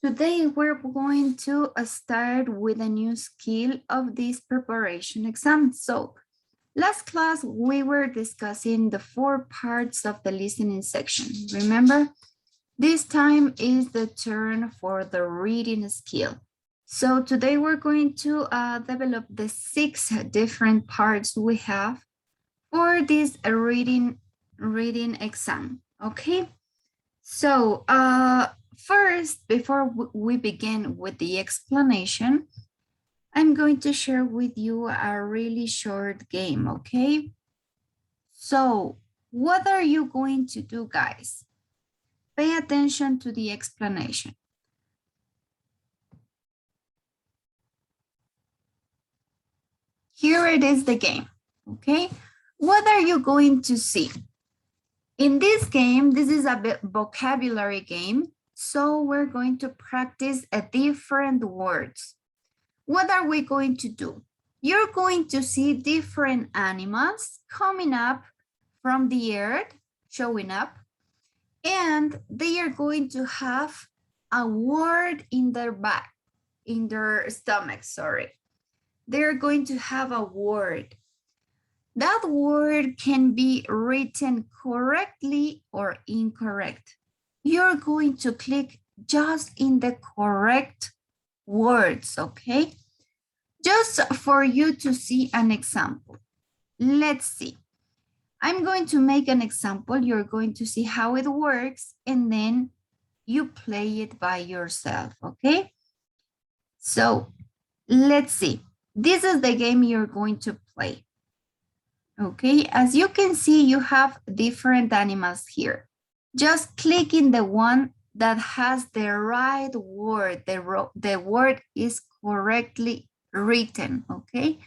Today we're going to start with a new skill of this preparation exam. So last class we were discussing the 4 parts of the listening section. Remember? This time is the turn for the reading skill. So today we're going to develop the 6 different parts we have for this reading exam. Okay. So first, before we begin with the explanation, I'm going to share with you a really short game, okay? So what are you going to do, guys? Pay attention to the explanation. Here it is the game, okay? What are you going to see? In this game, this is a vocabulary game, so we're going to practice a different words. What are we going to do? You're going to see different animals coming up from the earth, showing up, and they are going to have a word in their back, in their stomach, sorry. They're going to have a word. That word can be written correctly or incorrect. You're going to click just in the correct words, okay? Just for you to see an example. Let's see. I'm going to make an example. You're going to see how it works, and then you play it by yourself, okay? So let's see. This is the game you're going to play. Okay, as you can see, you have different animals here. Just click in the one that has the right word. The word is correctly written, okay?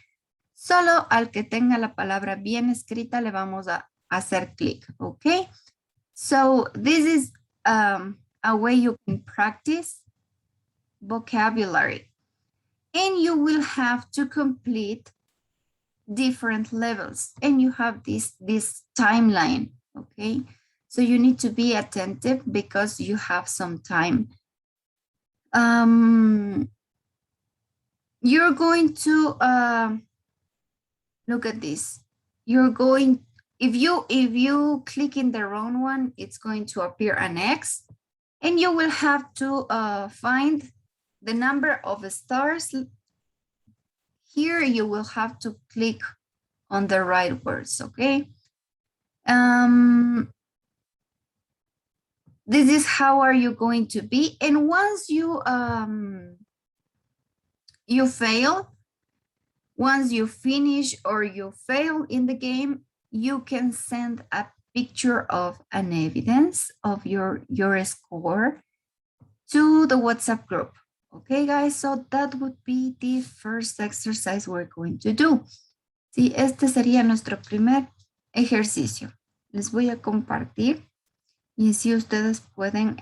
Solo al que tenga la palabra bien escrita le vamos a hacer clic, okay? So this is a way you can practice vocabulary. And you will have to complete different levels, and you have this timeline, okay? So you need to be attentive because you have some time. You're going to look at this. You're going, if you click in the wrong one, it's going to appear an X, and you will have to find the number of stars. Here you will have to click on the right words, okay? This is how are you going to be. And once you fail, once you finish or you fail in the game, you can send a picture of an evidence of your score to the WhatsApp group. Okay, guys, so that would be the first exercise we're going to do. Sí, este sería nuestro primer ejercicio. Les voy a compartir y si ustedes pueden,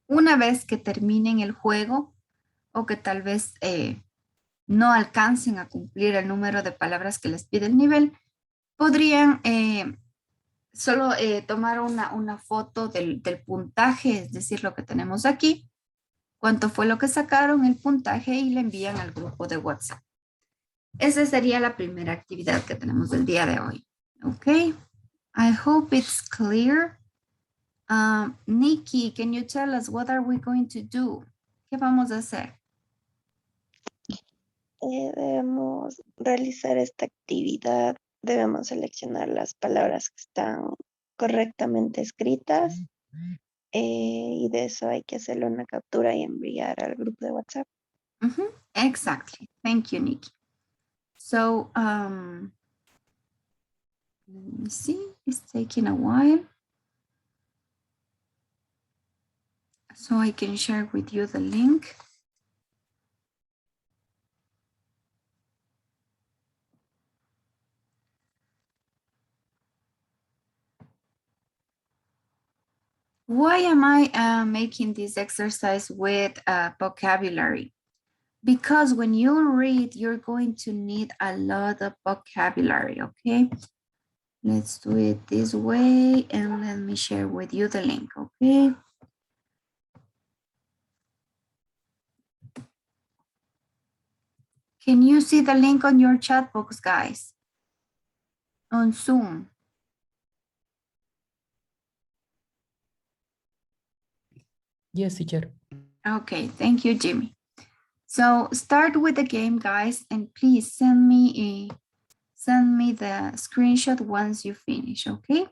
una vez que terminen el juego o que tal vez no alcancen a cumplir el número de palabras que les pide el nivel, podrían solo tomar una foto del puntaje, es decir, lo que tenemos aquí, cuánto fue lo que sacaron, el puntaje, y le envían al grupo de WhatsApp. Esa sería la primera actividad que tenemos del día de hoy. Ok, I hope it's clear. Nikki, can you tell us what are we going to do? ¿Qué vamos a hacer? Debemos realizar esta actividad, debemos seleccionar las palabras que están correctamente escritas y de eso hay que hacerle una captura y enviar al grupo de WhatsApp. Exactly. Thank you, Nikki. So, let me see. It's taking a while. So I can share with you the link. Why am I making this exercise with vocabulary? Because when you read, you're going to need a lot of vocabulary, okay? Let's do it this way, and let me share with you the link, okay? Can you see the link on your chat box, guys? On Zoom. Yes, teacher. Okay, thank you, Jimmy. So start with the game, guys, and please send me the screenshot once you finish, okay?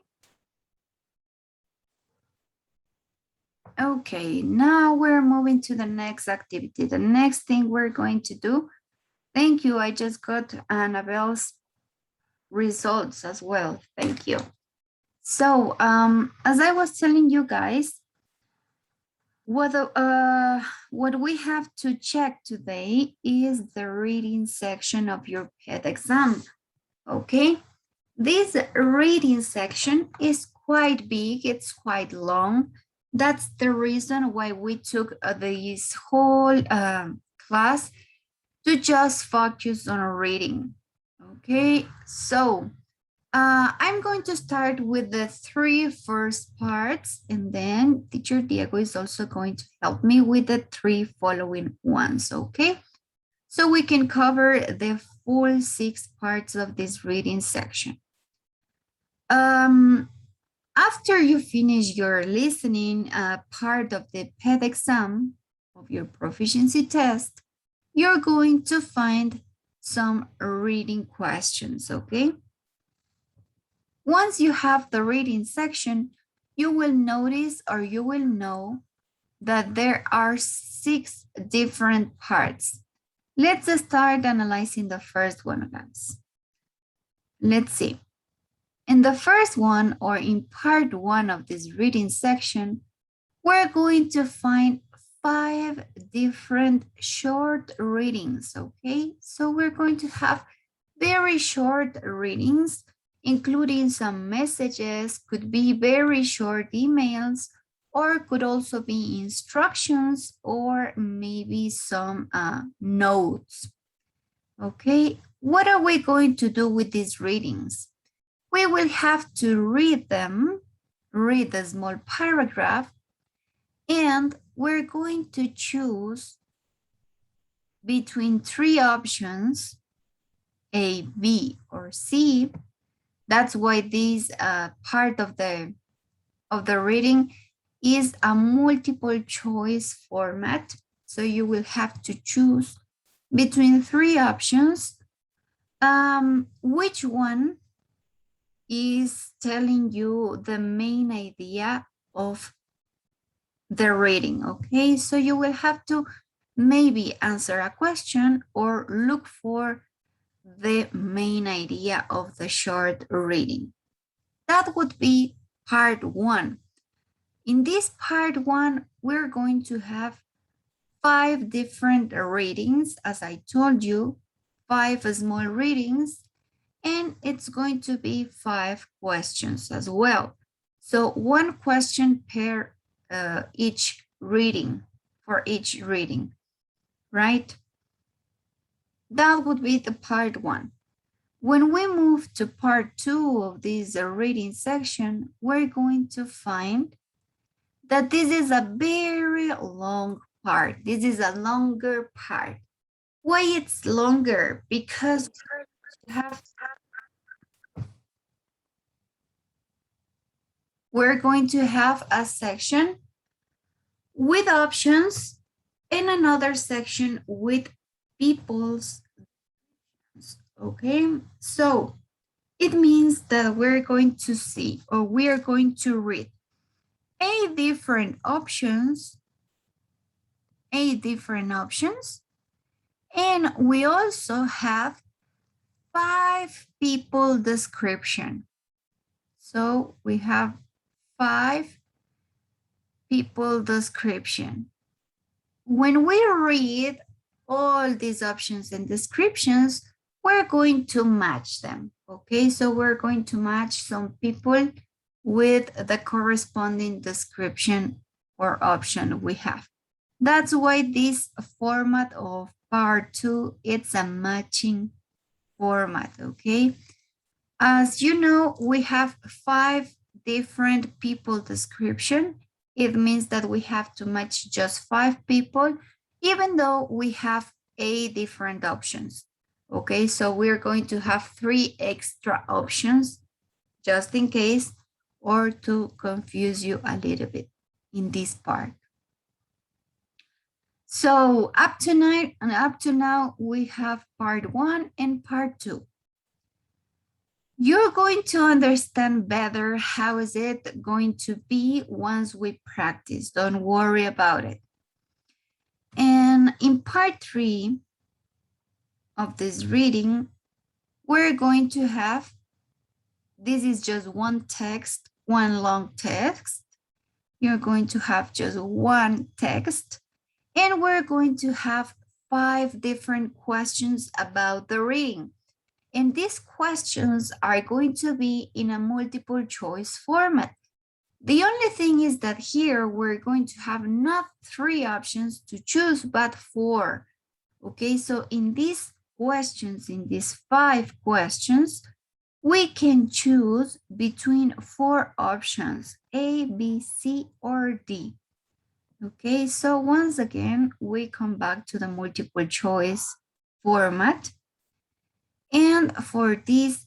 Okay, now we're moving to the next activity. The next thing we're going to do, thank you, I just got Annabelle's results as well, thank you. So as I was telling you guys, what we have to check today is the reading section of your PET exam, okay? This reading section is quite big, it's quite long. That's the reason why we took this whole class to just focus on reading, okay? So I'm going to start with the 3 first parts, and then teacher Diego is also going to help me with the 3 following ones, okay? So we can cover the full 6 parts of this reading section. After you finish your listening part of the PET exam of your proficiency test, you're going to find some reading questions, okay? Once you have the reading section, you will notice or you will know that there are 6 different parts. Let's start analyzing the first one, guys. Let's see. In the first one, or in part 1 of this reading section, we're going to find 5 different short readings, okay? So we're going to have very short readings, including some messages, could be very short emails, or could also be instructions, or maybe some notes, okay? What are we going to do with these readings? We will have to read them, read the small paragraph, and we're going to choose between 3 options, A, B, or C. That's why this part of the reading is a multiple choice format. So you will have to choose between 3 options. Which one is telling you the main idea of the reading, okay? So you will have to maybe answer a question or look for the main idea of the short reading. That would be part 1. In this part 1, we're going to have 5 different readings, as I told you, 5 small readings, and it's going to be 5 questions as well. So 1 question per each reading, for each reading, right? That would be the part 1. When we move to part 2 of this reading section, we're going to find that this is a very long part. This is a longer part. Why it's longer? Because we're going to have a section with options and another section with people's, okay? So it means that we're going to see, or we are going to read 8 different options, and we also have 5 people description. So we have 5 people description. When we read all these options and descriptions, we're going to match them, okay? So we're going to match some people with the corresponding description or option we have. That's why this format of part 2, it's a matching format, okay? As you know, we have 5 different people description. It means that we have to match just 5 people, even though we have 8 different options. Okay, so we're going to have 3 extra options just in case or to confuse you a little bit in this part. So up to now, we have part 1 and part 2. You're going to understand better how is it going to be once we practice. Don't worry about it. And in part 3 of this reading, we're going to have, this is just one text, one long text. You're going to have just one text, and we're going to have 5 different questions about the reading. And these questions are going to be in a multiple choice format. The only thing is that here we're going to have not 3 options to choose, but 4. Okay, so in these questions, in these 5 questions, we can choose between 4 options, A, B, C, or D. Okay, so once again, we come back to the multiple choice format. And for this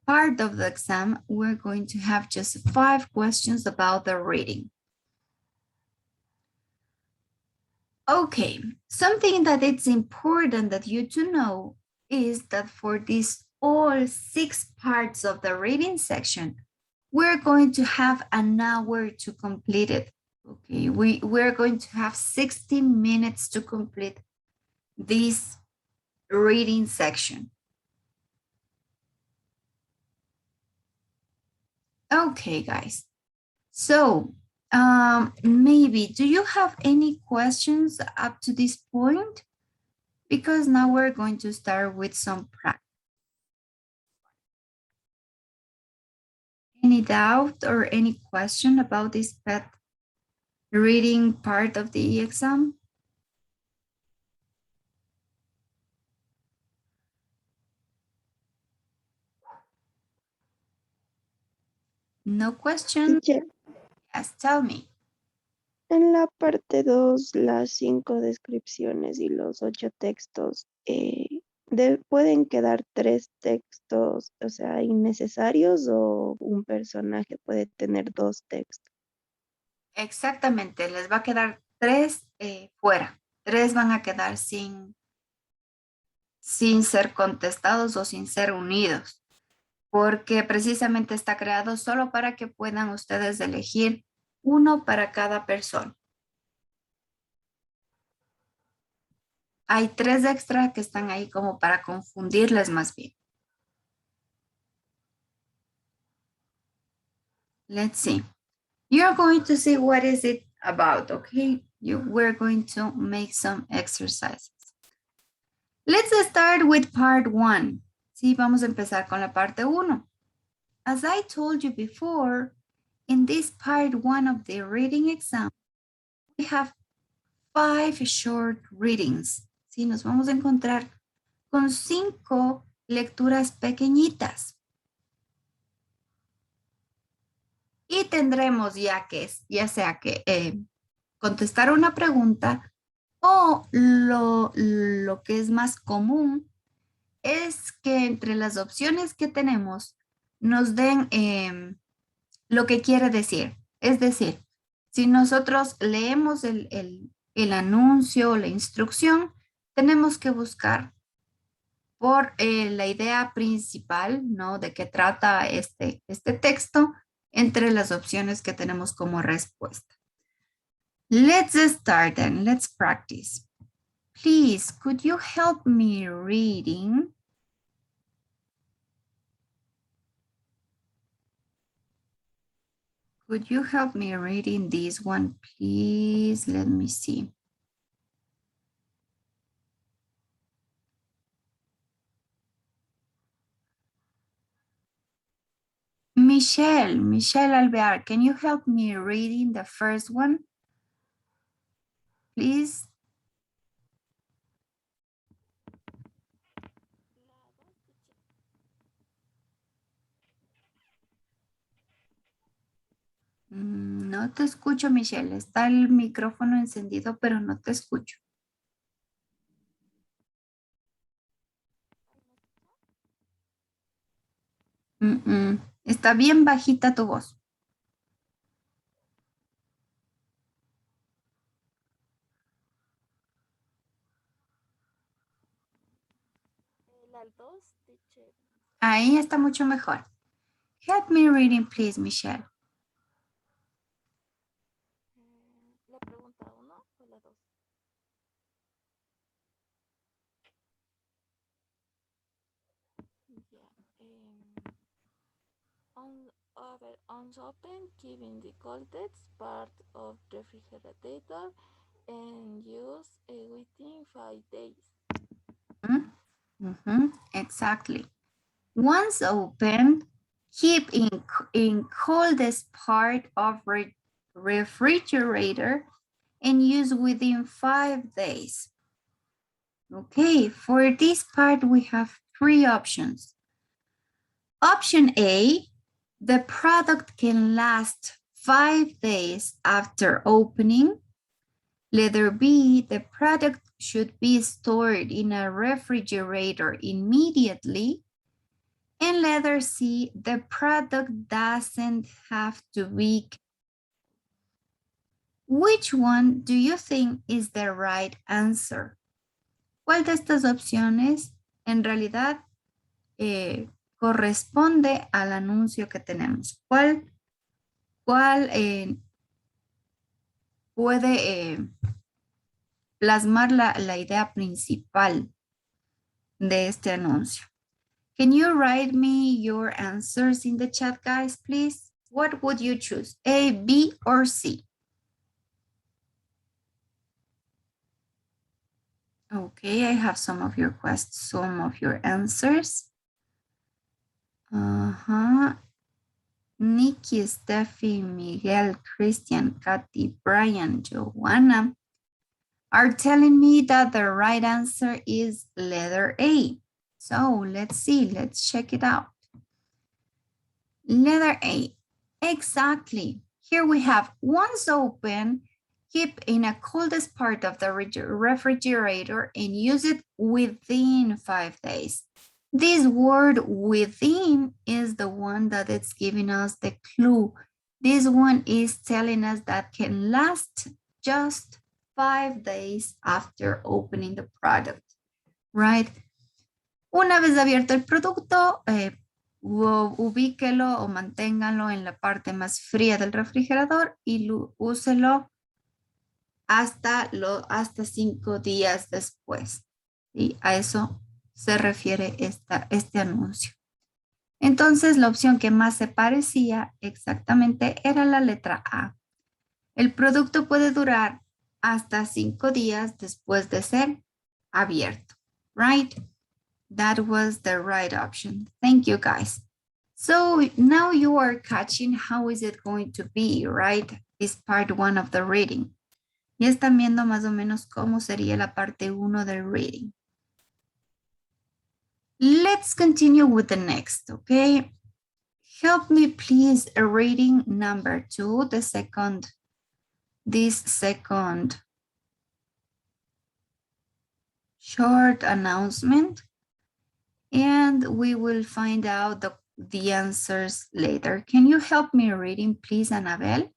part of the exam, we're going to have just 5 questions about the reading. Okay, something that it's important that you to know is that for these all 6 parts of the reading section, we're going to have an hour to complete it. Okay, we're going to have 60 minutes to complete this reading section. Okay, guys. So maybe, do you have any questions up to this point? Because now we're going to start with some practice. Any doubt or any question about this pet reading part of the exam? No question? Teacher, Yes, tell me. en la parte 2, las 5 descripciones y los 8 textos, ¿pueden quedar 3 textos, o sea, innecesarios o un personaje puede tener 2 textos? Exactamente, les va a quedar 3 fuera. 3 van a quedar sin ser contestados o sin ser unidos, porque precisamente está creado solo para que puedan ustedes elegir uno para cada persona. Hay 3 extra que están ahí como para confundirles más bien. Let's see. You're going to see what is it about, okay? We're going to make some exercises. Let's start with part 1. Sí, vamos a empezar con la parte 1. As I told you before, in this part 1 of the reading exam, we have 5 short readings. Sí, nos vamos a encontrar con 5 lecturas pequeñitas. Y tendremos ya sea que contestar una pregunta o lo que es más común es que entre las opciones que tenemos nos den lo que quiere decir. Es decir, si nosotros leemos el anuncio o la instrucción, tenemos que buscar por la idea principal, ¿no? De qué trata este texto entre las opciones que tenemos como respuesta. Let's start then. Let's practice. Please, could you help me reading? Could you help me reading this one, please? Let me see. Michelle Alvear, can you help me reading the first one, please? No te escucho, Michelle. Está el micrófono encendido, pero no te escucho. Está bien bajita tu voz. La 2, teacher. Ahí está mucho mejor. Help me reading, please, Michelle. La pregunta 1 o la 2. Unopened, keeping the coldest part of refrigerator and use within 5 days. Exactly. Once opened, keep in coldest part of refrigerator and use within 5 days. Okay, for this part, we have 3 options. Option A, the product can last 5 days after opening. Letter B, the product should be stored in a refrigerator immediately. And letter C, the product doesn't have to be. Which one do you think is the right answer? ¿Cuál de estas opciones en realidad corresponde al anuncio que tenemos? ¿Cuál puede plasmar la idea principal de este anuncio? Can you write me your answers in the chat, guys, please? What would you choose, A, B, or C? Okay, I have some of your questions, some of your answers. Nikki, Steffi, Miguel, Christian, Kathy, Brian, Joanna are telling me that the right answer is letter A. So let's see, let's check it out. Letter A, exactly. Here we have once open, keep in a coldest part of the refrigerator and use it within 5 days. This word within is the one that it's giving us the clue. This one is telling us that can last just 5 days after opening the product, right? Una vez abierto el producto, ubíquelo o manténgalo en la parte más fría del refrigerador y úselo hasta 5 días después. Y a eso se refiere este anuncio. Entonces, la opción que más se parecía exactamente era la letra A. El producto puede durar hasta 5 días después de ser abierto, right? That was the right option. Thank you, guys. So now you are catching how is it going to be, right? It's part 1 of the reading. Ya están viendo más o menos cómo sería la parte 1 del reading. Let's continue with the next, okay? Help me please reading number 2, this second short announcement. And we will find out the answers later. Can you help me reading, please, Annabelle?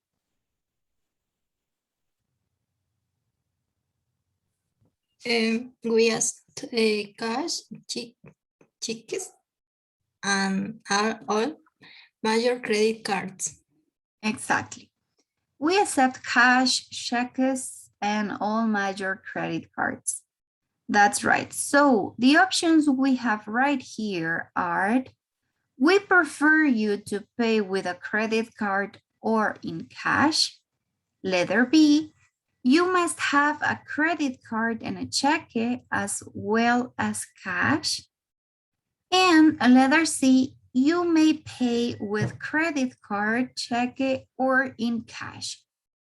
We asked cash, checks, and are all major credit cards. Exactly. We accept cash, cheques, and all major credit cards. That's right. So the options we have right here are, we prefer you to pay with a credit card or in cash. Letter B, you must have a credit card and a cheque as well as cash. And letter C, you may pay with credit card, cheque, or in cash.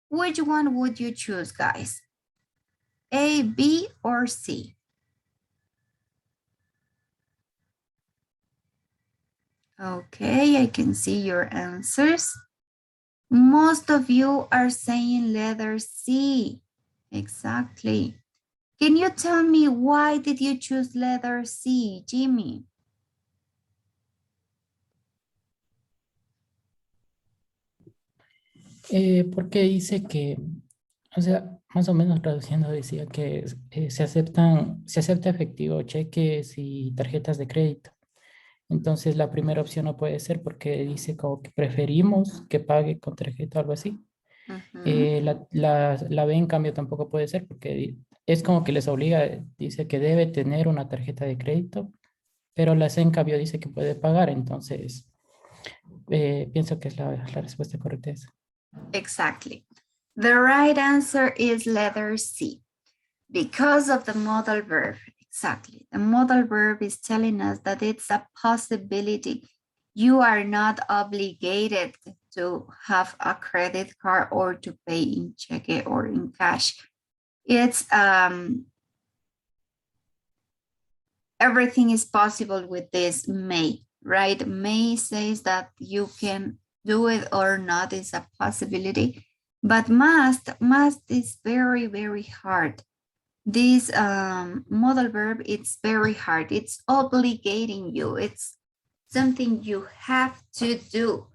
Which one would you choose, guys? A, B, or C? Okay, I can see your answers. Most of you are saying letter C. Exactly. Can you tell me why did you choose letter C, Jimmy? Porque dice que, o sea, más o menos traduciendo decía que se acepta efectivo, cheques y tarjetas de crédito. Entonces la primera opción no puede ser porque dice como que preferimos que pague con tarjeta o algo así. Ujú. La B en cambio tampoco puede ser porque es como que les obliga, dice que debe tener una tarjeta de crédito, pero la C en cambio dice que puede pagar, entonces pienso que es la respuesta correcta esa. Exactly. The right answer is letter C. Because of the modal verb, exactly. The modal verb is telling us that it's a possibility. You are not obligated to have a credit card or to pay in cheque or in cash. It's everything is possible with this may, right? May says that you can do it or not is a possibility, but must is very, very hard. This modal verb, it's very hard. It's obligating you. It's something you have to do,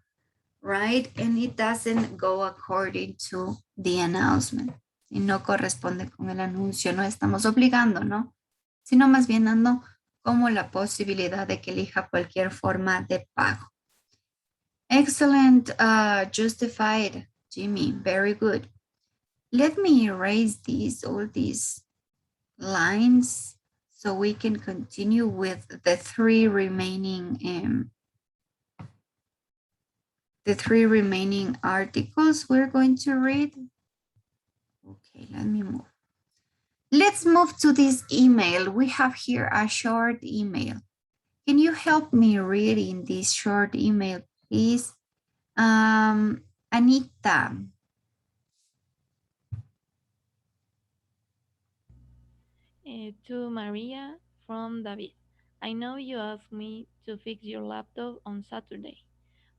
right? And it doesn't go according to the announcement. Y no corresponde con el anuncio. No estamos obligando, ¿no? Sino más bien dando como la posibilidad de que elija cualquier forma de pago. Excellent, justified, Jimmy. Very good. Let me erase all these lines so we can continue with the three remaining articles we're going to read. Okay, let me move. Let's move to this email. We have here a short email. Can you help me reading this short email, please? Anita. To Maria from David. I know you asked me to fix your laptop on Saturday,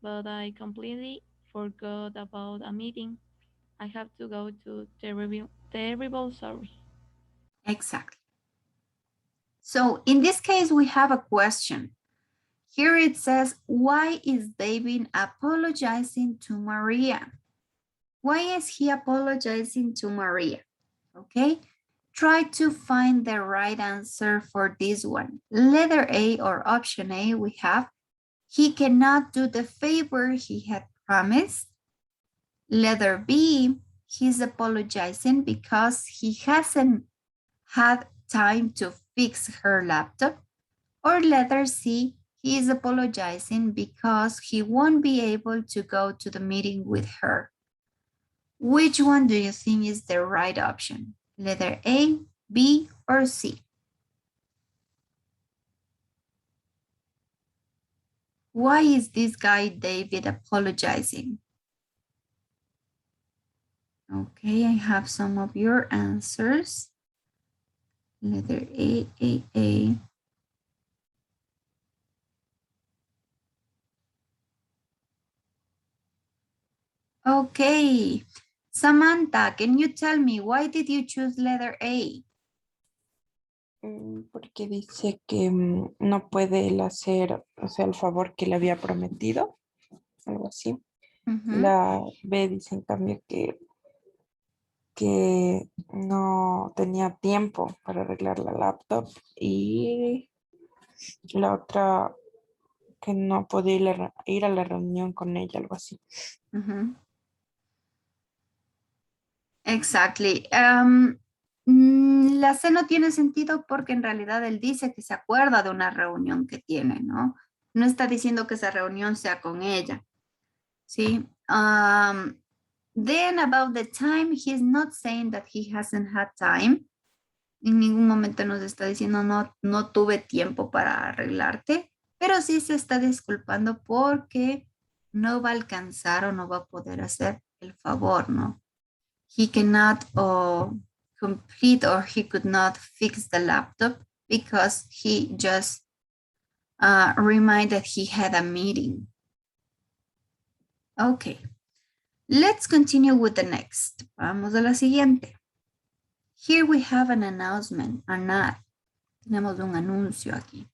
but I completely forgot about a meeting. I have to go to terrible sorry. Exactly. So in this case, we have a question. Here it says, why is David apologizing to Maria? Why is he apologizing to Maria? Okay, try to find the right answer for this one. Letter A or option A, we have, he cannot do the favor he had promised. Letter B, he's apologizing because he hasn't had time to fix her laptop. Or letter C, he is apologizing because he won't be able to go to the meeting with her. Which one do you think is the right option? Letter A, B, or C? Why is this guy David apologizing? Okay, I have some of your answers. Letter A, A. Okay, Samantha, can you tell me why did you choose letter A? Porque dice que no puede él hacer, o sea, el favor que le había prometido, algo así. La B dice en cambio que no tenía tiempo para arreglar la laptop y la otra que no podía ir a la reunión con ella, algo así. Exactly. La C no tiene sentido porque en realidad él dice que se acuerda de una reunión que tiene, ¿no? No está diciendo que esa reunión sea con ella. ¿Sí? Then about the time, he's not saying that he hasn't had time. En ningún momento nos está diciendo no tuve tiempo para arreglarte, pero sí se está disculpando porque no va a alcanzar o no va a poder hacer el favor, ¿no? He cannot complete or he could not fix the laptop because he just reminded he had a meeting. Okay, let's continue with the next. Vamos a la siguiente. Here we have an announcement, an ad. Tenemos un anuncio aquí.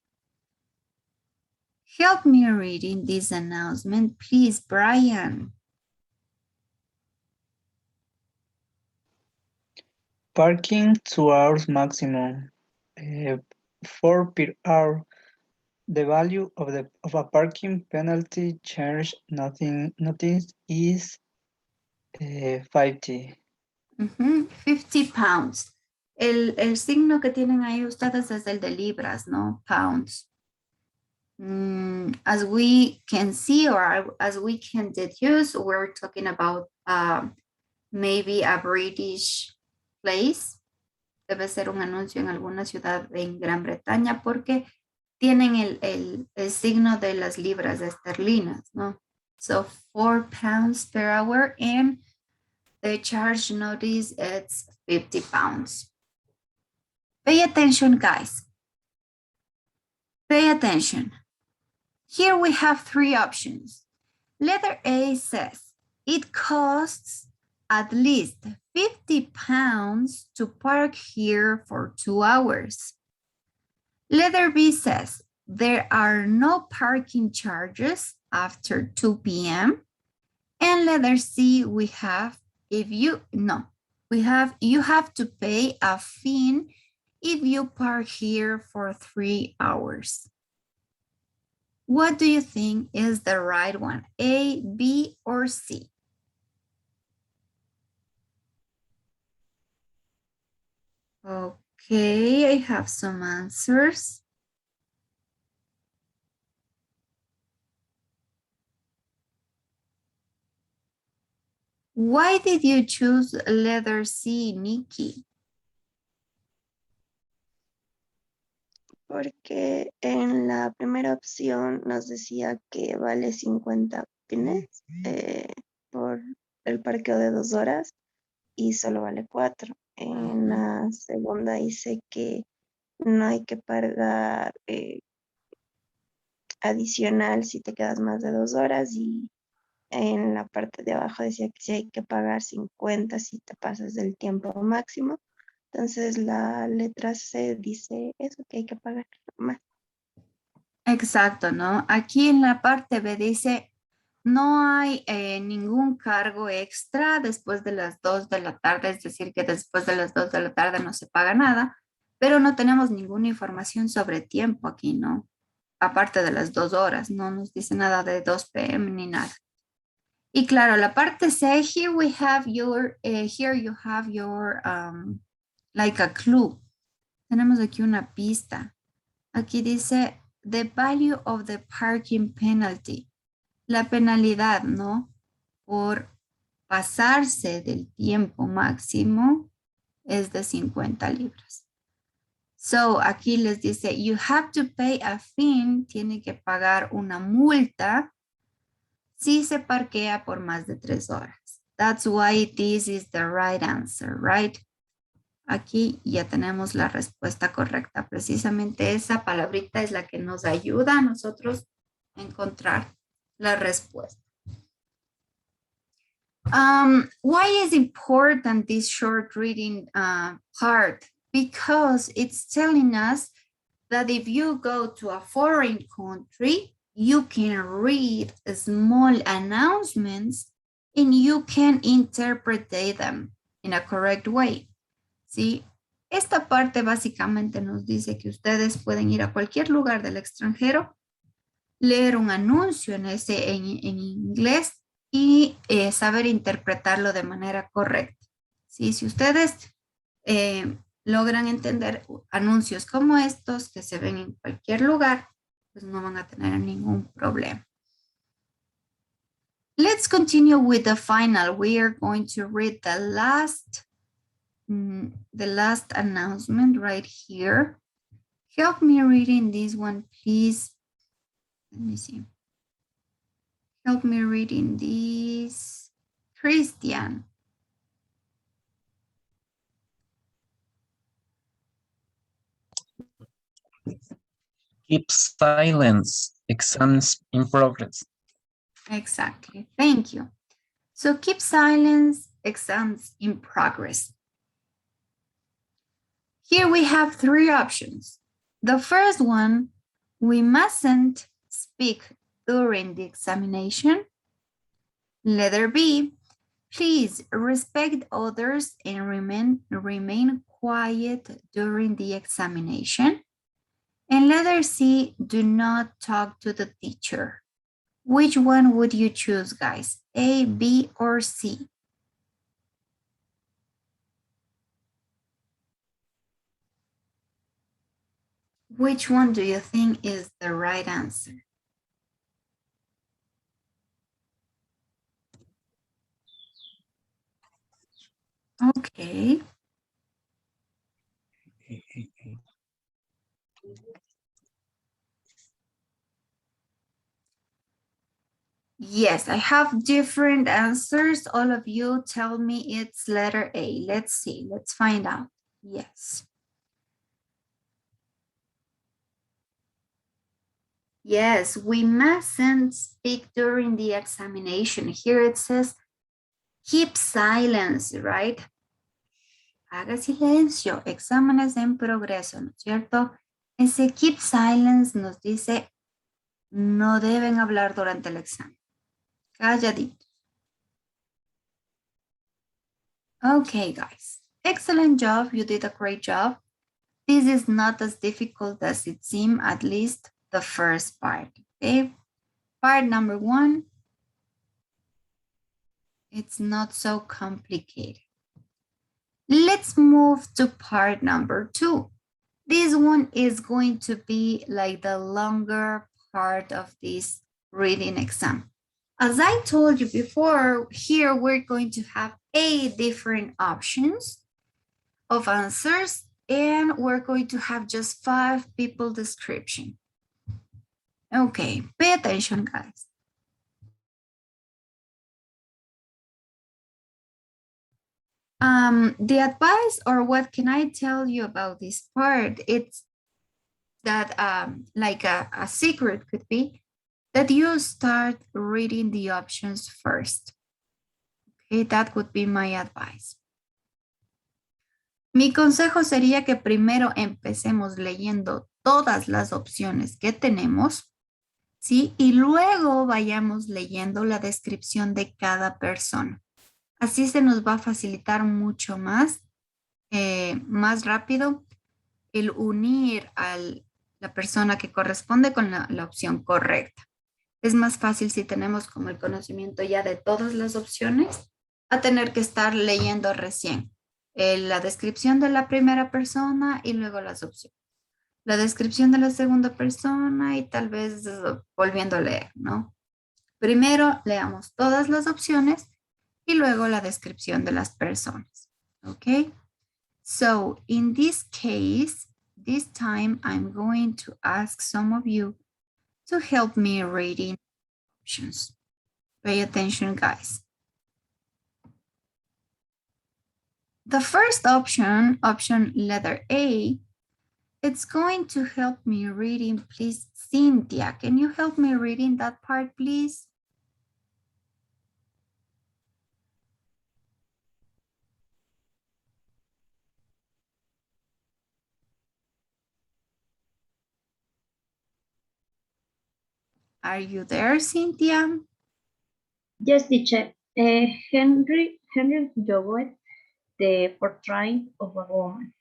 Help me reading this announcement, please, Brian. Parking 2 hours maximum, 4 per hour. The value of a parking penalty charge nothing is 50. 50 pounds. El signo que tienen ahí ustedes es el de libras, ¿no? Pounds. As we can see or as we can deduce, we're talking about maybe a British place. Debe ser un anuncio en alguna ciudad en Gran Bretaña porque tienen el signo de las libras esterlinas, ¿no? So 4 pounds per hour and the charge notice it's 50 pounds. Pay attention, guys. Pay attention. Here we have 3 options. Letter A says it costs at least 50 pounds to park here for 2 hours. Letter B says there are no parking charges after 2 p.m. And letter C, we have you have to pay a fee if you park here for 3 hours. What do you think is the right one? A, B, or C? Okay, I have some answers. Why did you choose letter C, Nikki? Porque en la primera opción nos decía que vale 50 pines por el parqueo de 2 horas y solo vale 4. En la segunda dice que no hay que pagar adicional si te quedas más de 2 horas y en la parte de abajo decía que sí hay que pagar 50 si te pasas del tiempo máximo. Entonces la letra C dice eso, que hay que pagar más. Exacto, ¿no? Aquí en la parte B dice, no hay ningún cargo extra después de las 2 de la tarde, es decir, que después de las 2 de la tarde no se paga nada, pero no tenemos ninguna información sobre tiempo aquí, ¿no? Aparte de las 2 horas, no nos dice nada de 2 p.m. ni nada. Y claro, la parte C, here we have your, here you have your, like a clue. Tenemos aquí una pista. Aquí dice, the value of the parking penalty. La penalidad, ¿no? Por pasarse del tiempo máximo es de 50 libras. So, aquí les dice, you have to pay a fee, tiene que pagar una multa si se parquea por más de 3 horas. That's why this is the right answer, right? Aquí ya tenemos la respuesta correcta. Precisamente esa palabrita es la que nos ayuda a nosotros a encontrar la respuesta. Why is important this short reading part? Because it's telling us that if you go to a foreign country, you can read small announcements and you can interpret them in a correct way. ¿Sí? Esta parte básicamente nos dice que ustedes pueden ir a cualquier lugar del extranjero, leer un anuncio en inglés y saber interpretarlo de manera correcta. ¿Sí? Si ustedes logran entender anuncios como estos que se ven en cualquier lugar, pues no van a tener ningún problema. Let's continue with the final. We are going to read the last announcement right here. Help me reading this one, please. Let me see. Help me reading this. Christian. Keep silence. Exams in progress. Exactly. Thank you. So keep silence. Exams in progress. Here we have 3 options. The first one, we mustn't speak during the examination. Letter B, Please respect others and remain quiet during the examination. And letter C, do not talk to the teacher. Which one would you choose, guys? A, B, or C? Which one do you think is the right answer? Okay. Yes, I have different answers. All of you tell me it's letter A. Let's see, let's find out. Yes. Yes, we mustn't speak during the examination. Here it says, keep silence, right? Haga silencio, exámenes en progreso, ¿no es cierto? Ese keep silence nos dice, no deben hablar durante el examen. Calladito. Okay, guys. Excellent job. You did a great job. This is not as difficult as it seemed, at least the first part. Okay. Part number 1. It's not so complicated. Let's move to part number 2. This one is going to be like the longer part of this reading exam. As I told you before, here we're going to have 8 different options of answers, and we're going to have just 5 people description. Okay, pay attention, guys. The advice, or what can I tell you about this part? It's that like a secret could be that you start reading the options first. Okay, that would be my advice. Mi consejo sería que primero empecemos leyendo todas las opciones que tenemos, ¿sí? Y luego vayamos leyendo la descripción de cada persona. Así se nos va a facilitar mucho más, más rápido el unir a la persona que corresponde con la opción correcta. Es más fácil si tenemos como el conocimiento ya de todas las opciones a tener que estar leyendo recién la descripción de la primera persona y luego las opciones. La descripción de la segunda persona y tal vez volviendo a leer, ¿no? Primero leamos todas las opciones y luego la descripción de las personas. Okay? So in this case, this time I'm going to ask some of you to help me reading options. Pay attention, guys. The first option, option letter A, it's going to help me reading, please. Cynthia, can you help me reading that part, please? Are you there, Cynthia? Yes, teacher. Henry enjoyed the portrait of a woman.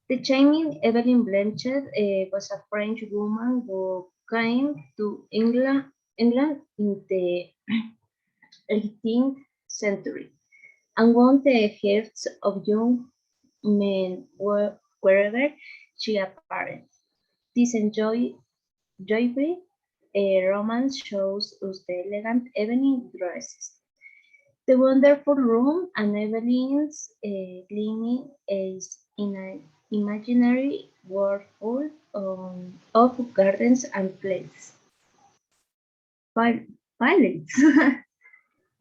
The charming Evelyn Blanchard was a French woman who came to England in the 18th century and won the hearts of young men wherever she appeared. This joyful romance shows us the elegant evening dresses, the wonderful room, and Evelyn's gleaming is in an imaginary world full of gardens and places. Palaces.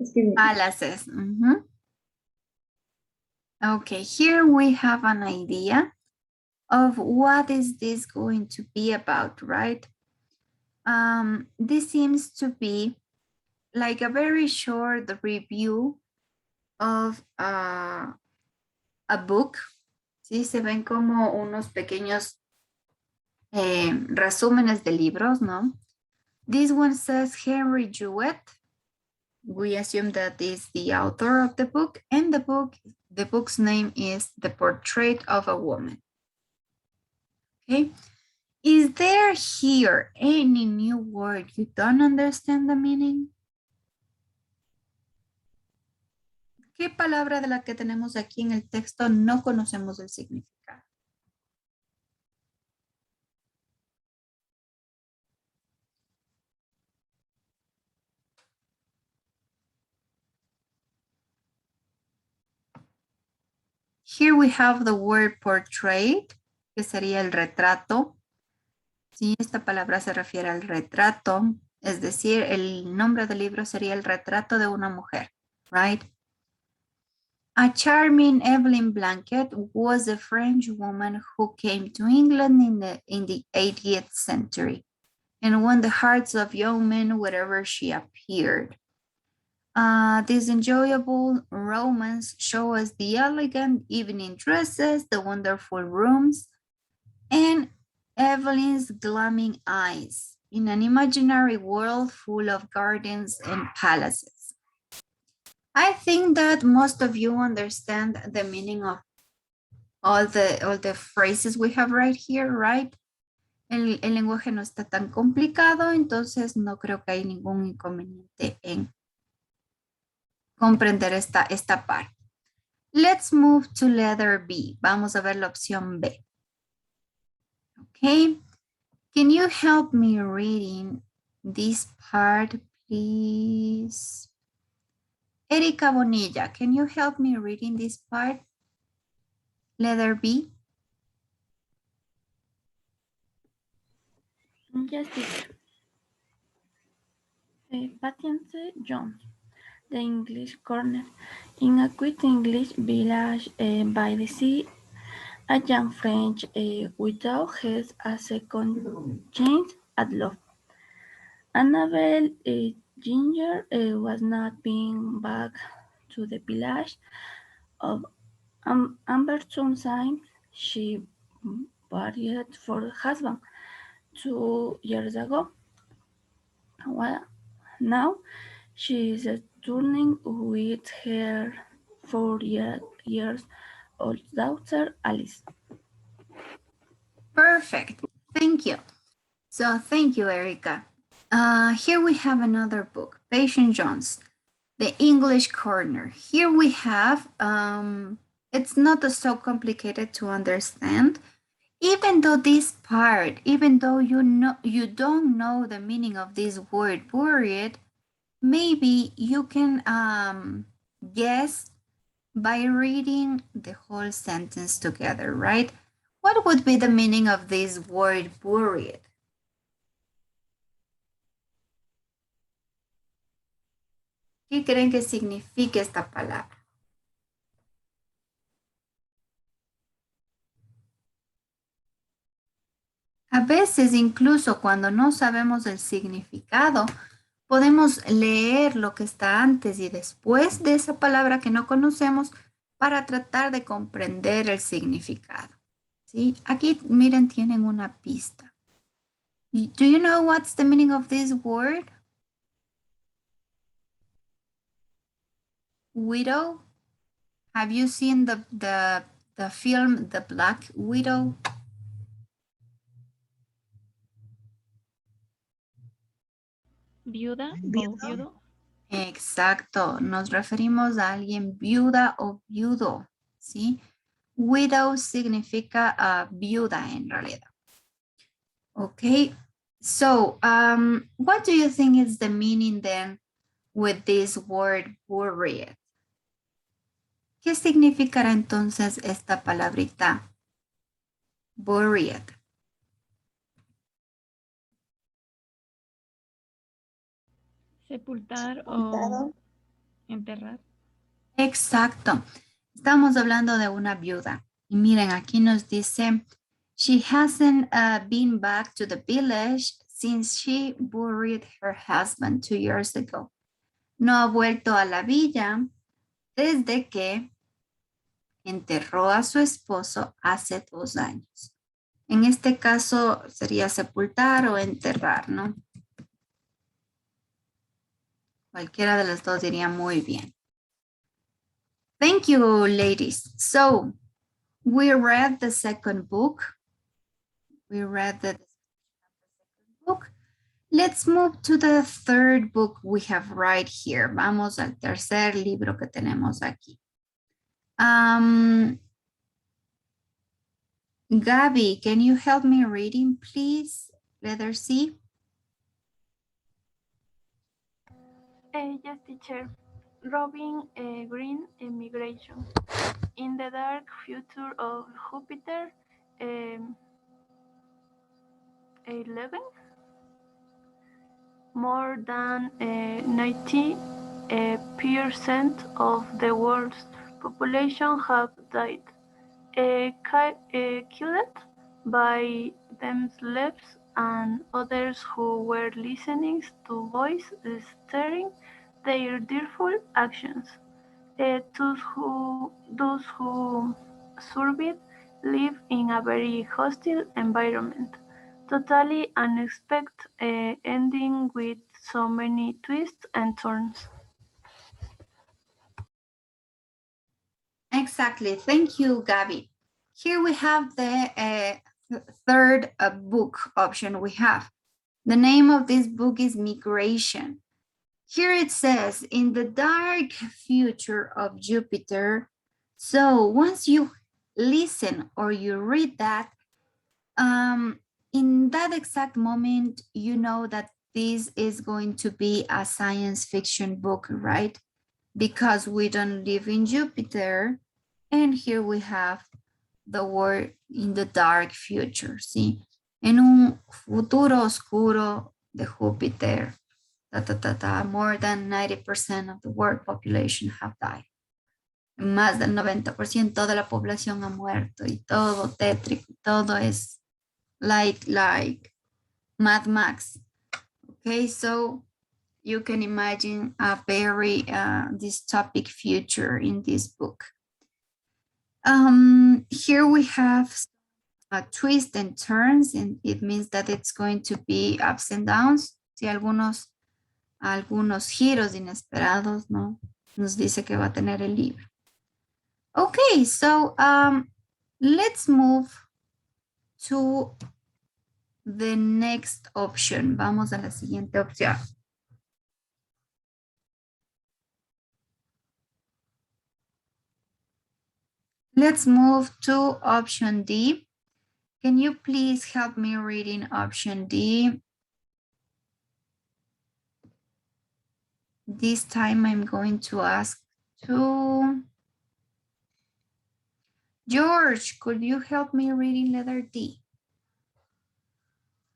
Excuse me. Palaces. Mm-hmm. Okay, here we have an idea of what is this going to be about, right? This seems to be like a very short review of a book. Sí, se ven como unos pequeños resúmenes de libros, ¿no? This one says Henry Jewett We assume that is the author of the book, and the book's name is The Portrait of a Woman. Okay. Is there here any new word you don't understand the meaning? ¿Qué palabra de la que tenemos aquí en el texto no conocemos el significado? Here we have the word portrait, que sería el retrato. Sí, esta palabra se refiere al retrato, es decir, el nombre del libro sería El retrato de una mujer, right? A charming Evelyn Blanket was a French woman who came to England in the 18th century and won the hearts of young men wherever she appeared. This enjoyable romance shows us the elegant evening dresses, the wonderful rooms, and Evelyn's gleaming eyes in an imaginary world full of gardens and palaces. I think that most of you understand the meaning of all the phrases we have right here, right? El lenguaje no está tan complicado, entonces no creo que hay ningún inconveniente en comprender esta parte. Let's move to letter B. Vamos a ver la opción B. Okay. Can you help me reading this part, please? Erika Bonilla, can you help me reading this part? Letter B. Yes, teacher. Patience Jones, the English corner. In a quiet English village by the sea, a young French widow has a second chance at love. Annabelle Ginger was not being back to the village of Amberson Sign. She married for her husband 2 years ago. Well, now she is returning with her 4 years old daughter, Alice. Perfect. Thank you. So thank you, Erica. Here we have another book, Patience Jones, The English Corner. Here we have, it's not so complicated to understand. Even though this part, even though you don't know the meaning of this word buried, maybe you can guess by reading the whole sentence together, right? What would be the meaning of this word buried? ¿Qué creen que significa esta palabra? A veces, incluso cuando no sabemos el significado, podemos leer lo que está antes y después de esa palabra que no conocemos para tratar de comprender el significado. ¿Sí? Aquí, miren, tienen una pista. Do you know what's the meaning of this word? Widow? Have you seen the film The Black Widow? ¿Viuda o viudo? Exacto, nos referimos a alguien viuda o viudo, ¿sí? Widow significa viuda en realidad. Okay, so what do you think is the meaning then with this word buried? ¿Qué significará entonces esta palabrita buried? Sepultar o enterrar. Exacto. Estamos hablando de una viuda. Y miren, aquí nos dice, she hasn't been back to the village since she buried her husband 2 years ago. No ha vuelto a la villa desde que enterró a su esposo hace 2 años. En este caso sería sepultar o enterrar, ¿no? Cualquiera de las dos diría muy bien. Thank you, ladies. So, we read the second book. We read the second book. Let's move to the third book we have right here. Vamos al tercer libro que tenemos aquí. Gabby, can you help me reading, please? Letter C. Yes, teacher. Robin Green Immigration. In the dark future of Jupiter 11, more than 90% of the world's population have died, killed by themselves and others who were listening to voices steering their fearful actions. Those who survived live in a very hostile environment. Totally unexpected ending with so many twists and turns. Exactly. Thank you, Gabby. Here we have the third book option we have. The name of this book is Migration. Here it says, in the dark future of Jupiter. So once you listen or you read that, in that exact moment, you know that this is going to be a science fiction book, right? Because we don't live in Jupiter. And here we have the word in the dark future, ¿sí? En un futuro oscuro de Júpiter, more than 90% of the world population have died. Más del 90% de la población ha muerto y todo tétrico, todo es like Mad Max. Okay, so you can imagine a very dystopic future in this book. Here we have twists and turns, and it means that it's going to be ups and downs. Sí, algunos giros inesperados, ¿no? Nos dice que va a tener el libro. Okay, so let's move to the next option. Vamos a la siguiente opción. Let's move to option D. Can you please help me reading option D? This time I'm going to ask to George, could you help me reading letter D?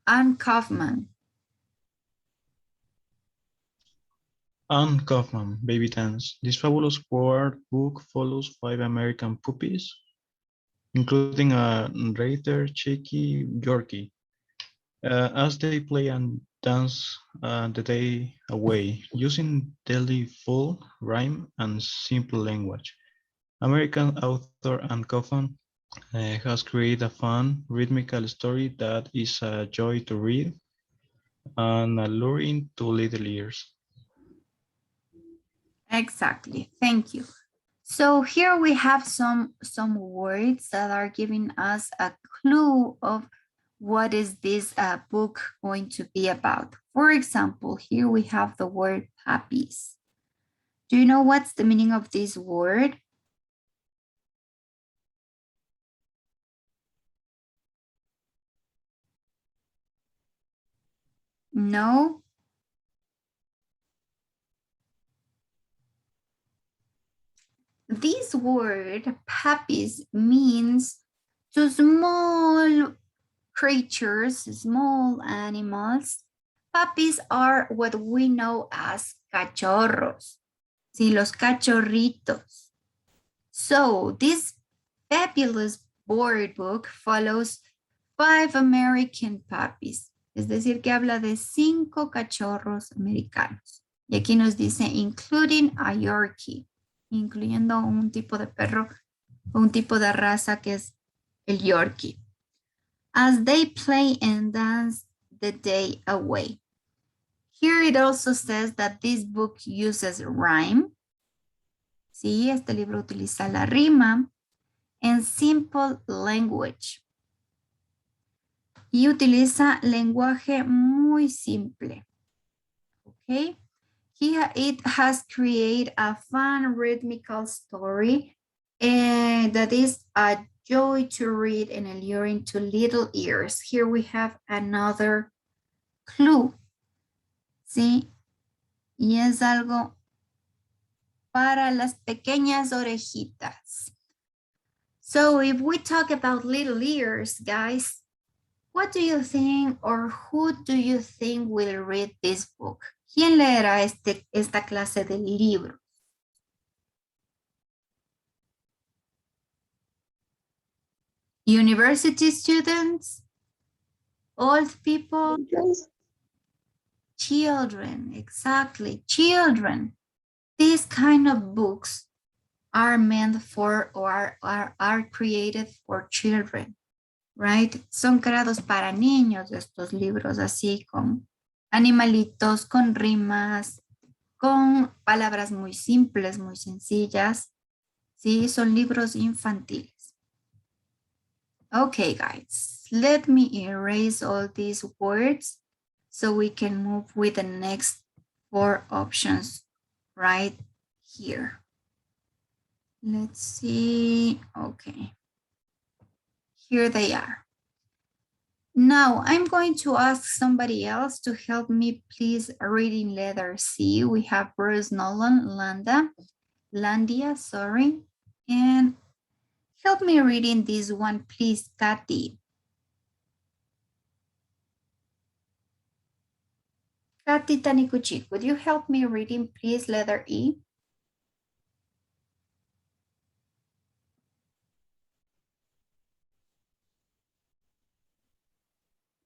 Anne Kaufman. Anne Kaufman, Baby Dance. This fabulous word book follows 5 American puppies, including a rather cheeky Yorkie, as they play and dance the day away, using delightful rhyme and simple language. American author Anne Kaufman has created a fun, rhythmical story that is a joy to read and alluring to little ears. Exactly, thank you. So here we have some words that are giving us a clue of what is this book going to be about. For example, here we have the word puppies. Do you know what's the meaning of this word? No? This word, puppies, means to small creatures, small animals. Puppies are what we know as cachorros. Sí, los cachorritos. So this fabulous board book follows 5 American puppies. Es decir, que habla de 5 cachorros americanos. Y aquí nos dice, including a Yorkie, incluyendo un tipo de perro, un tipo de raza que es el Yorkie. As they play and dance the day away. Here it also says that this book uses rhyme. Sí, este libro utiliza la rima and simple language. Y utiliza lenguaje muy simple. Okay. It has created a fun rhythmical story and that is a joy to read and alluring to little ears. Here we have another clue. ¿Sí? Y es algo para las pequeñas orejitas. So if we talk about little ears, guys, what do you think or who do you think will read this book? ¿Quién leerá esta clase de libro? University students? Old people? Children, exactly, children. These kind of books are meant for or are created for children, right? Son creados para niños estos libros, así con animalitos, con rimas, con palabras muy simples, muy sencillas. Sí, son libros infantiles. Okay, guys, let me erase all these words so we can move with the next 4 options right here. Let's see. Okay. Here they are. Now I'm going to ask somebody else to help me, please, reading letter C. We have Bruce Nolan, Landia, sorry. And help me reading this one, please, Kathy. Kathy Taniguchi, could you help me reading, please, letter E?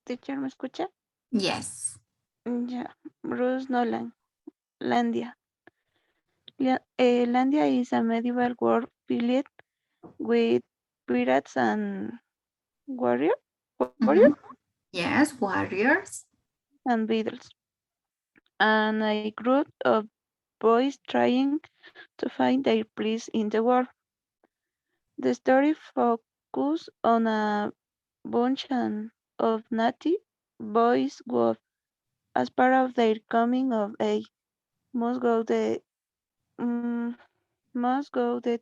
Teacher, ¿me escucha? Yes. Ya. Bruce Nolan, Landia. Landia is a medieval world filled with pirates and warriors Yes, warriors. and beetles, and a group of boys trying to find their place in the world. The story focuses on a bunch of native boys who, as part of their coming of age, must go the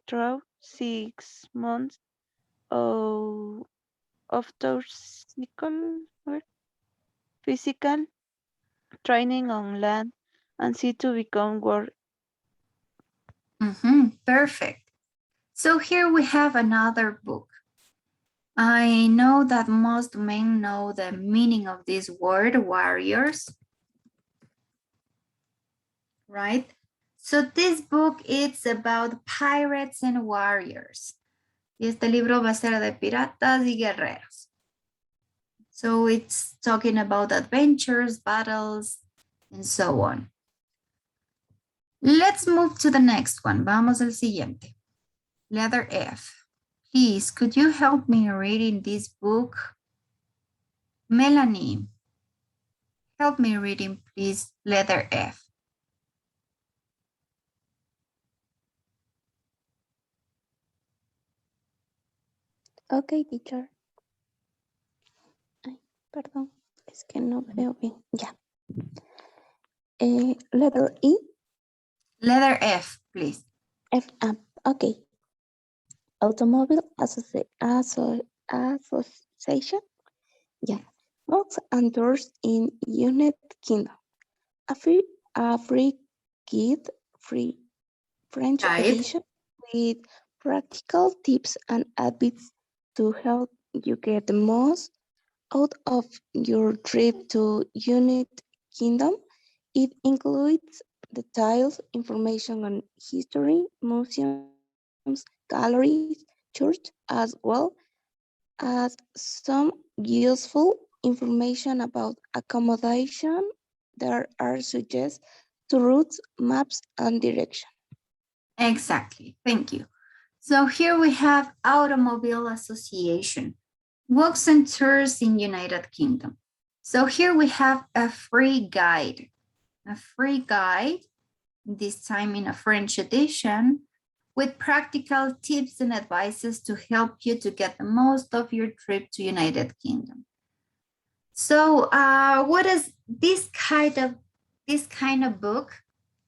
through 6 months of physical training on land and sea to become warriors. Perfect. So here we have another book. I know that most men know the meaning of this word, warriors, right? So this book is about pirates and warriors. Y este libro va a ser de piratas y guerreros. So it's talking about adventures, battles, and so on. Let's move to the next one. Vamos al siguiente. Letter F. Please, could you help me reading this book? Melanie, help me reading, please, letter F. Ok, teacher. Ay, perdón, es que no veo bien. Ya. Letter E. Letter F, please. F. Okay. Automobile Association. Yeah. Books and tours in United Kingdom. A free French edition with practical tips and advice to help you get the most out of your trip to United Kingdom. It includes details, information on history, museums, galleries, church, as well as some useful information about accommodation. There are suggestions to routes, maps, and direction. Exactly, thank you. So here we have Automobile Association, walks and tours in United Kingdom. So here we have a free guide. a free guide, this time in a French edition, with practical tips and advices to help you to get the most of your trip to United Kingdom. So what is this kind of book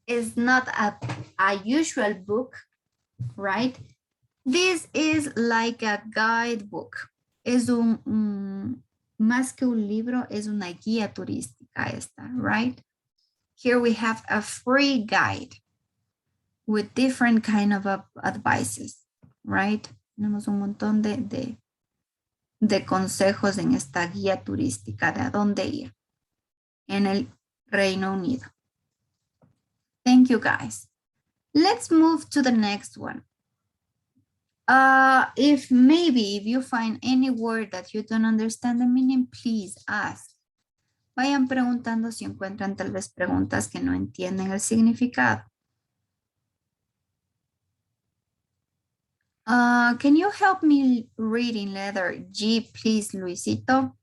is not a usual book, right? This is like a guidebook. Es más que un libro, es una guía turística esta, right? Here we have a free guide with different kind of advices, right? Tenemos un montón de consejos en esta guía turística de a dónde ir en el Reino Unido. Thank you, guys. Let's move to the next one. If you find any word that you don't understand the meaning, please ask. Vayan preguntando si encuentran tal vez preguntas que no entienden el significado. Can you help me reading letter G, please, Luisito?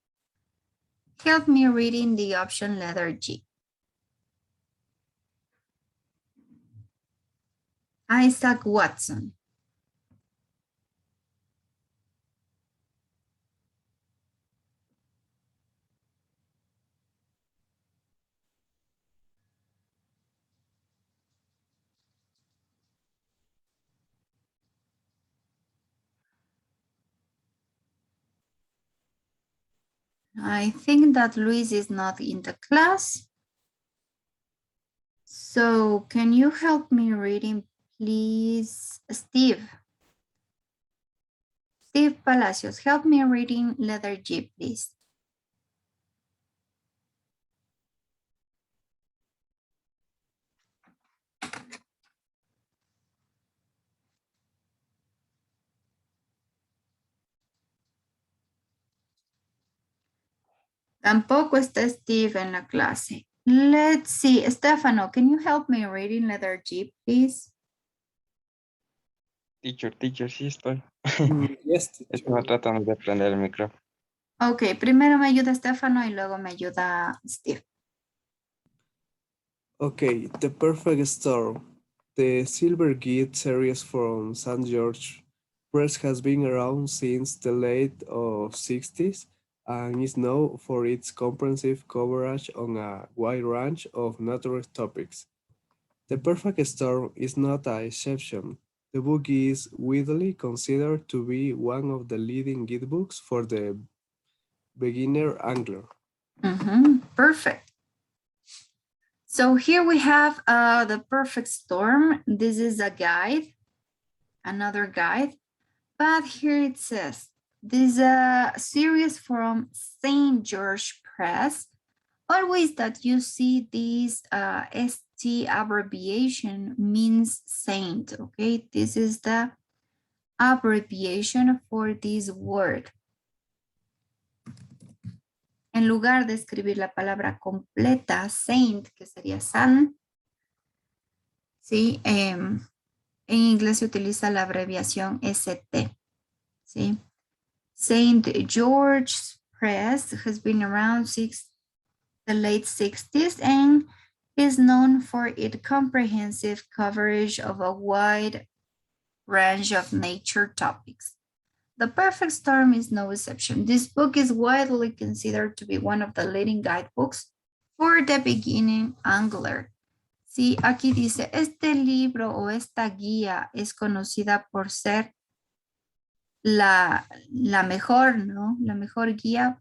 Help me reading the option letter G. Isaac Watson. I think that Luis is not in the class. So can you help me reading, please, Steve? Steve Palacios, help me reading letter G, please. Tampoco está Steve en la clase. Let's see, Stefano, can you help me reading letter G, please? Teacher, sí estoy. Yes, teacher. Estaba tratando de prender el micrófono. Ok, primero me ayuda Stefano y luego me ayuda Steve. Okay, The Perfect Storm. The Silver Gate series from St. George Press has been around since the late 60s and is known for its comprehensive coverage on a wide range of natural topics. The Perfect Storm is not an exception. The book is widely considered to be one of the leading guidebooks for the beginner angler. Perfect. So here we have The Perfect Storm. This is a guide, another guide. But here it says, this is a series from St. George Press. Always that you see this ST abbreviation means saint, okay? This is the abbreviation for this word. En lugar de escribir la palabra completa, saint, que sería san, ¿sí? En inglés se utiliza la abreviación ST, ¿sí? St. George's Press has been around the late 60s and is known for its comprehensive coverage of a wide range of nature topics. The Perfect Storm is no exception. This book is widely considered to be one of the leading guidebooks for the beginning angler. Sí, aquí dice, este libro o esta guía es conocida por ser la mejor, ¿no? La mejor guía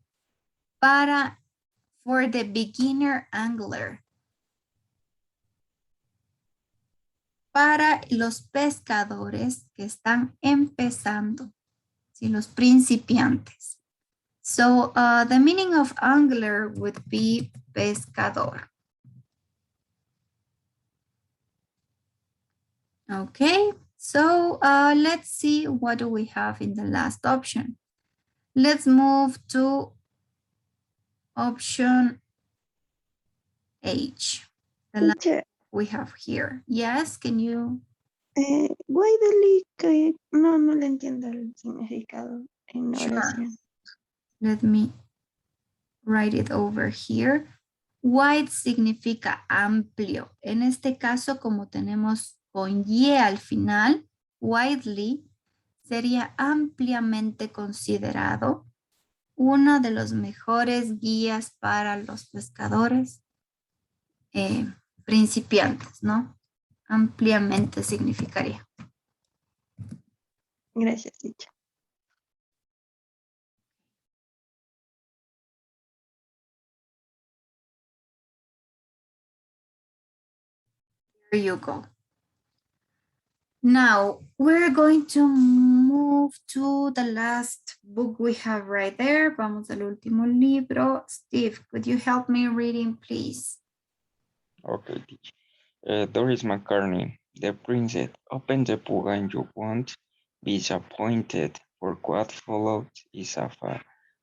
for the beginner angler. Para los pescadores que están empezando. Sí, los principiantes. So the meaning of angler would be pescador. Okay, so let's see what do we have in the last option. Let's move to option H. The last we have here. Yes, can you? Widely, no le entiendo el significado en oración. Let me write it over here. Wide significa amplio. En este caso, como tenemos con y al final, widely sería ampliamente considerado uno de los mejores guías para los pescadores principiantes, ¿no? Ampliamente significaría. Gracias, teacher. There you go. Now, we're going to move to the last book we have right there. Vamos al último libro. Steve, could you help me reading, please? Okay, teacher. Doris McCartney, the princess. Open the book and you won't be disappointed, for what followed is a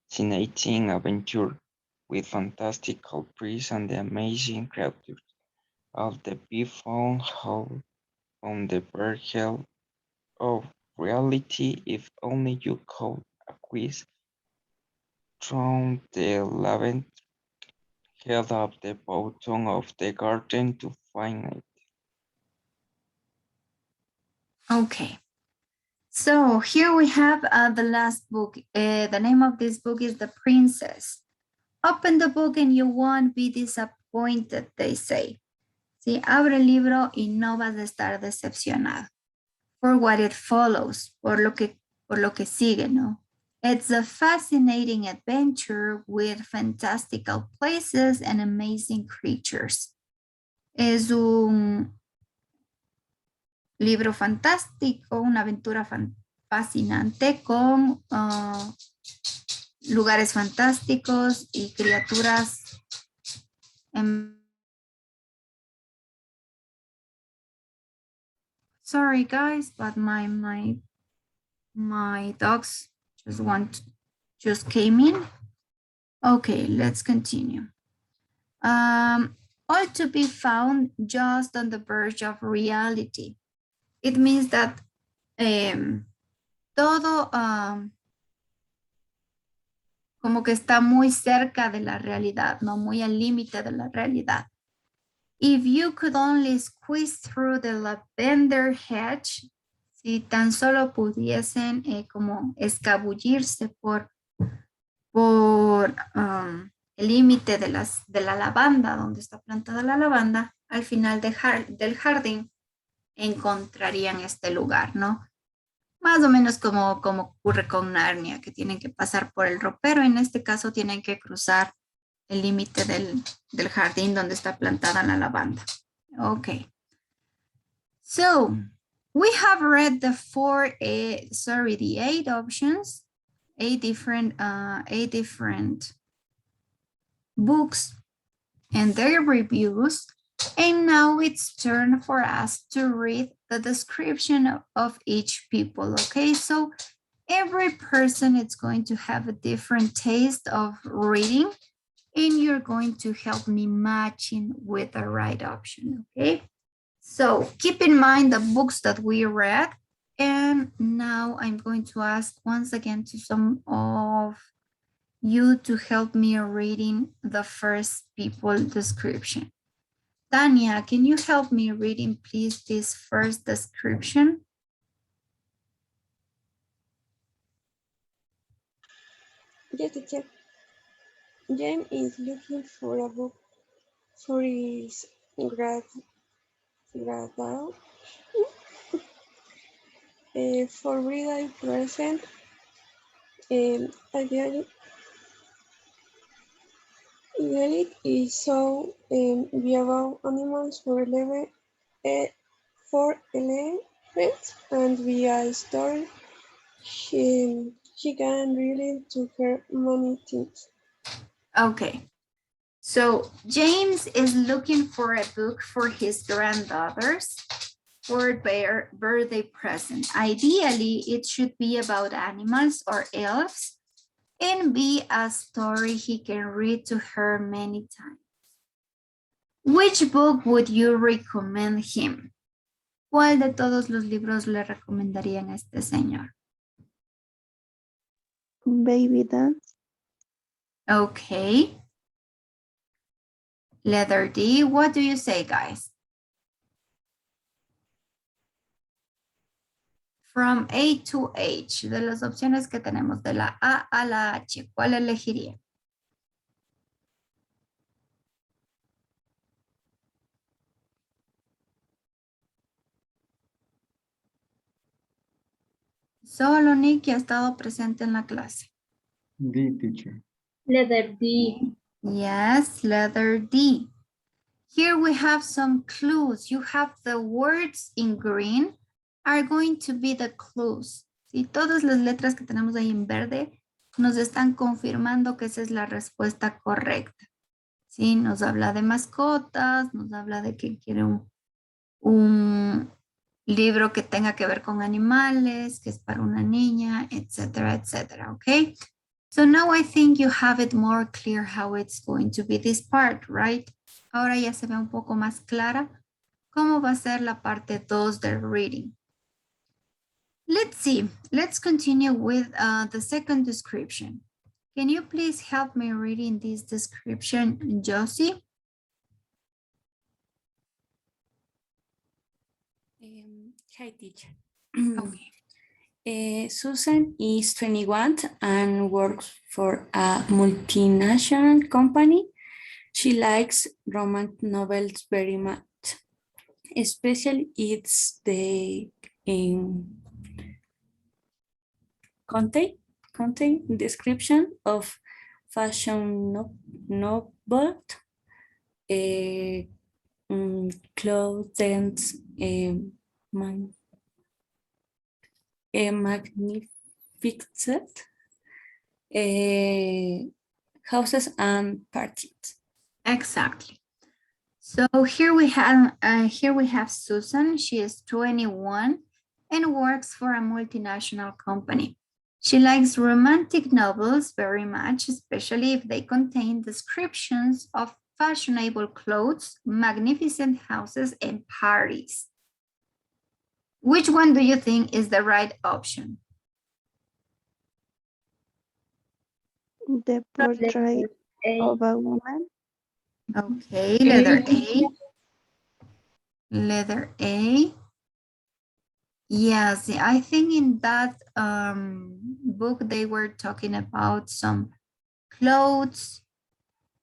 fascinating adventure with fantastical priests and the amazing creatures. All the be found how on the verge of reality if only you could acquire from the 11th held up the bottom of the garden to find it. Okay. So here we have the last book. The name of this book is The Princess. Open the book and you won't be disappointed, they say. Sí, abre el libro y no vas a estar decepcionado. For what it follows, por lo que sigue, ¿no? It's a fascinating adventure with fantastical places and amazing creatures. Es un libro fantástico, una aventura fascinante con lugares fantásticos y criaturas Sorry guys, but my dogs just came in. Okay, let's continue. All to be found just on the verge of reality. It means that todo como que está muy cerca de la realidad, no muy al límite de la realidad. If you could only squeeze through the lavender hedge, si tan solo pudiesen como escabullirse por el límite de la lavanda, donde está plantada la lavanda, al final del jardín encontrarían este lugar, ¿no? Más o menos como ocurre con Narnia, que tienen que pasar por el ropero, en este caso tienen que cruzar el límite del jardín donde está plantada la lavanda. Okay. So, we have read the 8 options, 8 different books and their reviews. And now it's turn for us to read the description of each people, okay? So every person is going to have a different taste of reading and you're going to help me matching with the right option, okay? So keep in mind the books that we read. And now I'm going to ask once again to some of you to help me reading the first people description. Tanya, can you help me reading, please, this first description? Yes, teacher. James is looking for a book for his graduate for reading present Ideally is so be about animals for elephants and be a story. She can relate to her many things. Okay, so James is looking for a book for his granddaughters for their birthday present. Ideally, it should be about animals or elves and be a story he can read to her many times. Which book would you recommend him? ¿Cuál de todos los libros le recomendarían a este señor? Baby Dance. Okay. Letter D, what do you say, guys? From A to H, de las opciones que tenemos de la A a la H, ¿cuál elegiría? Solo Nicky ha estado presente en la clase. D, teacher. Letter D. Yes, letter D. Here we have some clues. You have the words in green are going to be the clues. ¿Sí? Todas las letras que tenemos ahí en verde nos están confirmando que esa es la respuesta correcta. ¿Sí? Nos habla de mascotas, nos habla de que quiere un libro que tenga que ver con animales, que es para una niña, etcétera, etcétera, ¿ok? So now I think you have it more clear how it's going to be this part, right? Ahora ya se ve un poco más clara cómo va a ser la parte 2 del reading. Let's see. Let's continue with the second description. Can you please help me reading this description, Josie? Hi, teacher. Susan is 21 and works for a multinational company. She likes romance novels very much, especially it's the content description of fashion novel, clothes, magnificent houses and parties. Exactly. So here we have Susan. She is 21 and works for a multinational company. She likes romantic novels very much, especially if they contain descriptions of fashionable clothes, magnificent houses, and parties. Which one do you think is the right option? The portrait of a woman. Okay, letter A. Letter A. Yes, I think in that book they were talking about some clothes.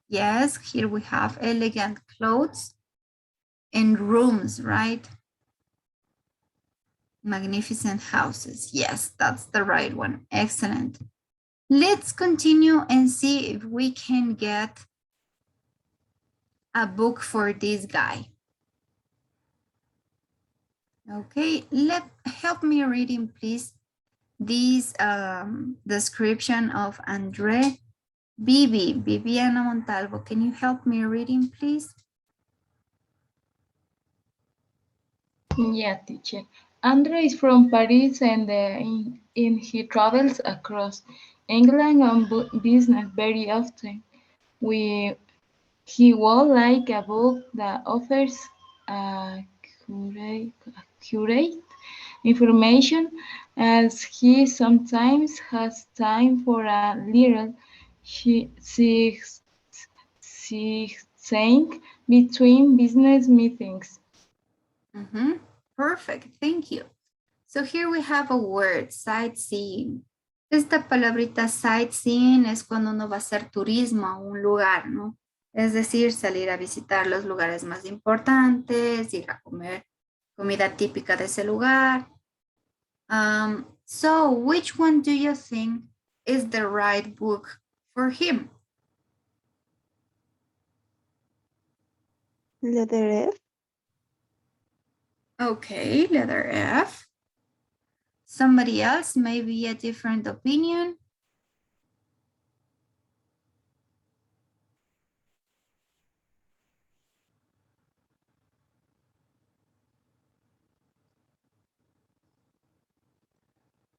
Yes, here we have elegant clothes and rooms, right? Magnificent houses. Yes, that's the right one. Excellent. Let's continue and see if we can get a book for this guy. Okay, help me reading, please, this description of Andre. Viviana Montalvo, can you help me reading, please? Yeah, teacher. Andre is from Paris and he travels across England on business very often. He would like a book that offers accurate information, as he sometimes has time for a little sightseeing between business meetings. Perfect, thank you. So here we have a word, sightseeing. Esta palabrita sightseeing es cuando uno va a hacer turismo a un lugar, ¿no? Es decir, salir a visitar los lugares más importantes, ir a comer comida típica de ese lugar. So which one do you think is the right book for him? Letter F. Okay, letter F. Somebody else, maybe a different opinion?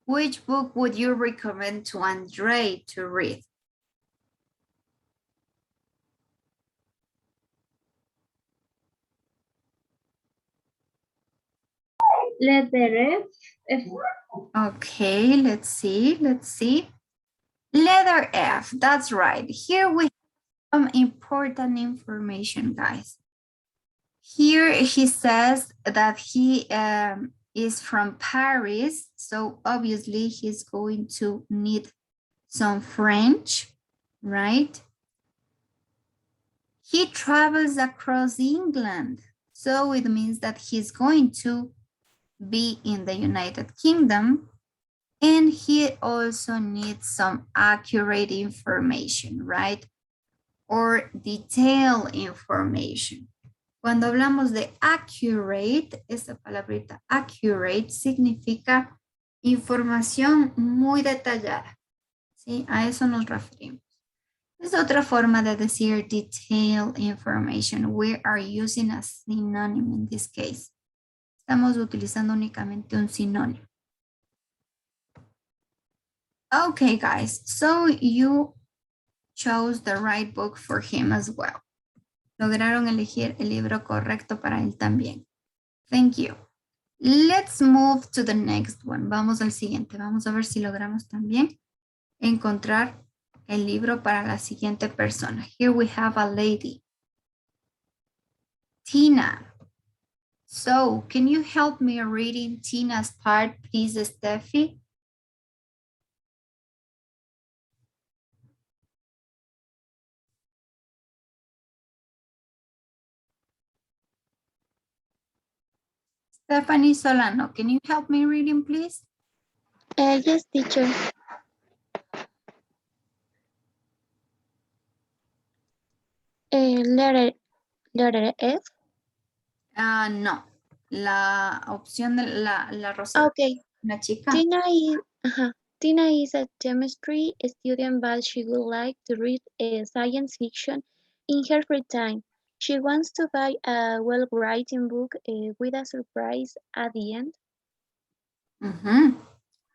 Which book would you recommend to Andre to read? Letter F. Okay, let's see. Letter F, that's right. Here we Some important information, guys. Here he says that he is from Paris, so obviously he's going to need some French, right? He travels across England, so it means that he's going to be in the United Kingdom, and he also needs some accurate information, right? Or detailed information. Cuando hablamos de accurate, esa palabrita accurate significa información muy detallada, ¿sí? A eso nos referimos. Es otra forma de decir detailed information. We are using a synonym in this case. Estamos utilizando únicamente un sinónimo. Okay, guys, so you chose the right book for him as well. Lograron elegir el libro correcto para él también. Thank you. Let's move to the next one. Vamos al siguiente. Vamos a ver si logramos también encontrar el libro para la siguiente persona. Here we have a lady. Tina. So, can you help me reading Tina's part, please, Steffi? Stephanie Solano, can you help me reading, please? Yes, teacher. Letter F. No. La opción de la rosa. Okay. La chica. Tina is a chemistry student, but she would like to read science fiction in her free time. She wants to buy a well-written book with a surprise at the end.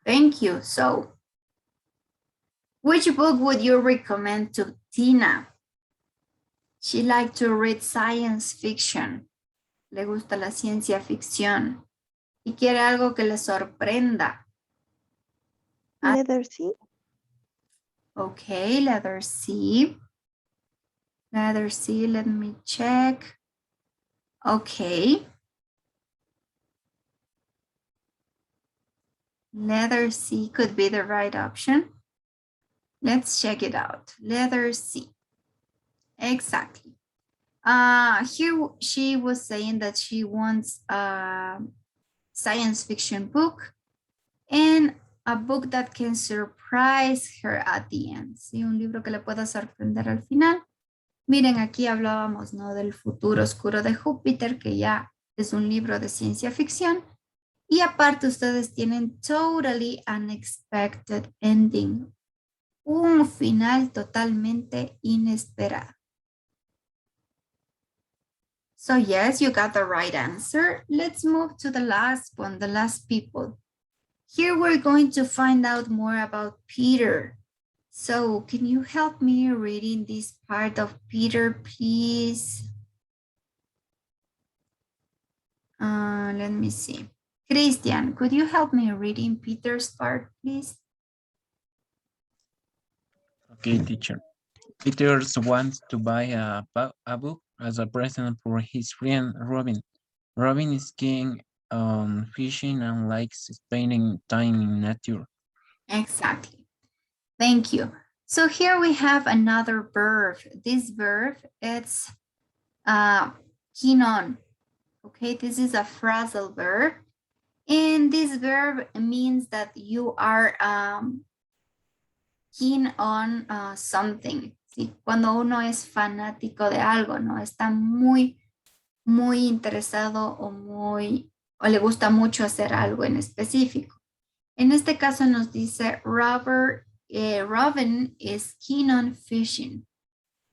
Thank you. So, which book would you recommend to Tina? She likes to read science fiction. Le gusta la ciencia ficción. Y quiere algo que le sorprenda. Letter C. Okay, letter C. Letter C, let me check. Okay. Letter C could be the right option. Let's check it out. Letter C. Exactly. Here she was saying that she wants a science fiction book and a book that can surprise her at the end. ¿Sí? Un libro que le pueda sorprender al final. Miren, aquí hablábamos, ¿no? Del futuro oscuro de Júpiter, que ya es un libro de ciencia ficción. Y aparte ustedes tienen totally unexpected ending. Un final totalmente inesperado. So yes, you got the right answer. Let's move to the last one, the last people. Here we're going to find out more about Peter. So can you help me reading this part of Peter, please? Let me see. Christian, could you help me reading Peter's part, please? Okay, teacher. Peter wants to buy a book as a present for his friend Robin. Robin is keen on fishing and likes spending time in nature. Exactly. Thank you. So here we have another verb. This verb, it's keen on. Okay, this is a phrasal verb. And this verb means that you are keen on something. ¿Sí? Cuando uno es fanático de algo, ¿no? Está muy interesado o le gusta mucho hacer algo en específico. En este caso nos dice Robin is keen on fishing.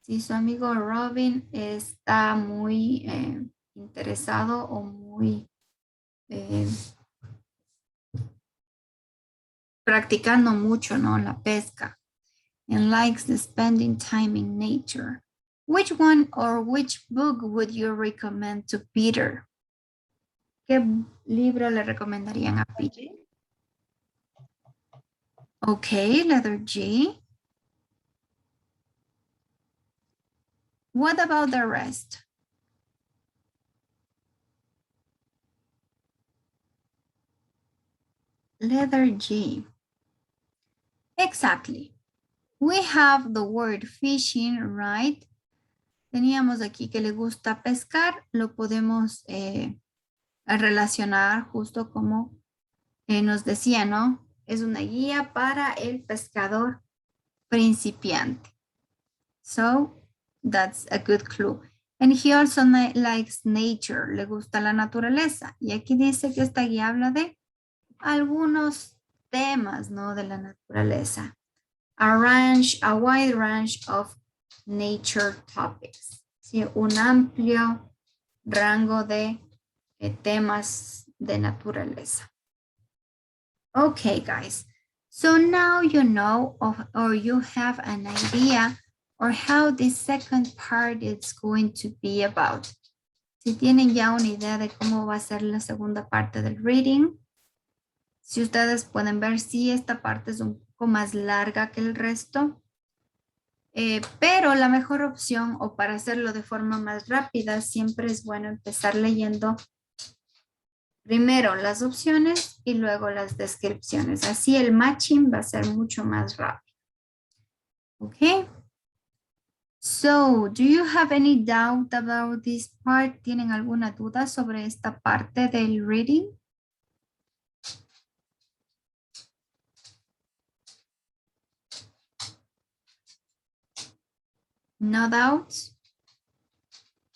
Si su amigo Robin está muy interesado o muy practicando mucho, ¿no? La pesca. And likes the spending time in nature. Which one or which book would you recommend to Peter? ¿Qué libro le recomendarían a Peter? Okay, letter G. What about the rest? Letter G. Exactly. We have the word fishing, right? Teníamos aquí que le gusta pescar, lo podemos relacionar justo como nos decía, ¿no? Es una guía para el pescador principiante. So, that's a good clue. And he also likes nature, le gusta la naturaleza. Y aquí dice que esta guía habla de algunos temas, ¿no? De la naturaleza. A wide range of nature topics. ¿Sí? Un amplio rango de temas de naturaleza. Okay, guys. So now you know or you have an idea or how this second part is going to be about. Si tienen ya una idea de cómo va a ser la segunda parte del reading, si ustedes pueden ver si esta parte es un poco más larga que el resto, pero la mejor opción o para hacerlo de forma más rápida siempre es bueno empezar leyendo primero las opciones y luego las descripciones. Así el matching va a ser mucho más rápido. Okay. So, do you have any doubt about this part? ¿Tienen alguna duda sobre esta parte del reading? No doubts?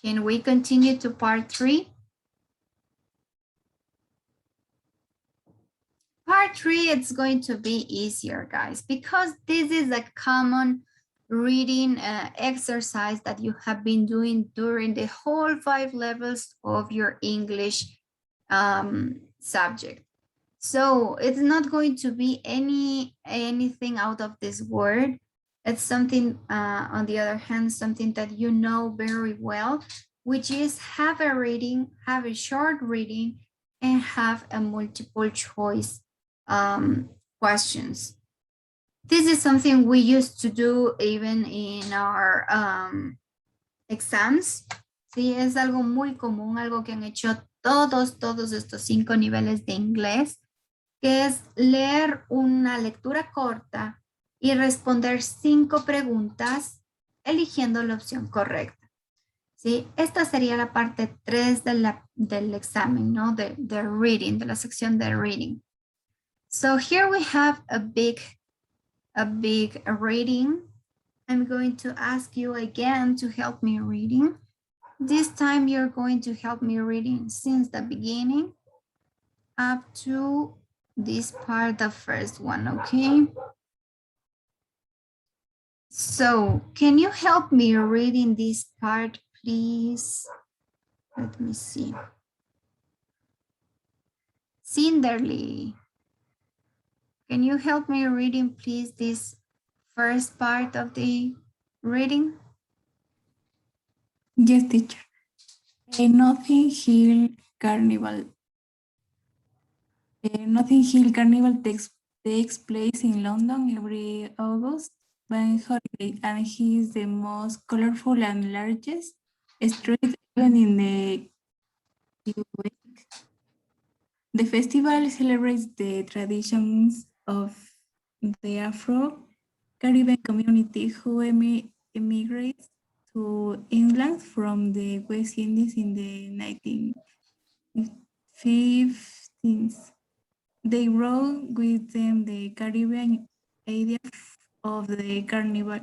Can we continue to part 3? Part 3, it's going to be easier, guys, because this is a common reading exercise that you have been doing during the whole 5 levels of your English subject. So it's not going to be anything out of this word. It's something, on the other hand, something that you know very well, which is have a reading, have a short reading, and have a multiple choice questions. This is something we used to do even in our exams. Sí, es algo muy común, algo que han hecho todos estos 5 niveles de inglés, que es leer una lectura corta y responder 5 preguntas eligiendo la opción correcta. ¿Sí? Esta sería la parte 3 del examen, ¿no? De reading, de la sección de reading. So here we have a big reading. I'm going to ask you again to help me reading. This time you're going to help me reading since the beginning up to this part, the first one, okay? So can you help me reading this part, please? Let me see. Cinderly, can you help me reading, please, this first part of the reading? Yes, teacher. Notting Hill Carnival. Notting Hill Carnival takes place in London every August bank holiday, and he is the most colorful and largest street even in the week. The festival celebrates the traditions of the Afro-Caribbean community who emigrates to England from the West Indies in the 1950s. They brought with them the Caribbean idea of the carnival,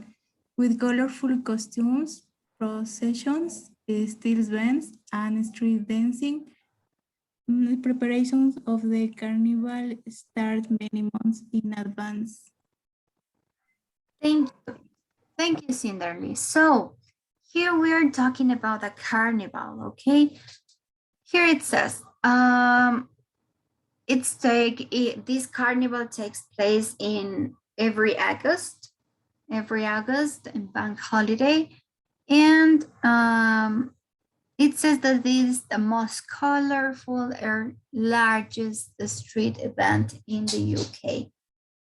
with colorful costumes, processions, steel bands, and street dancing. The preparations of the carnival start many months in advance. Thank you, Cinderly. So here we are talking about a carnival, okay? Here it says, this carnival takes place in every August in bank holiday. And it says that this is the most colorful or largest street event in the UK.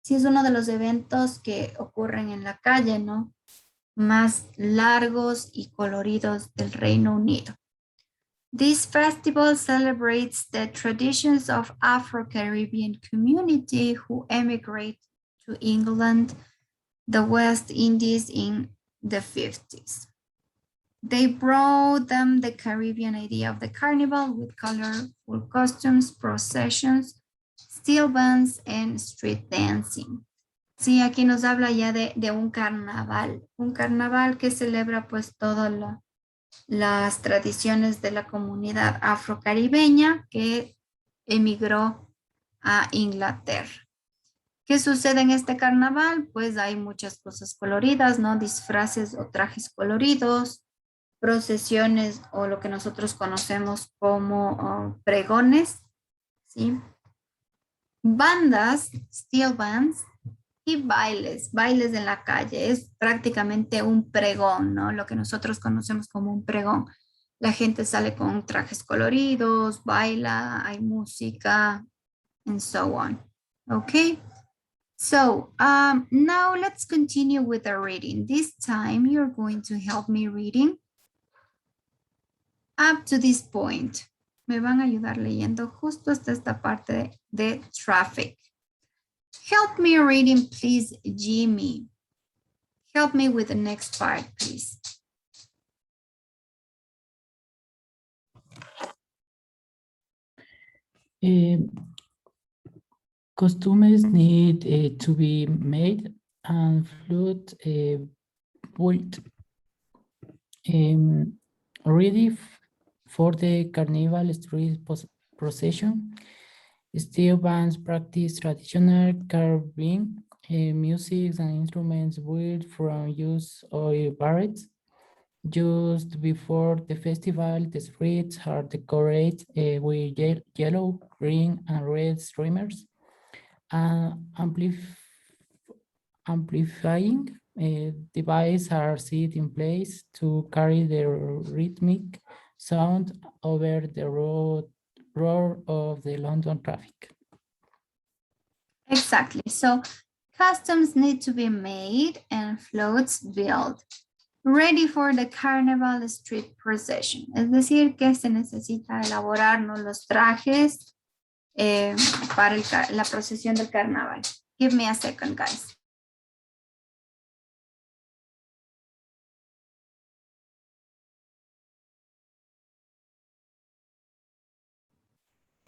Sí, es uno de los eventos que ocurren en la calle, ¿no? más largos y coloridos del Reino Unido. This festival celebrates the traditions of Afro-Caribbean community who emigrate to England, the West Indies in the 50s. They brought them the Caribbean idea of the carnival with colorful costumes, processions, steel bands, and street dancing. Sí, aquí nos habla ya de un carnaval que celebra pues todas las tradiciones de la comunidad afrocaribeña que emigró a Inglaterra. ¿Qué sucede en este carnaval? Pues hay muchas cosas coloridas, ¿no? Disfraces o trajes coloridos, procesiones o lo que nosotros conocemos como pregones, ¿sí? Bandas, steel bands, y bailes en la calle. Es prácticamente un pregón, ¿no? Lo que nosotros conocemos como un pregón. La gente sale con trajes coloridos, baila, hay música, and so on. Okay? So now let's continue with the reading. This time you're going to help me reading up to this point. Me van a ayudar leyendo justo hasta esta parte de traffic. Help me reading, please, Jimmy. Help me with the next part, please. Costumes need to be made and float built ready for the carnival street procession. Steel bands practice traditional carving, music and instruments built from used oil barrels. Just before the festival, the streets are decorated with yellow, green, and red streamers. Amplifying devices are set in place to carry the rhythmic sound over the roar of the London traffic. Exactly. So customs need to be made and floats built, ready for the carnival street procession. Es decir, que se necesita elaborar, ¿no?, los trajes para la procesión del carnaval. Give me a second, guys.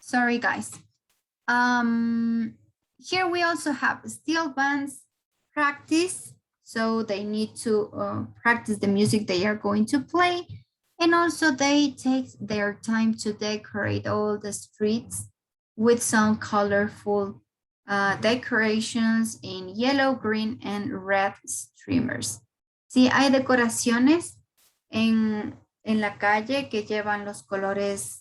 Sorry, guys. Here we also have steel bands practice. So they need to practice the music they are going to play. And also they take their time to decorate all the streets with some colorful decorations in yellow, green, and red streamers. Sí, hay decoraciones en la calle que llevan los colores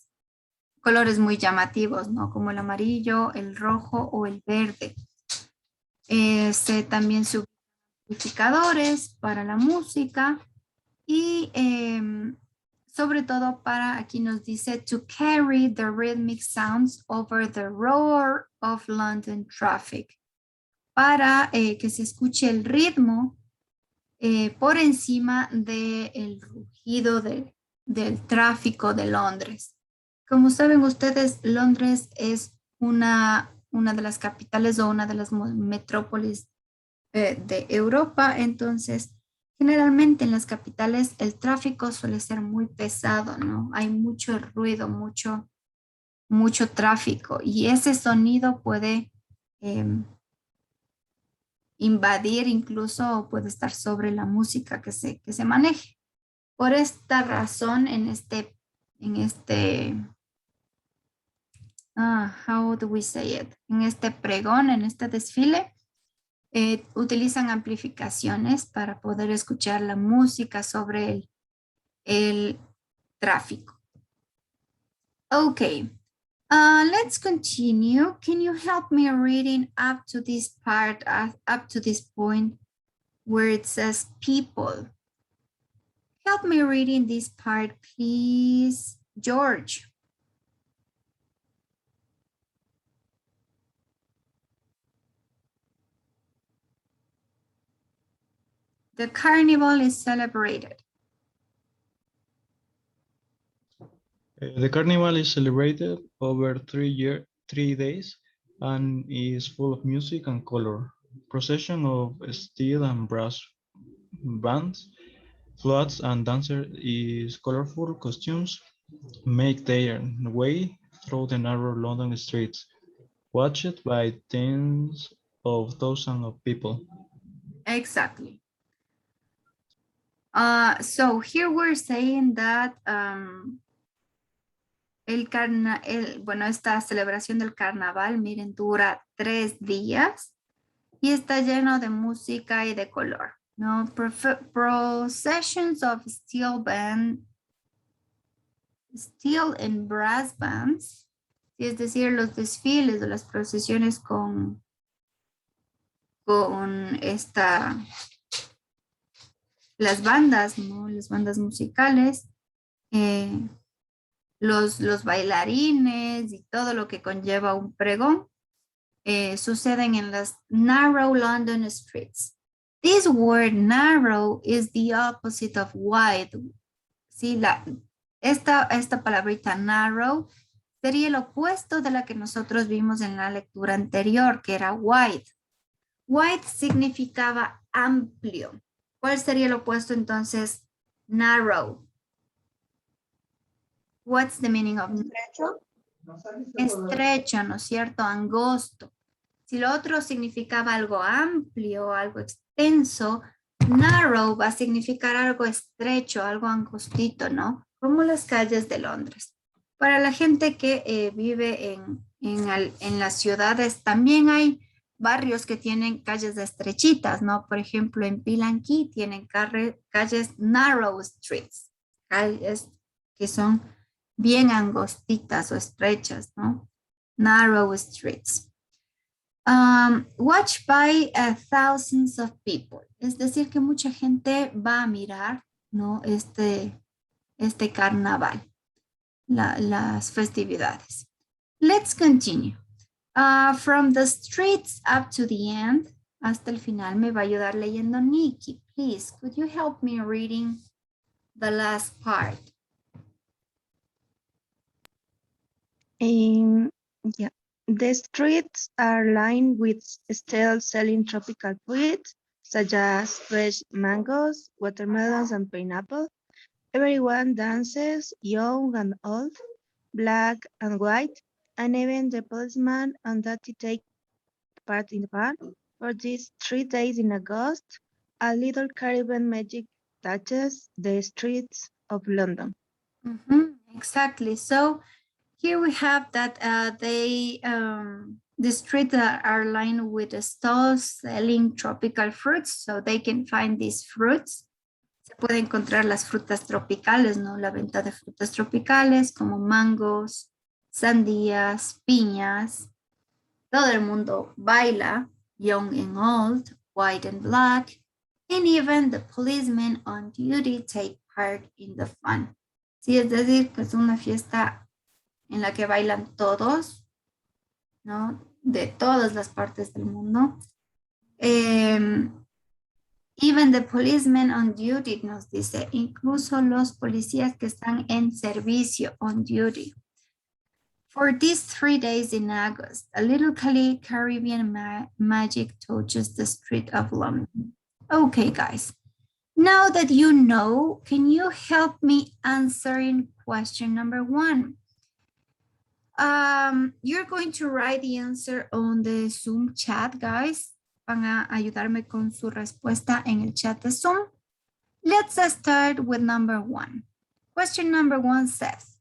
muy llamativos, ¿no? Como el amarillo, el rojo o el verde. También se amplificadores para la música y sobre todo para, aquí nos dice, to carry the rhythmic sounds over the roar of London traffic. Para que se escuche el ritmo por encima del rugido del tráfico de Londres. Como saben ustedes, Londres es una de las capitales o una de las metrópolis de Europa. Entonces, generalmente en las capitales el tráfico suele ser muy pesado, ¿no? Hay mucho ruido, mucho tráfico y ese sonido puede invadir incluso, puede estar sobre la música que se maneje. Por esta razón, how do we say it? En este pregón, en este desfile, utilizan amplificaciones para poder escuchar la música sobre el tráfico. Okay, let's continue. Can you help me reading up to this part, up to this point where it says people? Help me reading this part, please, George. the carnival is celebrated? The carnival is celebrated over 3 days and is full of music and color. Procession of steel and brass bands, floats and dancers is colorful costumes make their way through the narrow London streets, watched by tens of thousands of people. Exactly. So here we're saying that bueno, esta celebración del carnaval, miren, dura 3 días y está lleno de música y de color, ¿no? Processions of steel and brass bands, es decir, los desfiles o las procesiones con las bandas, ¿no? Las bandas musicales, los bailarines y todo lo que conlleva un pregón, suceden en las narrow London streets. This word narrow is the opposite of wide. ¿Sí? Esta palabrita narrow sería el opuesto de la que nosotros vimos en la lectura anterior, que era wide. Wide significaba amplio. ¿Cuál sería el opuesto entonces? Narrow. What's the meaning of Estrecho. estrecho, ¿no es cierto? Angosto. Si lo otro significaba algo amplio, algo extenso, narrow va a significar algo estrecho, algo angostito, ¿no? Como las calles de Londres. Para la gente que vive en las ciudades, también hay barrios que tienen calles estrechitas, ¿no? Por ejemplo, en Pilanquí tienen calles narrow streets, calles que son bien angostitas o estrechas, ¿no? Narrow streets. Watched by thousands of people. Es decir, que mucha gente va a mirar, ¿no? Este carnaval, las festividades. Let's continue. From the streets up to the end, hasta el final, me va a ayudar leyendo Nikki. Please, could you help me reading the last part? Yeah. The streets are lined with stalls selling tropical fruits, such as fresh mangoes, watermelons, and pineapple. Everyone dances, young and old, black and white, and even the policeman on duty take part in the fun. For these 3 days in August, a little Caribbean magic touches the streets of London. Exactly. So here we have that the streets are lined with stalls selling tropical fruits, so they can find these fruits. Se puede encontrar las frutas tropicales, ¿no? La venta de frutas tropicales como mangos, sandías, piñas. Todo el mundo baila, young and old, white and black, and even the policemen on duty take part in the fun. Sí, es decir, que es una fiesta en la que bailan todos, ¿no? De todas las partes del mundo. Even the policemen on duty, nos dice, incluso los policías que están en servicio, on duty. For these 3 days in August, a little Caribbean magic touches the street of London. Okay, guys. Now that you know, can you help me answering question number 1? You're going to write the answer on the Zoom chat, guys. Van a ayudarme con su respuesta en el chat de Zoom. Let's start with number 1. Question number 1 says,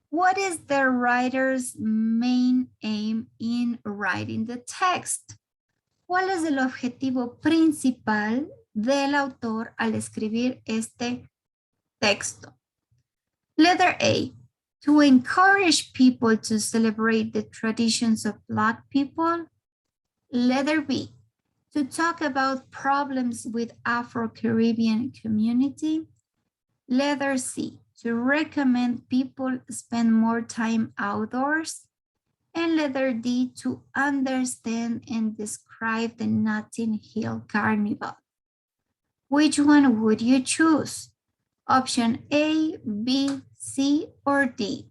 what is the writer's main aim in writing the text? ¿Cuál es el objetivo principal del autor al escribir este texto? Letter A, to encourage people to celebrate the traditions of Black people. Letter B, to talk about problems with Afro-Caribbean community. Letter C, to recommend people spend more time outdoors. And letter D, to understand and describe the Notting Hill Carnival. Which one would you choose? Option A, B, C, or D?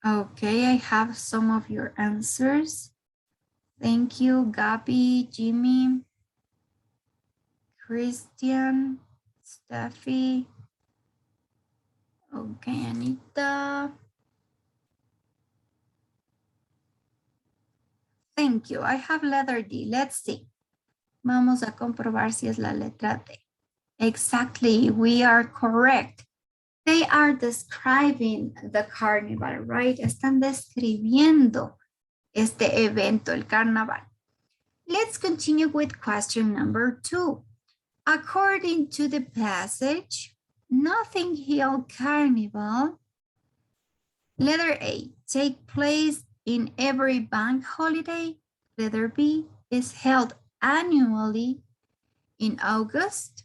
Okay, I have some of your answers. Thank you, Gabby, Jimmy, Christian, Steffi. Okay, Anita. Thank you. I have letter D. Let's see. Vamos a comprobar si es la letra D. Exactly, we are correct. They are describing the carnival, right? Están describiendo este evento, el carnaval. Let's continue with question number 2. According to the passage, Notting Hill Carnival, letter A, take place in every bank holiday. Letter B, is held annually in August.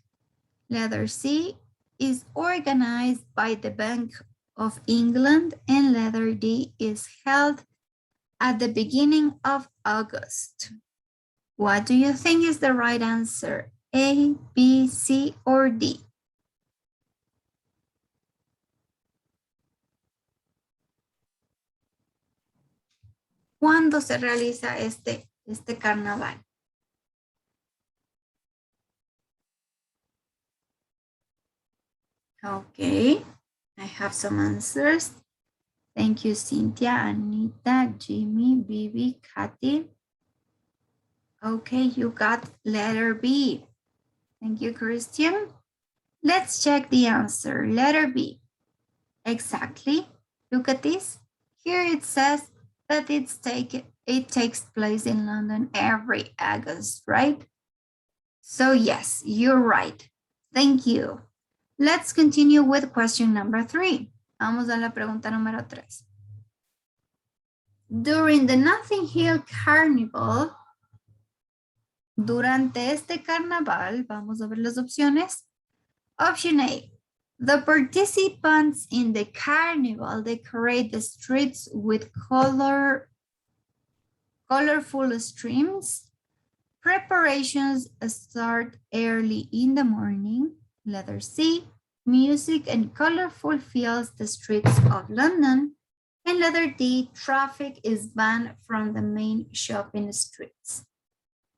Letter C, is organized by the Bank of England. And letter D, is held at the beginning of August. What do you think is the right answer? A, B, C, or D? ¿Cuándo se realiza este carnaval? Okay, I have some answers. Thank you, Cynthia, Anita, Jimmy, Bibi, Kathy. Okay, you got letter B. Thank you, Christian. Let's check the answer. Letter B. Exactly. Look at this. Here it says that it takes place in London every August, right? So yes, you're right. Thank you. Let's continue with question number 3. Vamos a la pregunta número 3. During the Notting Hill Carnival, durante este carnaval, vamos a ver las opciones. Option A, the participants in the carnival decorate the streets with colorful streams. Preparations start early in the morning. Letter C, music and colorful fills the streets of London. And letter D, traffic is banned from the main shopping streets.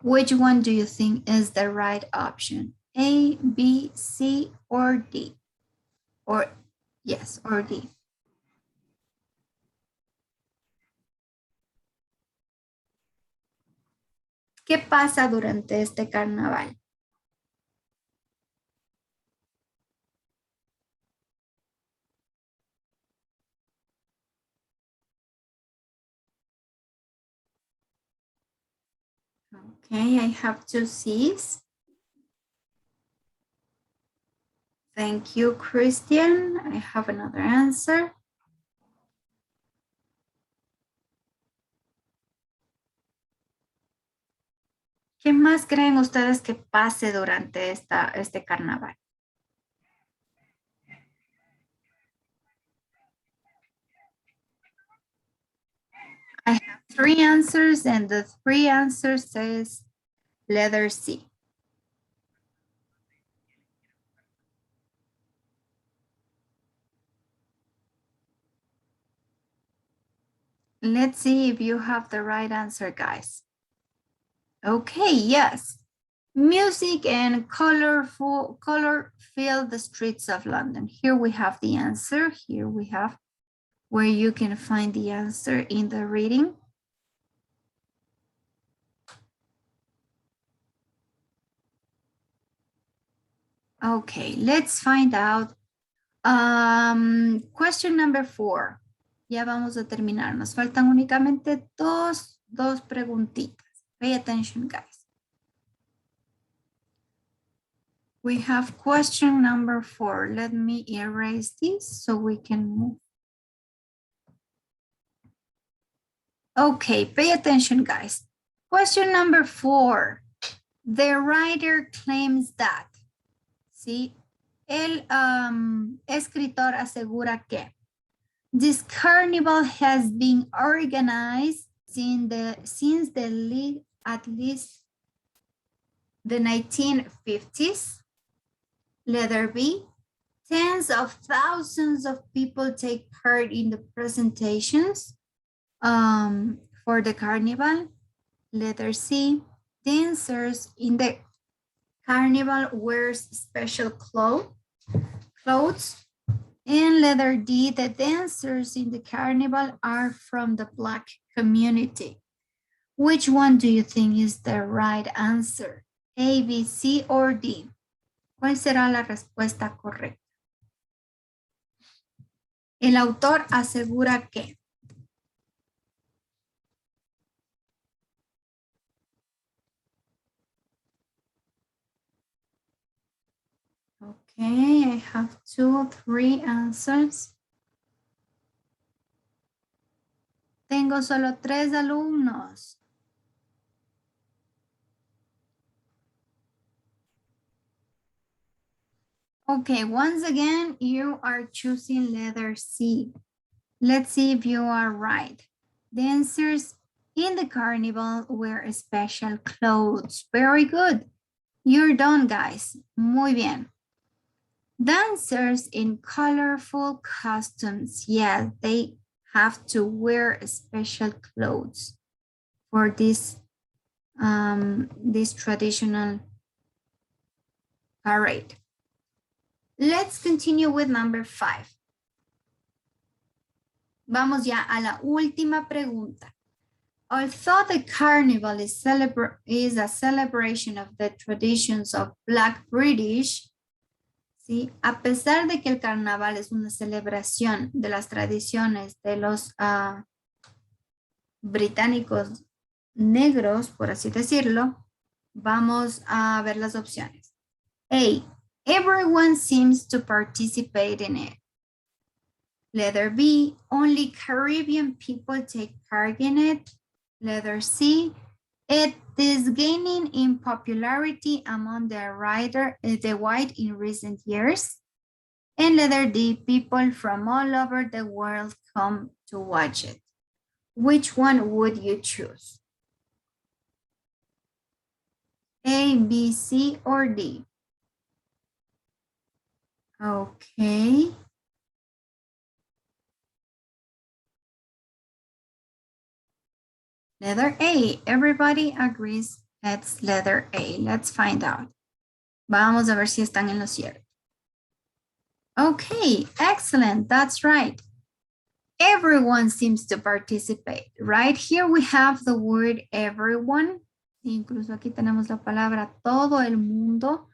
Which one do you think is the right option? A, B, C, or D? Or yes, or D. ¿Qué pasa durante este carnaval? Okay, I have 2 C's. Thank you, Christian. I have another answer. ¿Qué más creen ustedes que pase durante este carnaval? I have 3 answers, and the 3 answers says letter C. Let's see if you have the right answer, guys. Okay, yes. Music and color fill the streets of London. Here we have the answer. Here we have where you can find the answer in the reading. Okay, let's find out. Question number 4. Ya vamos a terminar. Nos faltan únicamente dos preguntitas. Pay attention, guys. We have question number 4. Let me erase this so we can move. Okay, pay attention, guys. Question number 4. The writer claims that. ¿Sí? El escritor asegura que this carnival has been organized at least the 1950s. Letter B, tens of thousands of people take part in the presentations for the carnival. Letter C, dancers in the carnival wears special clothes. And letter D, the dancers in the carnival are from the Black community. Which one do you think is the right answer? A, B, C, or D? ¿Cuál será la respuesta correcta? El autor asegura que. Okay, I have 2, 3 answers. Tengo solo 3 alumnos. Okay, once again, you are choosing letter C. Let's see if you are right. Dancers in the carnival wear special clothes. Very good. You're done, guys. Muy bien. Dancers in colorful costumes. Yeah, they have to wear special clothes for this traditional parade. Let's continue with number 5. Vamos ya a la última pregunta. Although the carnival is a celebration of the traditions of Black British, ¿sí? A pesar de que el carnaval es una celebración de las tradiciones de los británicos negros, por así decirlo, vamos a ver las opciones. A, everyone seems to participate in it. Letter B, only Caribbean people take part in it. Letter C, it is gaining in popularity among the white in recent years. And letter D, people from all over the world come to watch it. Which one would you choose? A, B, C, or D? Okay. Letter A, everybody agrees that's letter A. Let's find out. Vamos a ver si están en lo cierto. Okay, excellent, that's right. Everyone seems to participate. Right here we have the word everyone. Incluso aquí tenemos la palabra todo el mundo.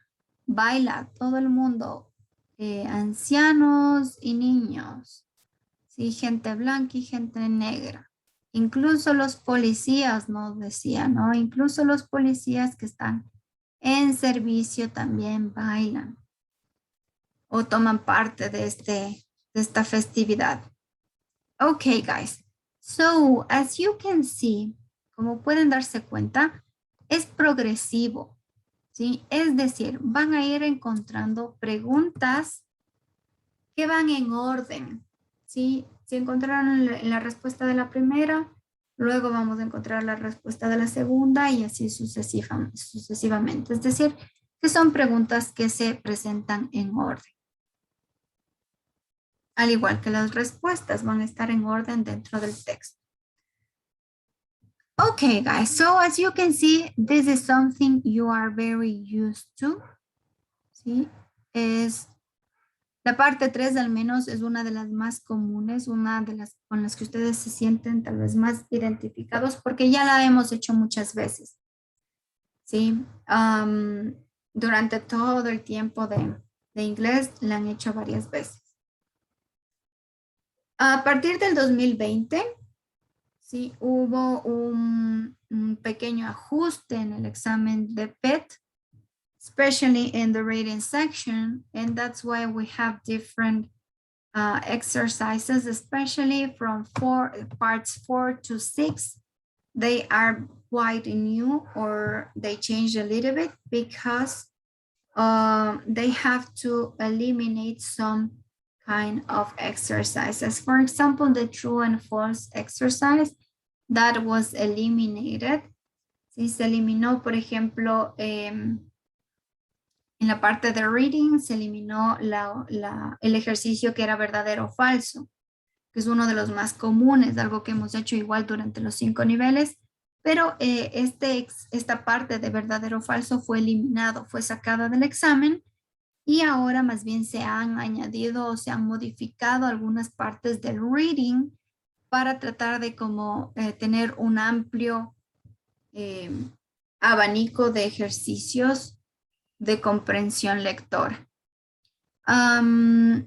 Baila, todo el mundo. Ancianos y niños. Sí, gente blanca y gente negra. Incluso los policías nos decían, ¿no? Incluso los policías que están en servicio también bailan o toman parte de esta festividad. Okay, guys. So, as you can see, como pueden darse cuenta, es progresivo, ¿sí? Es decir, van a ir encontrando preguntas que van en orden, ¿sí? Si encontraron la respuesta de la primera, luego vamos a encontrar la respuesta de la segunda y así sucesivamente. Es decir, que son preguntas que se presentan en orden. Al igual que las respuestas van a estar en orden dentro del texto. Okay, guys, so as you can see, this is something you are very used to. ¿Sí? La parte 3 al menos es una de las más comunes, una de las con las que ustedes se sienten tal vez más identificados porque ya la hemos hecho muchas veces. ¿Sí? Durante todo el tiempo de inglés la han hecho varias veces. A partir del 2020, sí, hubo un pequeño ajuste en el examen de PET, especially in the reading section, and that's why we have different exercises, especially from parts 4 to 6. They are quite new or they changed a little bit because they have to eliminate some kind of exercises. For example, the true and false exercise that was eliminated. Sí, se eliminó, por ejemplo, en la parte de reading se eliminó el ejercicio que era verdadero o falso, que es uno de los más comunes, algo que hemos hecho igual durante los 5 niveles, pero esta parte de verdadero o falso fue eliminado, fue sacada del examen y ahora más bien se han añadido o se han modificado algunas partes del reading para tratar de como tener un amplio abanico de ejercicios de comprensión lectora. That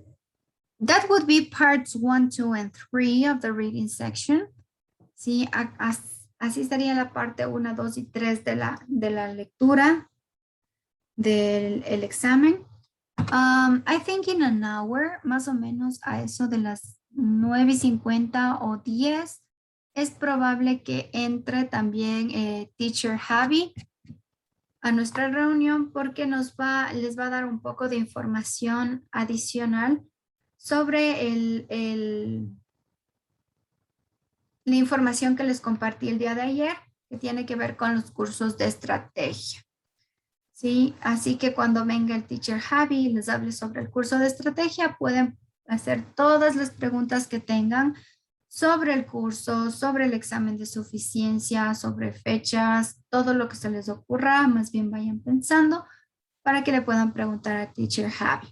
would be parts 1, 2, and 3 of the reading section. Sí, así estaría la parte 1, 2 y 3 de la lectura del examen. I think in an hour, más o menos a eso de las 9:50 o 10, es probable que entre también Teacher Javi a nuestra reunión porque les va a dar un poco de información adicional sobre la información que les compartí el día de ayer, que tiene que ver con los cursos de estrategia. ¿Sí? Así que cuando venga el Teacher Javi y les hable sobre el curso de estrategia, pueden hacer todas las preguntas que tengan sobre el curso, sobre el examen de suficiencia, sobre fechas, todo lo que se les ocurra, más bien vayan pensando para que le puedan preguntar a Teacher Javi.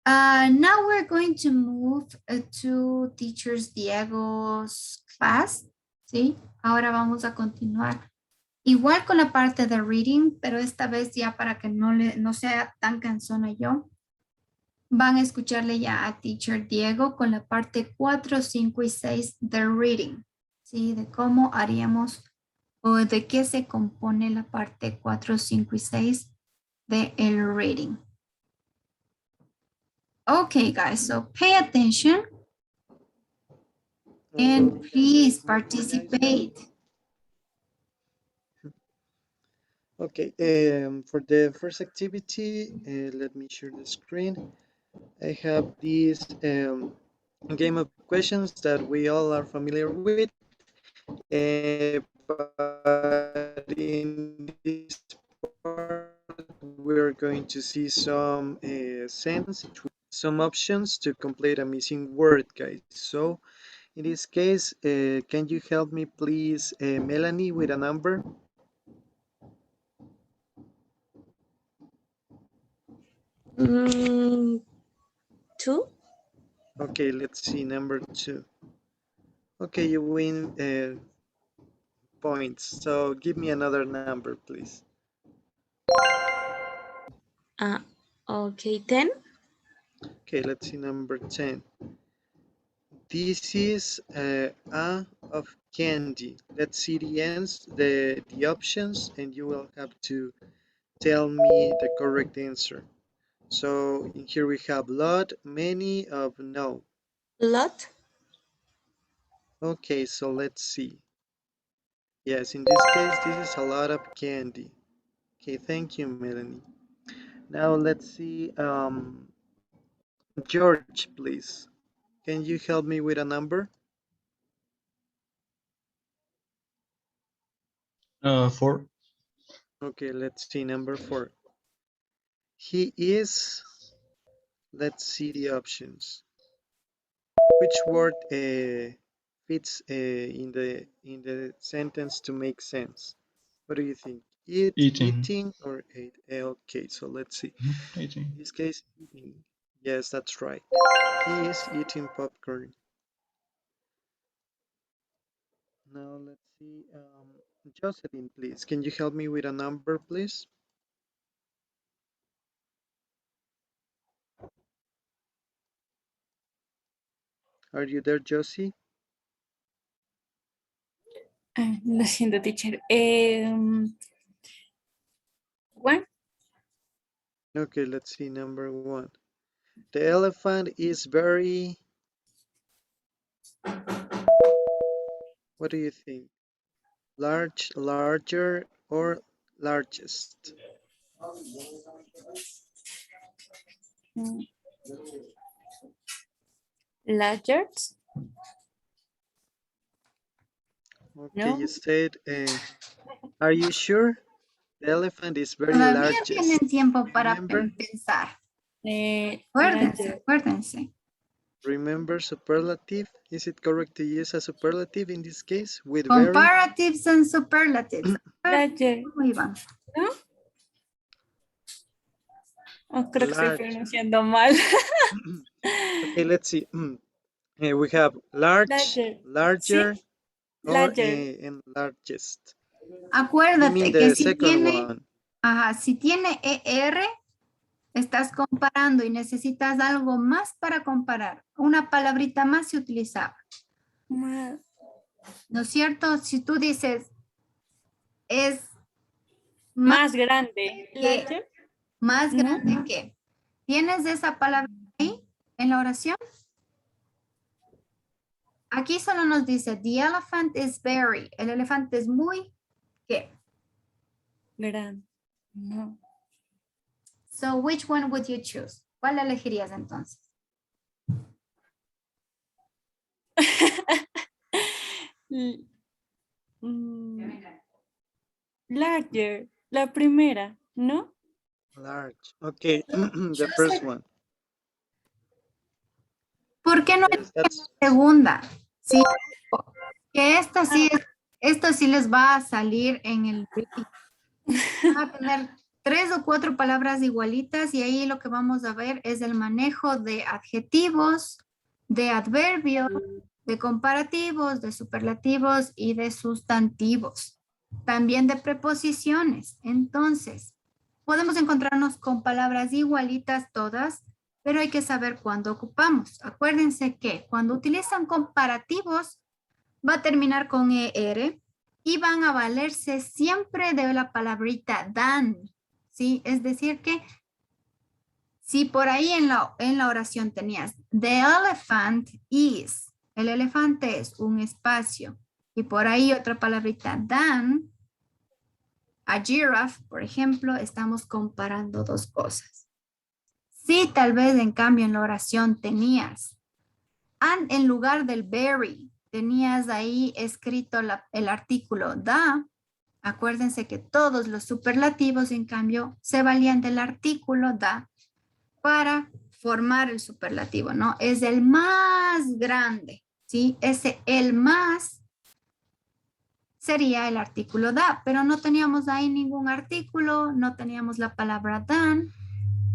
Now we're going to move to Teachers Diego's class, ¿sí? Ahora vamos a continuar igual con la parte de reading, pero esta vez ya para que no sea tan cansona yo, van a escucharle ya a Teacher Diego con la parte 4, 5 y 6 de reading, ¿sí? De cómo haríamos o de qué se compone la parte 4, 5 y 6 de el reading. Okay, guys, so pay attention and please participate. Okay, for the first activity, let me share the screen. I have this game of questions that we all are familiar with, but in this part, we're going to see some some options to complete a missing word, guys. So in this case, can you help me please, Melanie, with a number? Two. Okay, let's see, number 2. Okay, you win points. So give me another number, please. Okay, 10. Okay, let's see, number 10. This is a of candy. Let's see the options, and you will have to tell me the correct answer. So here we have lot, many, of no. Lot. Okay, so let's see. Yes, in this case, this is a lot of candy. Okay, thank you, Melanie. Now let's see, George, please. Can you help me with a number? 4. Okay, let's see, number 4. He is, let's see the options. Which word fits in the sentence to make sense? What do you think? Eating or ate? Okay, so let's see. Eating. In this case, eating. Yes, that's right. He is eating popcorn. Now let's see. Jocelyn, please. Can you help me with a number, please? Are you there, Josie? Lo siento, teacher. 1. Okay, let's see, number 1. The elephant is very... What do you think? Large, larger, or largest? Largest. Okay, No. you said, are you sure? The elephant is very Todavía largest. tienen tiempo para Remember? pensar. Larger. Acuérdense. Remember superlative? Is it correct to use a superlative in this case with very? Comparatives and superlatives. Larger. ¿Cómo iban? ¿No? Oh, creo que estoy Large. pronunciando mal. Okay, let's see. We have large, Larger. larger, ¿Sí? or Larger. and largest. You mean Acuérdate the que si second tiene, one? si tiene ER, estás comparando y necesitas algo más para comparar. Una palabrita más se utilizaba. Más. ¿No es cierto? Si tú dices es Más grande. que, Larger. más ¿No? grande que. ¿Tienes esa palabra ahí en la oración? Aquí solo nos dice, the elephant is very. El elefante es muy, ¿qué? Grande. No. So, which one would you choose? ¿Cuál elegirías entonces? Larger. La primera, ¿no? Large. Okay, the first one. ¿Por qué no Yes, that's la segunda? Sí, que esto sí les va a salir en el reading. Van a tener 3 o 4 palabras igualitas y ahí lo que vamos a ver es el manejo de adjetivos, de adverbios, de comparativos, de superlativos y de sustantivos. También de preposiciones. Entonces, podemos encontrarnos con palabras igualitas todas, pero hay que saber cuándo ocupamos. Acuérdense que cuando utilizan comparativos, va a terminar con ER y van a valerse siempre de la palabrita than, ¿sí? Es decir que si por ahí en la oración tenías the elephant is, el elefante es un espacio, y por ahí otra palabrita than, a giraffe, por ejemplo, estamos comparando dos cosas. Si tal vez en cambio en la oración tenías and en lugar del very, tenías ahí escrito el artículo the, acuérdense que todos los superlativos en cambio se valían del artículo the para formar el superlativo, ¿no? Es el más grande, ¿sí? Ese el más sería el artículo da, pero no teníamos ahí ningún artículo, no teníamos la palabra than.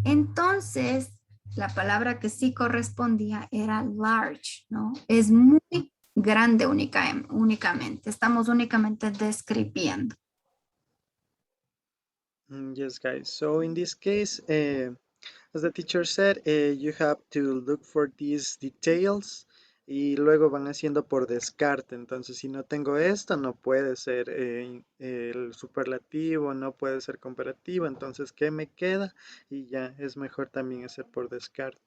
Entonces, la palabra que sí correspondía era large, ¿no? Es muy grande únicamente. Estamos únicamente describiendo. Yes, guys. So in this case, as the teacher said, you have to look for these details y luego van haciendo por descarte. Entonces, si no tengo esto, no puede ser el superlativo, no puede ser comparativo. Entonces, ¿qué me queda? Y ya es mejor también hacer por descarte.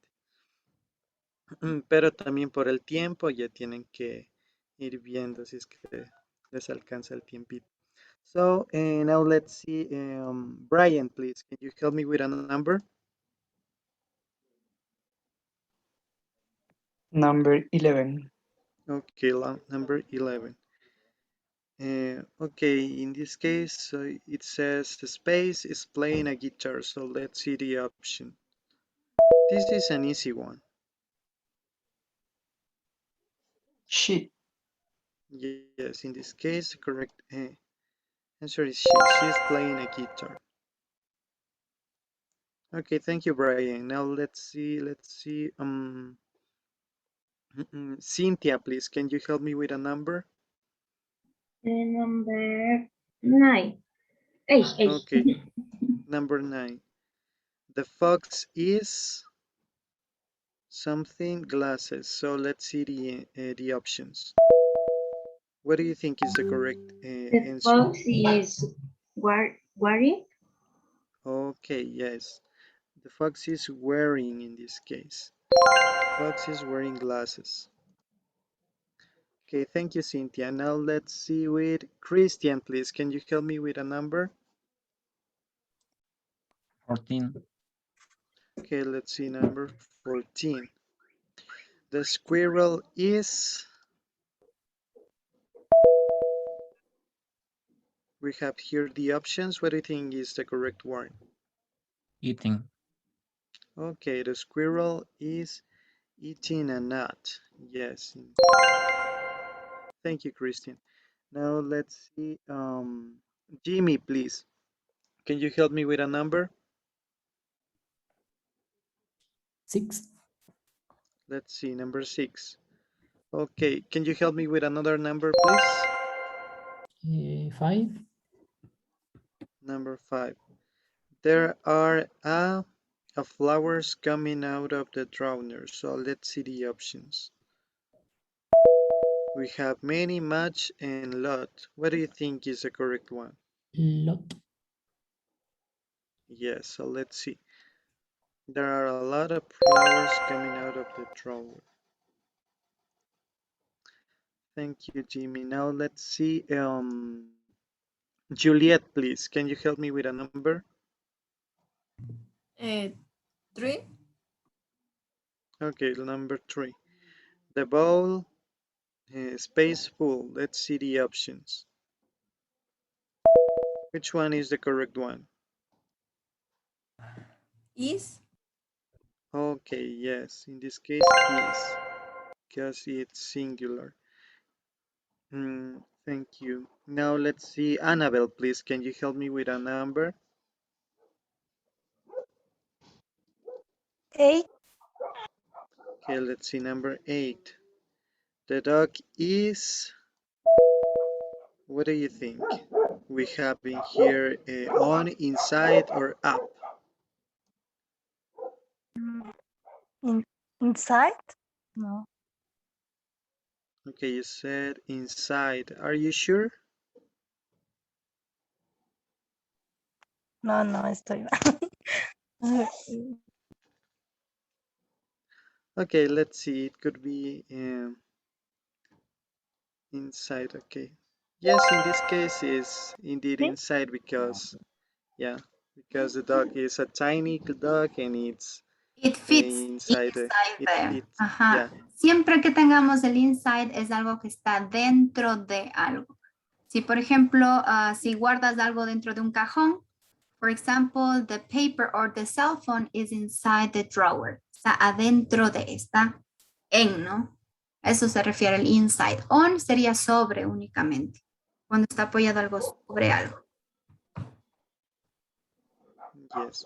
Pero también por el tiempo ya tienen que ir viendo si es que les alcanza el tiempito. So, now let's see. Brian, please, can you help me with a number? Number 11. Okay, number 11. Okay, in this case, it says the space is playing a guitar. So let's see the option. This is an easy one. She. Yes, in this case, the correct answer is she. She's playing a guitar. Okay, thank you, Brian. Now let's see. Cynthia, please, can you help me with a number? Number 9. Okay, number 9. The fox is something glasses. So let's see the options. What do you think is the correct The answer? fox is worried. Okay, yes. The fox is wearing in this case. Fox is wearing glasses. Okay, thank you, Cynthia. Now let's see with Christian, please. Can you help me with a number? 14. Okay, let's see number 14. The squirrel is We have here the options. What do you think is the correct one? Eating. Okay, the squirrel is eating a nut. Yes. Thank you, Christian. Now let's see. Jimmy, please. Can you help me with a number? 6. Let's see, number 6. Okay, can you help me with another number, please? 5. Number 5. There are flowers coming out of the drowner. So let's see the options. We have many, much, and lot. What do you think is the correct one? Lot. Yes, so let's see. There are a lot of flowers coming out of the drawer. Thank you, Jimmy. Now let's see. Juliet, please. Can you help me with a number? 3. Okay, number 3. The bowl space full. Let's see the options. Which one is the correct one? Is. Okay, yes. In this case, is because it's singular. Thank you. Now let's see. Annabelle, please. Can you help me with a number? 8. Okay, let's see. Number 8. The dog is. What do you think? We have in here on, inside, or up? Inside? No. Okay, you said inside. Are you sure? No, no, estoy. Okay, let's see. It could be inside. Okay. Yes, in this case is indeed ¿Sí? inside because, yeah, because the dog is a tiny dog and it's It fits inside. inside It there. fits. Ajá. Yeah. Siempre que tengamos el inside es algo que está dentro de algo. Si por ejemplo, si guardas algo dentro de un cajón, for example, the paper or the cell phone is inside the drawer. Está adentro de, está en, ¿no? A eso se refiere el inside. On sería sobre únicamente, cuando está apoyado algo sobre algo. Yes.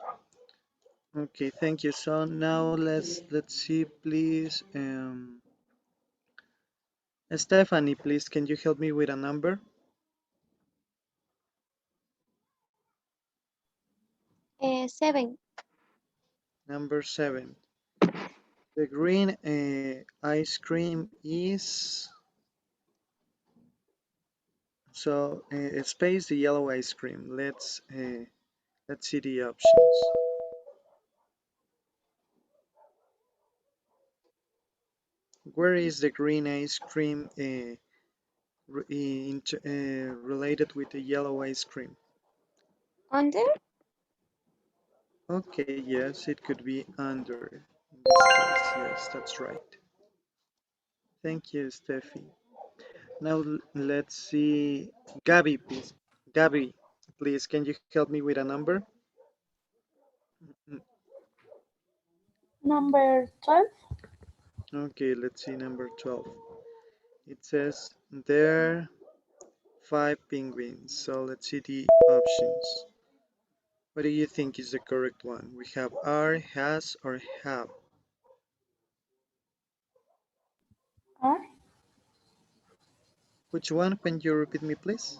Okay, thank you. So now let's see, please. Stephanie, please, can you help me with a number? 7. Number 7. The green ice cream is. So space the yellow ice cream. Let's see the options. Where is the green ice cream related with the yellow ice cream? Under? Okay, yes, it could be under. In this case, yes, that's right. Thank you, Steffi. Now let's see. Gabby, please. Gabby, please, can you help me with a number? Number 12. Okay, let's see number 12. It says there are 5 penguins. So let's see the options. What do you think is the correct one? We have are, has, or have. Are. Which one? Can you repeat me, please?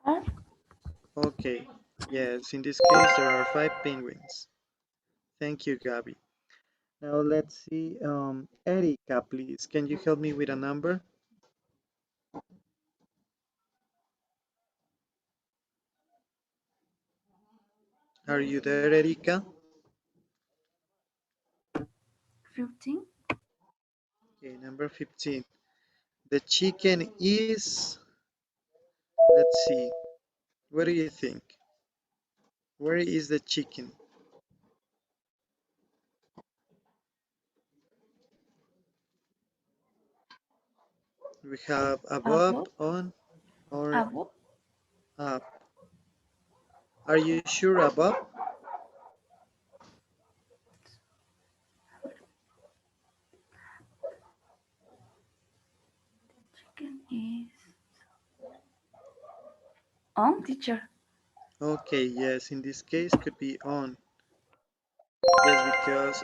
Are. Okay. Yes, in this case, there are 5 penguins. Thank you, Gabby. Now let's see. Erika, please. Can you help me with a number? Are you there, Erika? 15. Okay, number 15. The chicken is. Let's see. What do you think? Where is the chicken? We have above, Above. on, or Above. up. Are you sure about? Chicken is on, teacher. Okay, yes, in this case could be on. Yes, because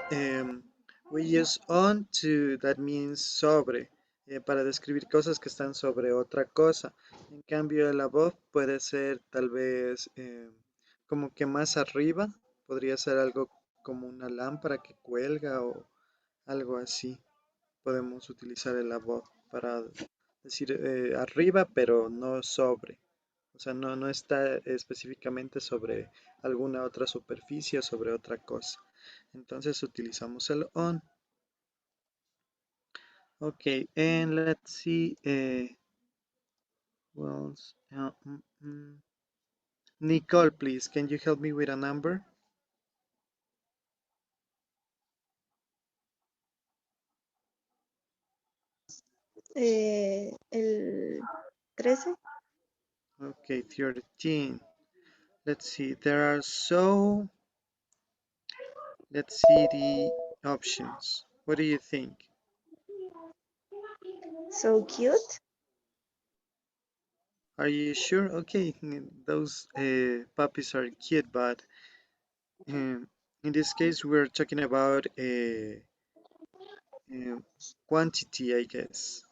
we use on to, that means sobre, para describir cosas que están sobre otra cosa. En cambio, el above puede ser tal vez como que más arriba, podría ser algo como una lámpara que cuelga o algo así. Podemos utilizar el above para decir arriba, pero no sobre. O sea, no está específicamente sobre alguna otra superficie o sobre otra cosa. Entonces utilizamos el on. Okay, and let's see. Well, Nicole, please, can you help me with a number? El 13. Okay, 13. Let's see. Let's see the options. What do you think? So cute. Are you sure? Okay, those puppies are cute, but in this case, we're talking about a quantity, I guess.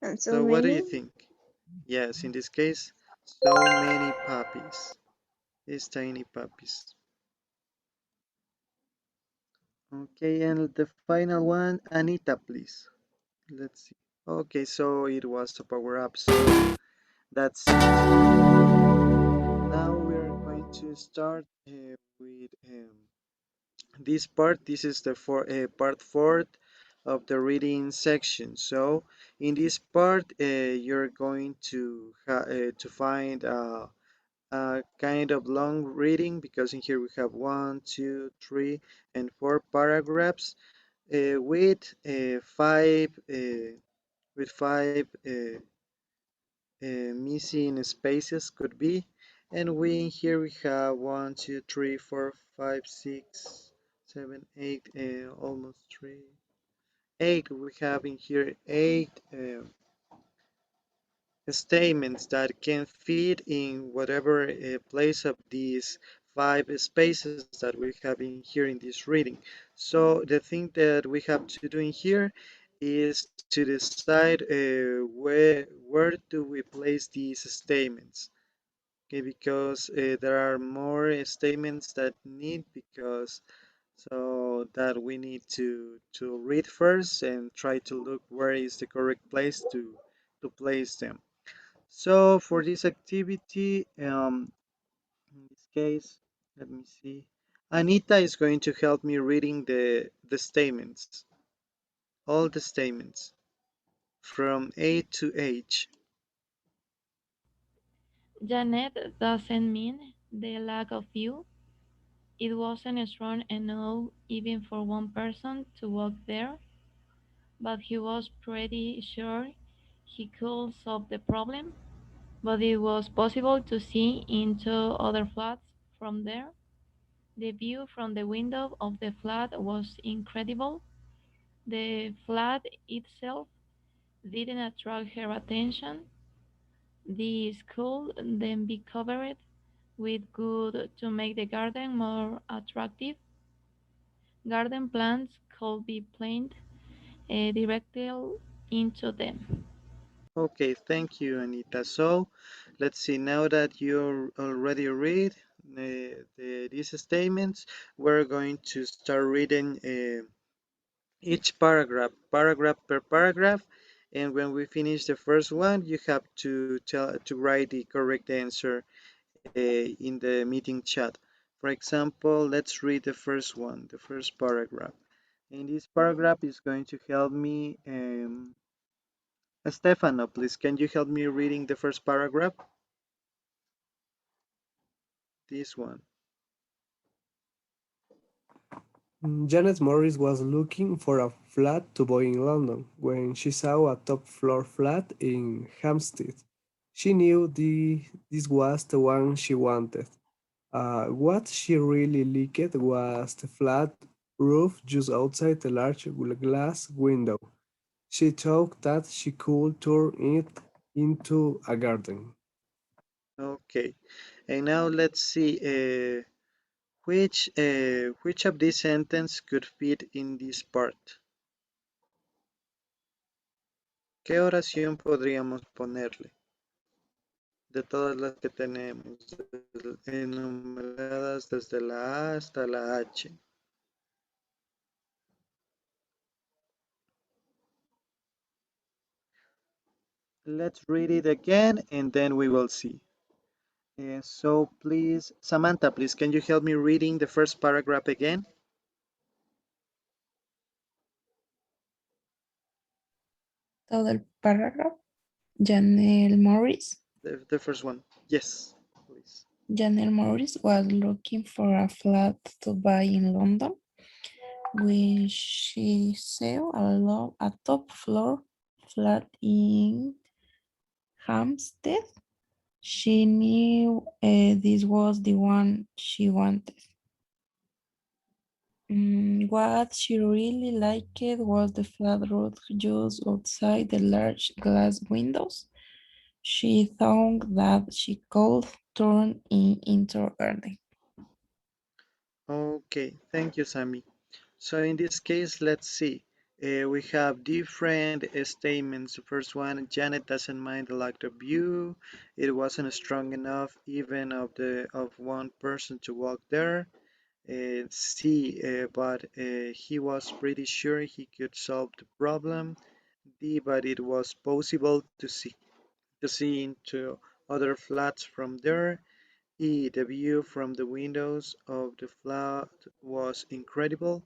And so So what do you many. think? Yes, in this case, so many puppies. These tiny puppies. Okay, and the final one, Anita, please. Let's see. Okay, so it was a power up. So that's it. Now we're going to start with this part. This is the part 4 of the reading section. So in this part, you're going to find a kind of long reading, because in here we have 1, 2, 3, and 4 paragraphs with five missing spaces could be, and we here we have 1, 2, 3, 4, 5, 6, 7, 8, almost 3, 8. We have in here 8 statements that can fit in whatever place of these 5 spaces that we have in here in this reading. So the thing that we have to do in here is to decide where do we place these statements. Okay, because there are more statements that need, because so that we need to read first and try to look where is the correct place to place them. So for this activity, in this case, let me see. Anita is going to help me reading the statements, all the statements from A to H. Janet doesn't mean the lack of view. It wasn't strong enough even for one person to walk there, but he was pretty sure he could solve the problem. But it was possible to see into other flats from there. The view from the window of the flat was incredible. The flat itself didn't attract her attention. The school then be covered with wood to make the garden more attractive. Garden plants could be planted directly into them. Okay, thank you, Anita. So let's see, now that you already read these statements, we're going to start reading each paragraph, paragraph per paragraph. And when we finish the first one, you have to write the correct answer in the meeting chat. For example, let's read the first one, the first paragraph. And this paragraph is going to help me. Stefano, please, can you help me reading the first paragraph? This one. Janet Morris was looking for a flat to buy in London when she saw a top floor flat in Hampstead. She knew this was the one she wanted. What she really liked was the flat roof just outside the large glass window. She thought that she could turn it into a garden. Okay, and now let's see which of these sentence could fit in this part. ¿Qué oración podríamos ponerle? De todas las que tenemos, enumeradas desde la A hasta la H. Let's read it again and then we will see. So please, Samantha, please, can you help me reading the first paragraph again? Todo el párrafo. Janelle Morris. The first one, yes, please. Janelle Morris was looking for a flat to buy in London, which she saw a top floor flat in Hampstead. She knew this was the one she wanted. What she really liked was the flat roof just outside the large glass windows. She thought that she could turn it into a garden. Okay, thank you, Sammy. So in this case, let's see. We have different statements. The first one, Janet doesn't mind the lack of view. It wasn't strong enough even of one person to walk there. C, but he was pretty sure he could solve the problem. D, but it was possible to see into other flats from there. E, the view from the windows of the flat was incredible.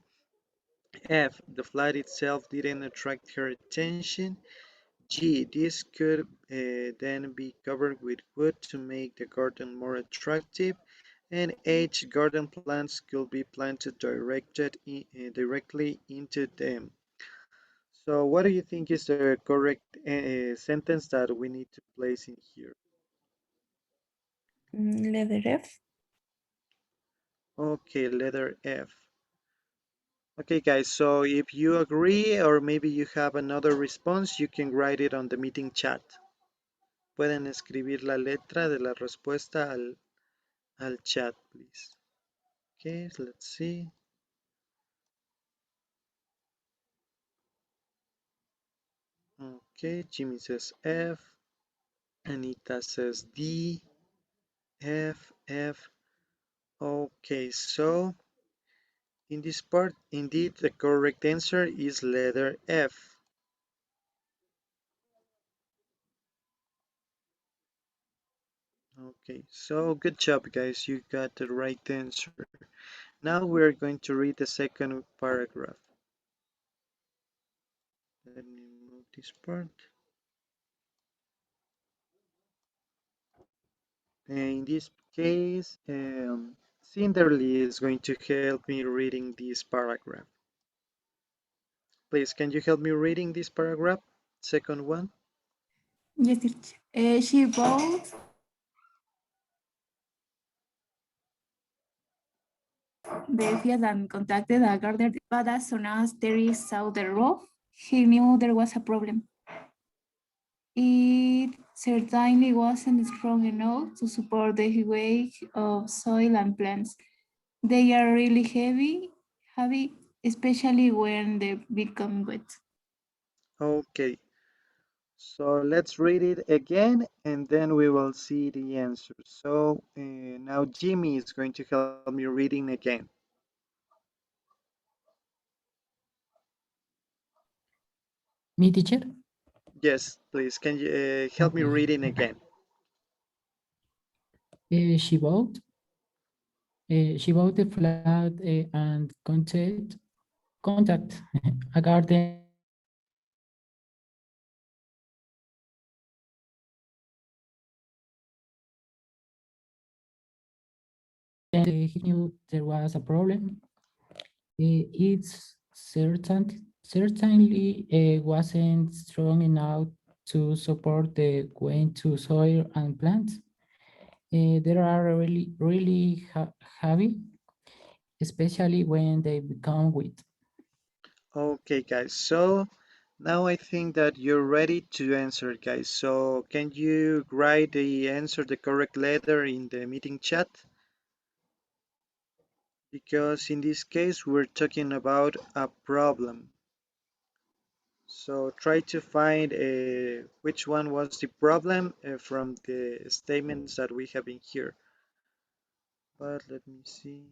F, the flat itself didn't attract her attention. G, this could then be covered with wood to make the garden more attractive. And H, garden plants could be planted directly into them. So what do you think is the correct sentence that we need to place in here? Letter F. Okay, letter F. Okay, guys, so if you agree or maybe you have another response, you can write it on the meeting chat. Pueden escribir la letra de la respuesta al chat, please. Okay, so let's see. Okay, Jimmy says F. Anita says D. F, F. Okay, so in this part, indeed, the correct answer is letter F. Okay, so good job, guys. You got the right answer. Now we're going to read the second paragraph. Let me move this part. In this case, Cinderly is going to help me reading this paragraph. Please, can you help me reading this paragraph? Second one. Yes, teacher. She bought the field and contacted a gardener, but as soon as Terry saw the roof, he knew there was a problem. It certainly wasn't strong enough to support the weight of soil and plants. They are really heavy, especially when they become wet. Okay, so let's read it again and then we will see the answer. So now Jimmy is going to help me reading again. Me, teacher? Yes, please. Can you help me reading again? She bought the flat and contact a garden. He knew there was a problem. It's certainly wasn't strong enough to support the gain to soil and plants. They are really heavy, especially when they become wet. Okay, guys. So now I think that you're ready to answer, guys. So can you write the answer, the correct letter in the meeting chat? Because in this case, we're talking about a problem. So try to find which one was the problem from the statements that we have in here. But let me see.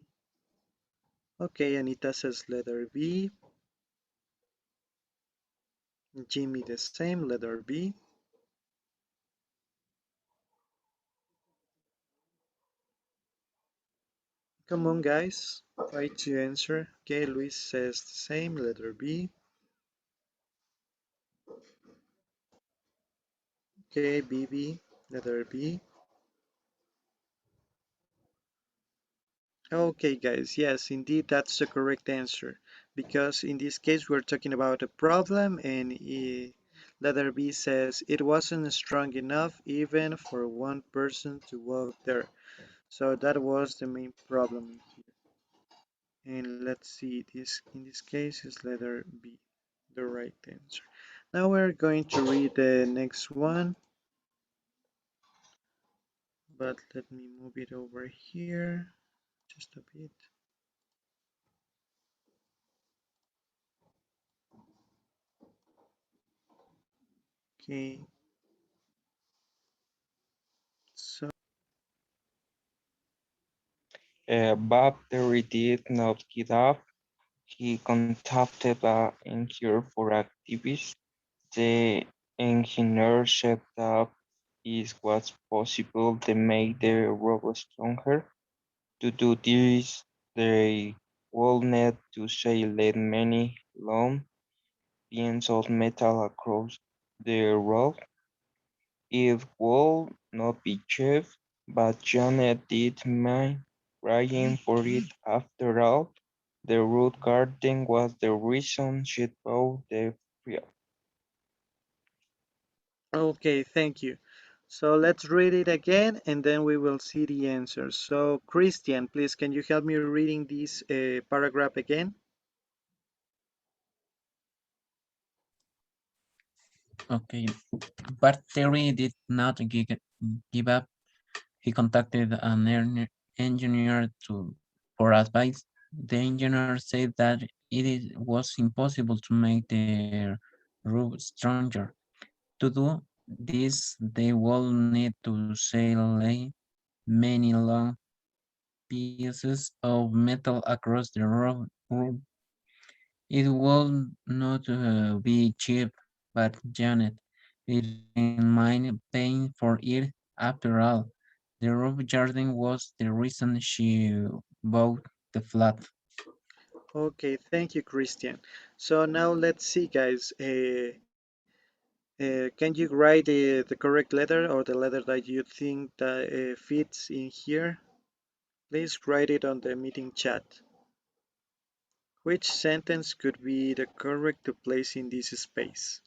Okay, Anita says letter B. Jimmy the same, letter B. Come on, guys, try to answer. Okay, Luis says the same, letter B. Okay, BB, letter B. Okay, guys, yes, indeed, that's the correct answer. Because in this case, we're talking about a problem, and letter B says it wasn't strong enough even for one person to walk there. So that was the main problem here. And let's see, this in this case is letter B, the right answer. Now we're going to read the next one, but let me move it over here just a bit. Okay, so Bob Terry did not give up. He contacted an engineer for activists. The engineer set up is what's possible to make the robot stronger. To do this, they will need to select many long pieces of metal across the road. It will not be cheap, but Janet did mind crying for it after all. The root garden was the reason she bought the field. okay, thank you. So let's read it again and then we will see the answers. So Christian, please, can you help me reading this paragraph again? Okay, but Terry did not give up. He contacted an engineer for advice. The engineer said that was impossible to make the roof stronger. To do this, they will need to lay many long pieces of metal across the roof. It will not be cheap, but Janet didn't mind paying for it after all. The roof garden was the reason she bought the flat. Okay, thank you, Christian. So now let's see, guys. Can you write the correct letter or the letter that you think that fits in here? Please write it on the meeting chat. Which sentence could be the correct to place in this space?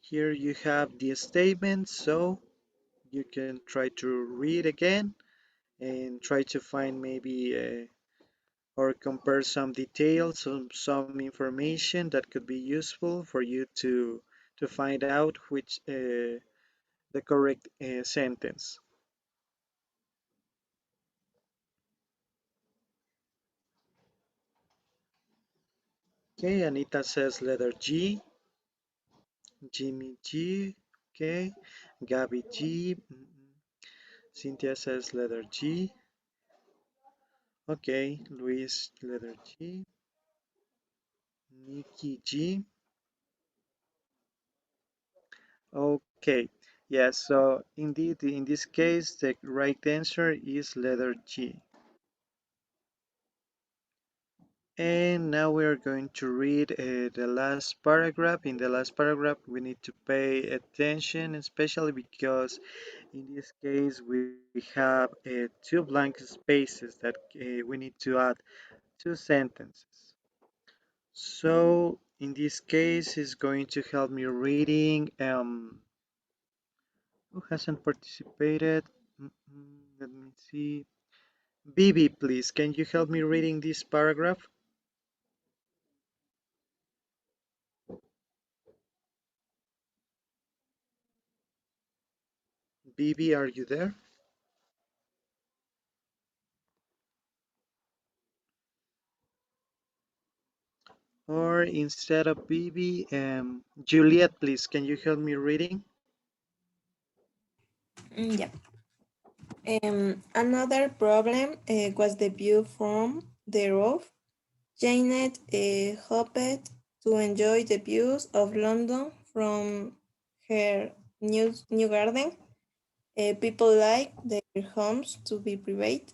Here you have the statement, so you can try to read again and try to find maybe or compare some details, some information that could be useful for you to find out which the correct sentence. Okay, Anita says letter G, Jimmy G, okay, Gabby G, Cynthia says letter G, okay, Luis letter G, Nikki G, okay, yes, so indeed in this case the right answer is letter G. And now we are going to read the last paragraph. In the last paragraph, we need to pay attention, especially because in this case we have two blank spaces that we need to add 2 sentences. So in this case, is going to help me reading. Who hasn't participated? Let me see. Bibi, please, can you help me reading this paragraph? Bibi, are you there? Or instead of Bibi, Juliet, please, can you help me reading? Yeah. Another problem was the view from the roof. Janet hoped to enjoy the views of London from her new garden. People like their homes to be private.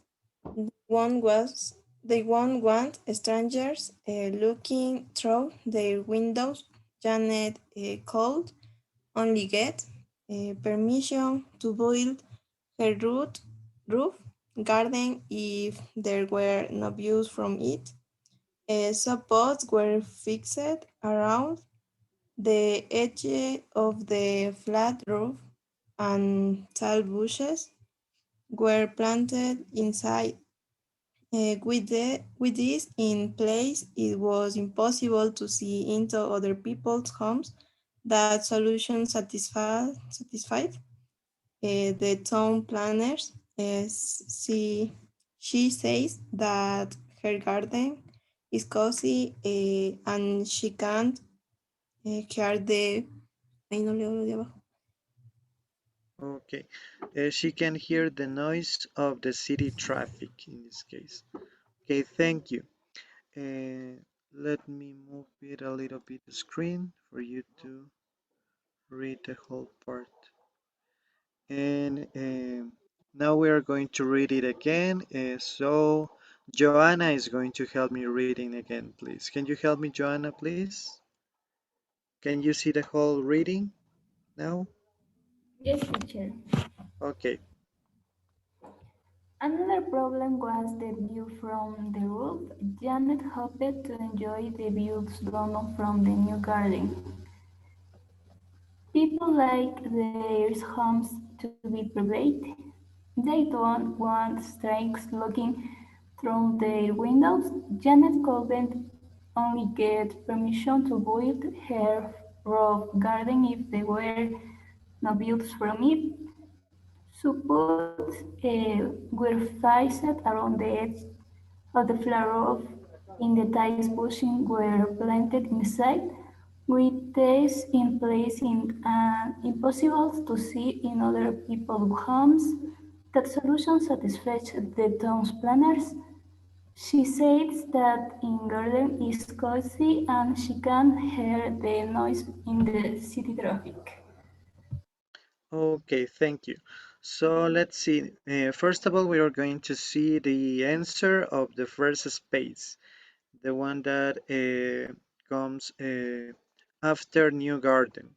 They won't want strangers looking through their windows. Janet could only get permission to build her roof garden if there were no views from it. Some pots were fixed around the edge of the flat roof, and tall bushes were planted inside. With this in place, it was impossible to see into other people's homes. That solution satisfied the town planners. She says that her garden is cozy and she can't hear the... Ahí no leo lo de abajo. Okay, she can hear the noise of the city traffic in this case. Okay, thank you. Let me move it a little bit the screen for you to read the whole part. And now we are going to read it again. So Joanna is going to help me reading again, please. Can you help me, Joanna, please? Can you see the whole reading now? Yes, teacher. Okay. Another problem was the view from the roof. Janet hoped to enjoy the views London from the new garden. People like their homes to be private. They don't want strangers looking through their windows. Janet couldn't only get permission to build her roof garden if there were no views from it. Suppose were fixed around the edge of the flat roof in the tiles bushing were planted inside. With this in place and impossible to see in other people's homes, that solution satisfied the town's planners. She says that in garden is cozy and she can hear the noise in the city traffic. Okay, thank you. So let's see. First of all, we are going to see the answer of the first space, the one that comes after New Garden,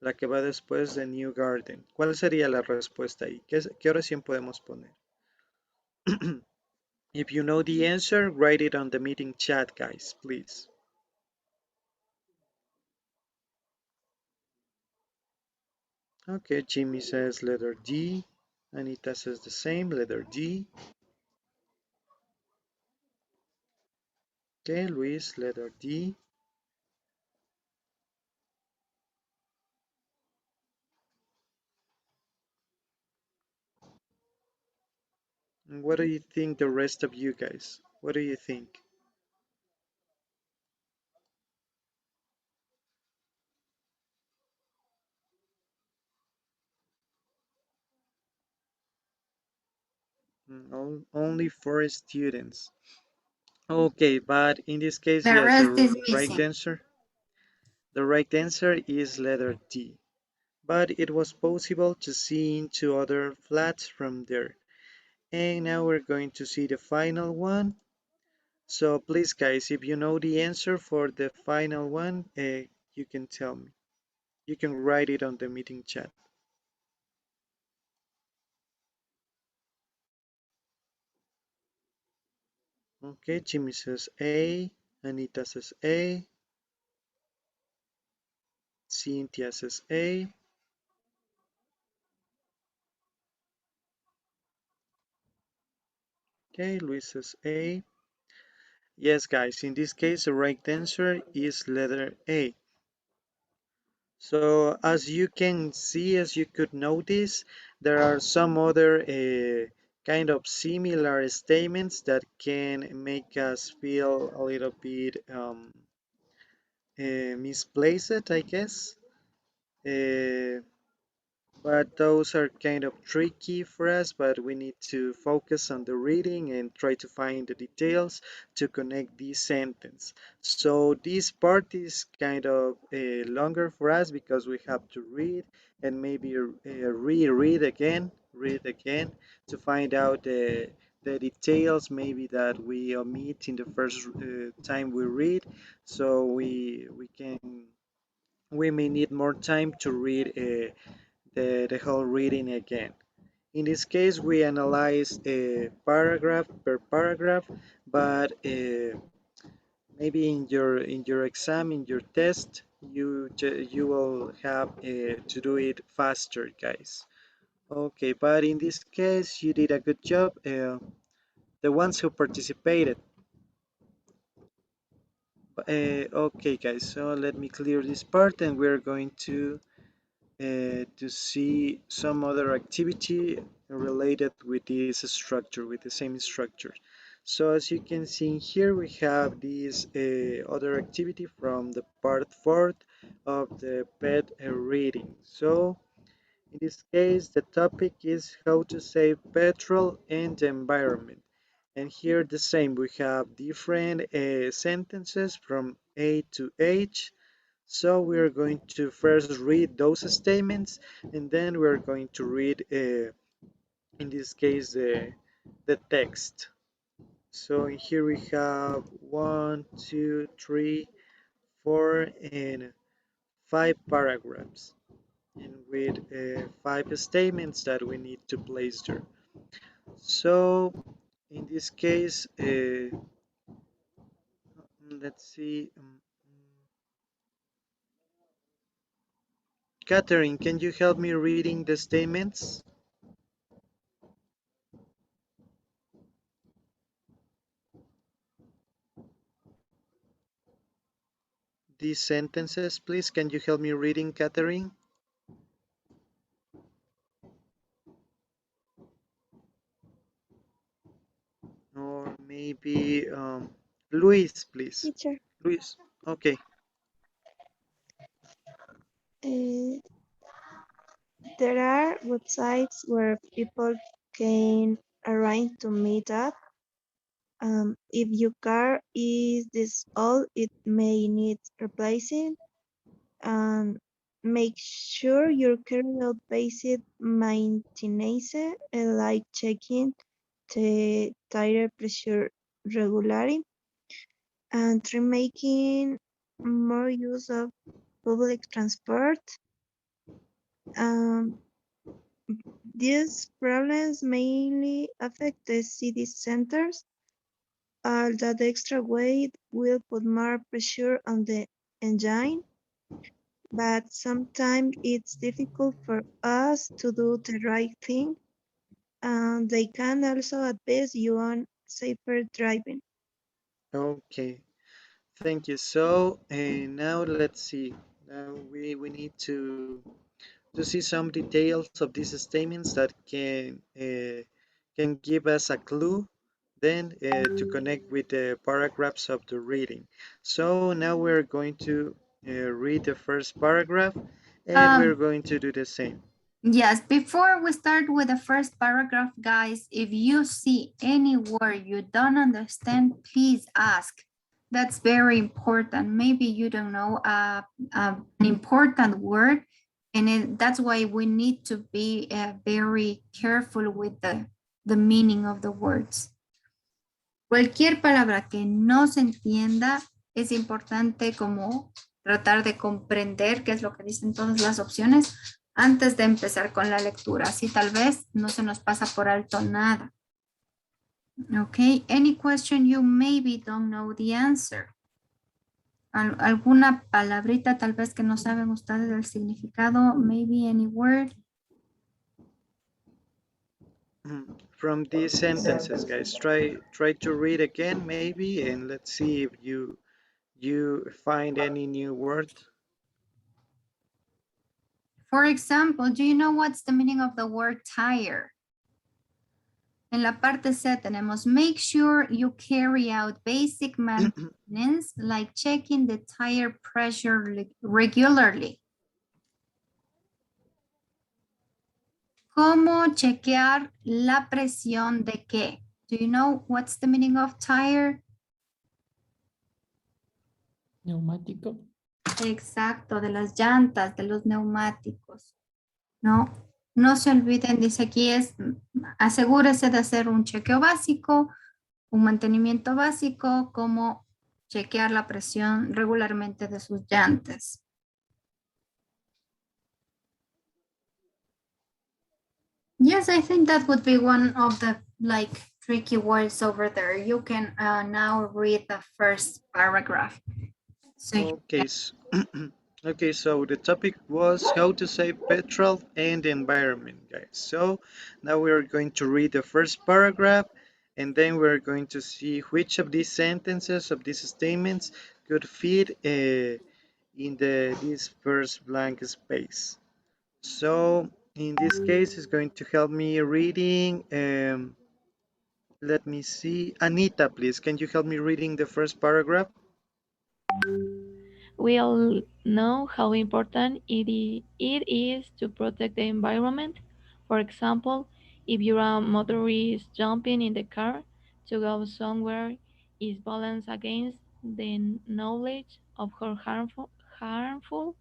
la que va después de New Garden. ¿Cuál sería la respuesta ahí? ¿Qué oración podemos poner? If you know the answer, write it on the meeting chat, guys, please. Okay, Jimmy says letter D. Anita says the same, letter D. Okay, Luis, letter D. And what do you think, the rest of you guys? What do you think? Only 4 students. Okay, but in this case, The yes, rest is right missing. answer. The right answer is letter D. But it was possible to see into other flats from there. And now we're going to see the final one. So please, guys, if you know the answer for the final one, you can tell me. You can write it on the meeting chat. Okay, Jimmy says A, Anita says A, Cynthia says A. Okay, Luis says A. Yes, guys, in this case, the right answer is letter A. So as you can see, as you could notice, there are some other kind of similar statements that can make us feel a little bit misplaced, I guess. But those are kind of tricky for us, but we need to focus on the reading and try to find the details to connect this sentence. So this part is kind of longer for us because we have to read and maybe read again to find out the details maybe that we omit in the first time we read. So we may need more time to read the whole reading again. In this case, we analyze paragraph per paragraph, but maybe in your exam, in your test, you will have to do it faster, guys. Okay, but in this case, you did a good job. The ones who participated. Okay, guys, so let me clear this part, and we're going to see some other activity related with this structure, with the same structure. So as you can see here, we have this other activity from the part 4 of the pet reading. So in this case, the topic is how to save petrol and the environment. And here the same, we have different sentences from A to H. So we're going to first read those statements, and then we're going to read, in this case, the text. So here we have 1, 2, 3, 4, and 5 paragraphs, and with 5 statements that we need to place there. So in this case, let's see. Catherine, can you help me reading the statements? These sentences, please. Can you help me reading, Catherine? Or maybe Luis, please. Teacher. Luis, okay. There are websites where people can arrange to meet up. If your car is this old, it may need replacing. Make sure your carry out basic maintenance, like checking the tire pressure regularly, and try making more use of public transport. These problems mainly affect the city centers. That extra weight will put more pressure on the engine, but sometimes it's difficult for us to do the right thing, and they can also advise you on safer driving. Okay, thank you. So now let's see. Now we need to see some details of these statements that can give us a clue then to connect with the paragraphs of the reading. So now we're going to read the first paragraph, and we're going to do the same. Yes, before we start with the first paragraph, guys, if you see any word you don't understand, please ask. That's very important. Maybe you don't know an important word, and that's why we need to be very careful with the meaning of the words. Cualquier palabra que no se entienda, es importante como tratar de comprender qué es lo que dicen todas las opciones antes de empezar con la lectura. Así tal vez no se nos pasa por alto nada. Okay, any question you maybe don't know the answer. ¿Alguna palabrita tal vez que no saben ustedes el significado? Maybe any word? From these sentences, guys, try to read again maybe, and let's see if you find any new word. For example, do you know what's the meaning of the word tire? En la parte C tenemos make sure you carry out basic maintenance like checking the tire pressure regularly. ¿Cómo chequear la presión de qué? Do you know what's the meaning of tire? Neumático. Exacto, de las llantas, de los neumáticos. No se olviden, dice aquí asegúrese de hacer un chequeo básico, un mantenimiento básico, como chequear la presión regularmente de sus llantas. Yes, I think that would be one of the tricky words over there. You can now read the first paragraph. Okay, okay, so the topic was how to save petrol and the environment, guys. So now we are going to read the first paragraph, and then we're going to see which of these sentences, of these statements, could fit in this first blank space. So in this case, it's going to help me reading. Let me see. Anita, please, can you help me reading the first paragraph? We all know how important it is to protect the environment. For example, if you're a motorist jumping in the car to go somewhere is balanced against the knowledge of how harmful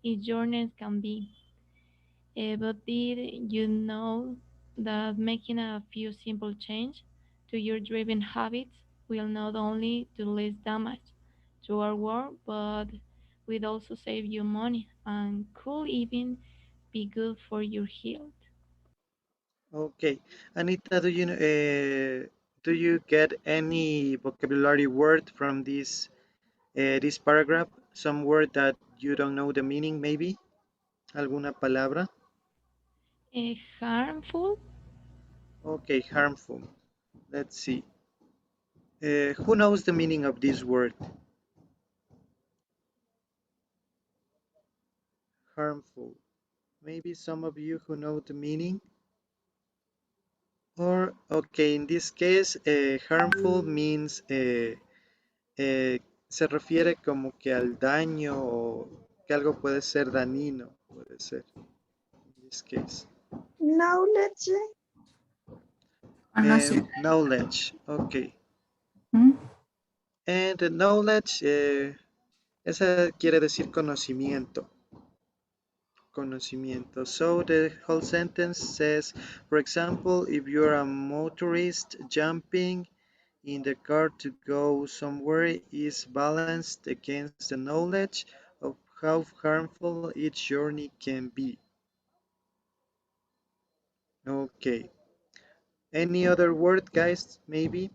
its journeys can be. But did you know that making a few simple changes to your driving habits will not only do less damage to our world, but will also save you money and could even be good for your health? Okay, Anita, do you get any vocabulary word from this paragraph? Some word that you don't know the meaning, maybe? ¿Alguna palabra? Harmful? Okay, harmful. Let's see. Who knows the meaning of this word? Harmful. Maybe some of you who know the meaning? Or, okay, in this case, harmful means se refiere como que al daño o que algo puede ser dañino, puede ser, in this case. Knowledge. Knowledge, okay. And knowledge, esa quiere decir conocimiento. Conocimiento. So the whole sentence says, for example, if you're a motorist jumping in the car to go somewhere is balanced against the knowledge of how harmful each journey can be. Okay. Any other word, guys, maybe?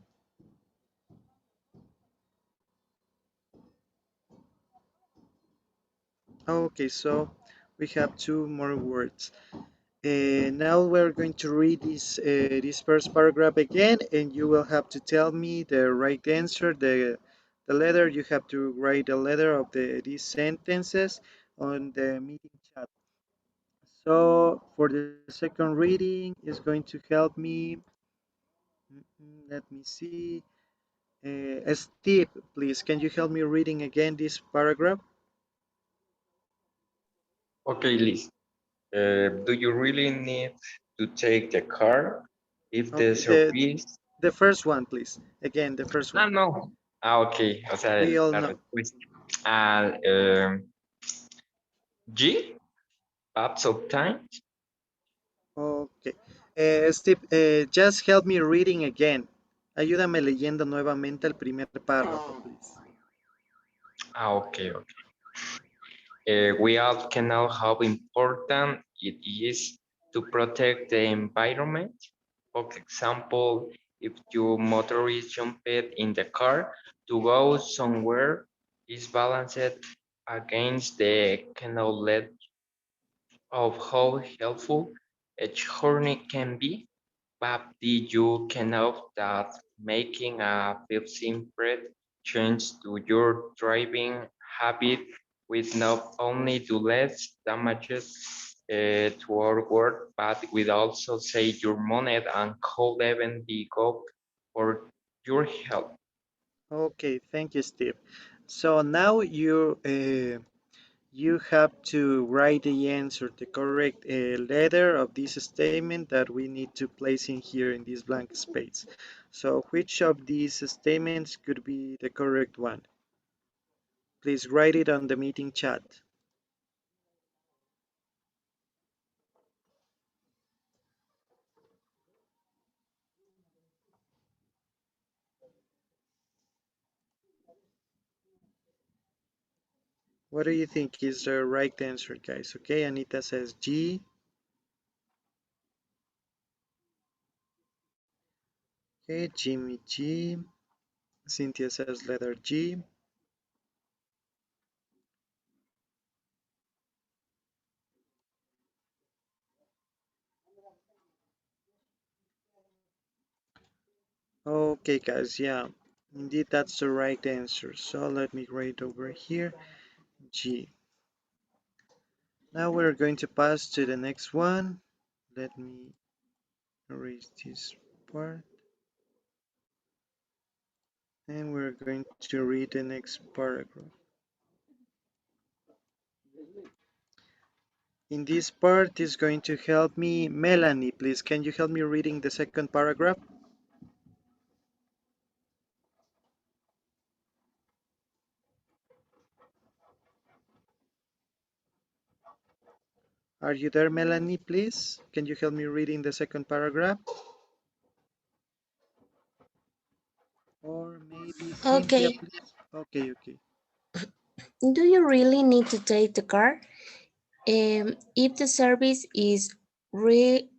Okay, so we have two more words. Now we're going to read this first paragraph again, and you will have to tell me the right answer, the letter. You have to write the letter of these sentences on the meeting chat. So for the second reading is going to help me. Let me see. Steve, please, can you help me reading again this paragraph? Okay, Liz. Do you really need to take the car if the service? The first one, please. Again, the first one. No. Okay. O sea, We all la know. respuesta. G, perhaps of time. Okay. Steve, just help me reading again. Ayúdame leyendo nuevamente el primer párrafo, please. Okay. We all can know how important it is to protect the environment. For example, If your motorist jumped in the car to go somewhere, is balanced against the knowledge of how helpful a journey can be. But did you know that making a 15% change to your driving habit will not only do less damages to our world, but will also save your money and could even be good for your health? Okay, thank you, Steve. So now you have to write the answer, the correct letter of this statement that we need to place in here in this blank space. So which of these statements could be the correct one? Please write it on the meeting chat. What do you think is the right answer, guys? Okay, Anita says G. Okay, Jimmy G. Cynthia says letter G. Okay, guys, yeah, indeed that's the right answer. So let me write over here, G. Now we're going to pass to the next one. Let me erase this part. And we're going to read the next paragraph. In this part is going to help me Melanie. Please, can you help me reading the second paragraph? Are you there, Melanie, please? Can you help me reading the second paragraph? Or maybe Cynthia, Okay. please? Okay, okay. Do you really need to take the car? If the service is re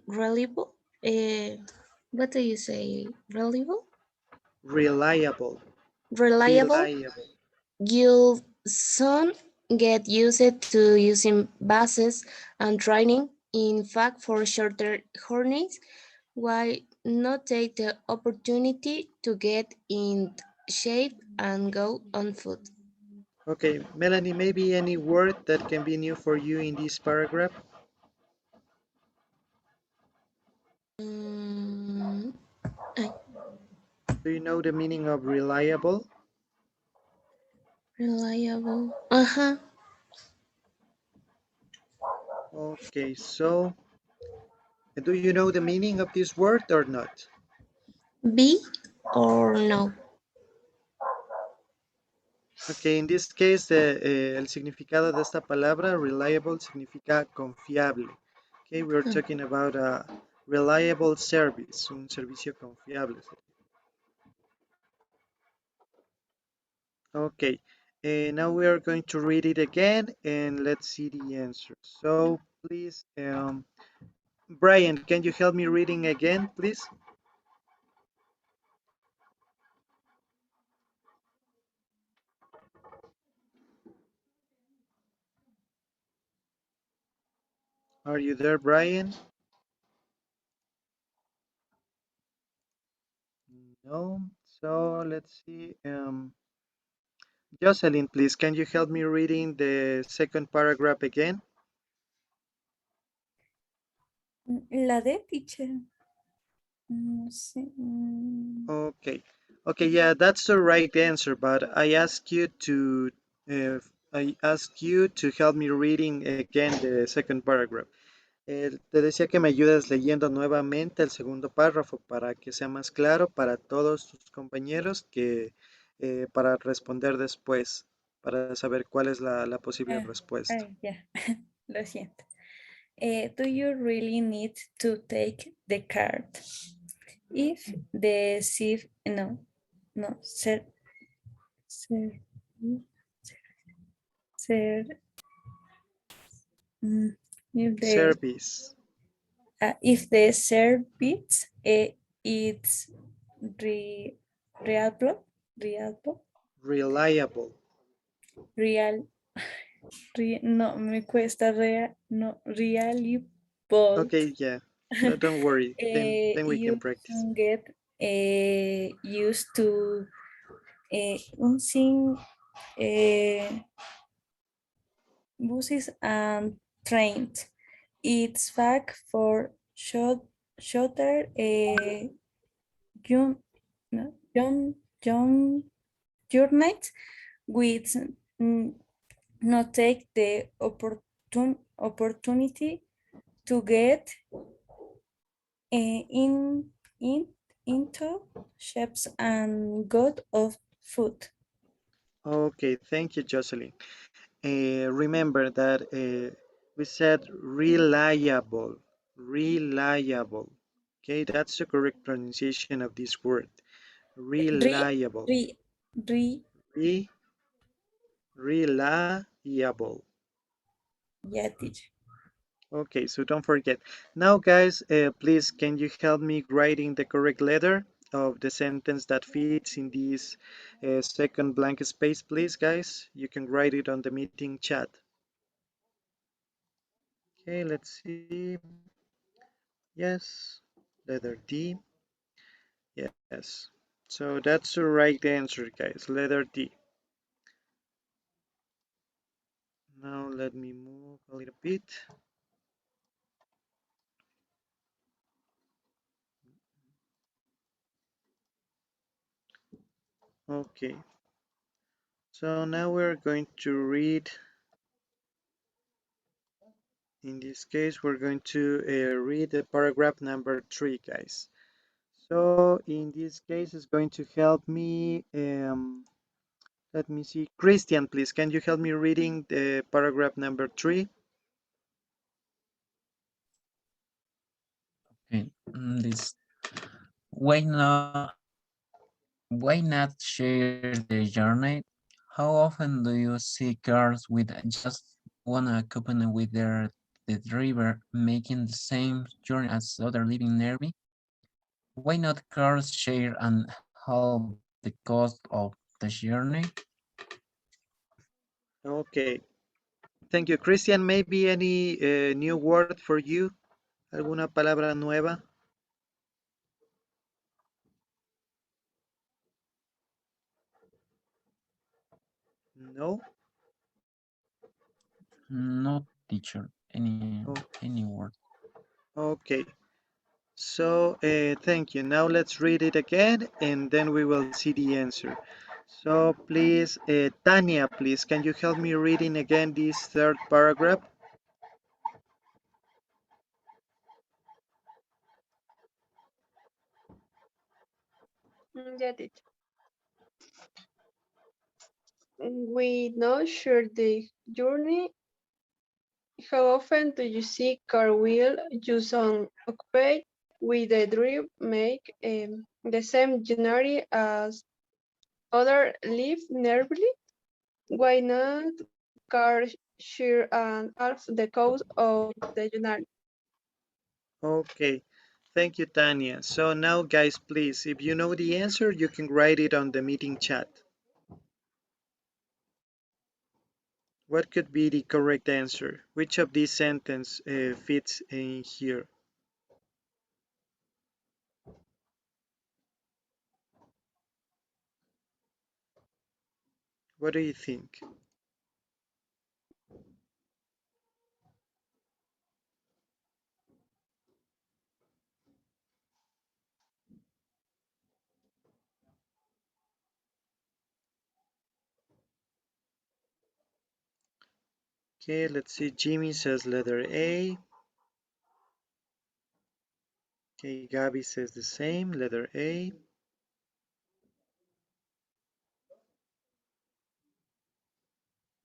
reliable, what do you say? Reliable? Reliable. Reliable. Reliable. You'll soon get used to using buses and training. In fact, for shorter journeys, why not take the opportunity to get in shape and go on foot? Okay, Melanie, maybe any word that can be new for you in this paragraph? Mm, Do you know the meaning of reliable? Reliable. Uh-huh. Okay, so do you know the meaning of this word or not? Be or no? Okay, in this case, el significado de esta palabra, reliable, significa confiable. Okay, we're talking about a reliable service, un servicio confiable. Okay, now we are going to read it again and let's see the answer. So please, Brian, can you help me reading again, please? Are you there, Brian? No. So let's see. Jocelyn, please, can you help me reading the second paragraph again? La de teacher. No sé. Okay. Okay, yeah, that's the right answer, but I ask you to help me reading again the second paragraph. Te decía que me ayudes leyendo nuevamente el segundo párrafo para que sea más claro para todos tus compañeros que para responder después, para saber cuál es la posible respuesta. Ya, lo siento. Do you really need to take the card? If the Service. if the service It's reliable, reliable, Reliable. real, no, me cuesta no, reliable. Okay, yeah. Don't worry. Then we You can practice. can get used to using buses and trains. It's fact for shorter young, no, young journeys with not take the opportunity to get in into shapes and good of food. Okay, thank you, Jocelyn. Remember that we said reliable, reliable. Okay, that's the correct pronunciation of this word. Reliable. Re, re, Re, reliable. yeah, teacher. Okay, so don't forget. Now, guys, please, can you help me writing the correct letter of the sentence that fits in this second blank space, please, guys? You can write it on the meeting chat. Okay, let's see. Yes, letter D. Yes. So that's the right answer, guys. Letter D. Now let me move a little bit. Okay. So now we're going to read. In this case, we're going to read the paragraph number 3, guys. So in this case, it's going to help me. Let me see. Christian, please, can you help me reading the paragraph number 3? Okay, this why not share the journey? How often do you see cars with just one accompany with the driver making the same journey as other living nearby? Why not cars share and halve the cost of the journey? Okay. Thank you, Christian. Maybe any new word for you? ¿Alguna palabra nueva? No? No, teacher. Any word. Okay. So thank you. Now let's read it again and then we will see the answer. So please, Tanya, please, can you help me reading again this third paragraph? Yeah, teacher. We now share the journey. How often do you see car wheel use on occupy with the drive make the same journey as other live nearby? Why not car share and half the cost of the journey? Okay. Thank you, Tanya. So now, guys, please, if you know the answer, you can write it on the meeting chat. What could be the correct answer? Which of these sentence fits in here? What do you think? Okay, let's see. Jimmy says letter A. Okay, Gabby says the same, letter A.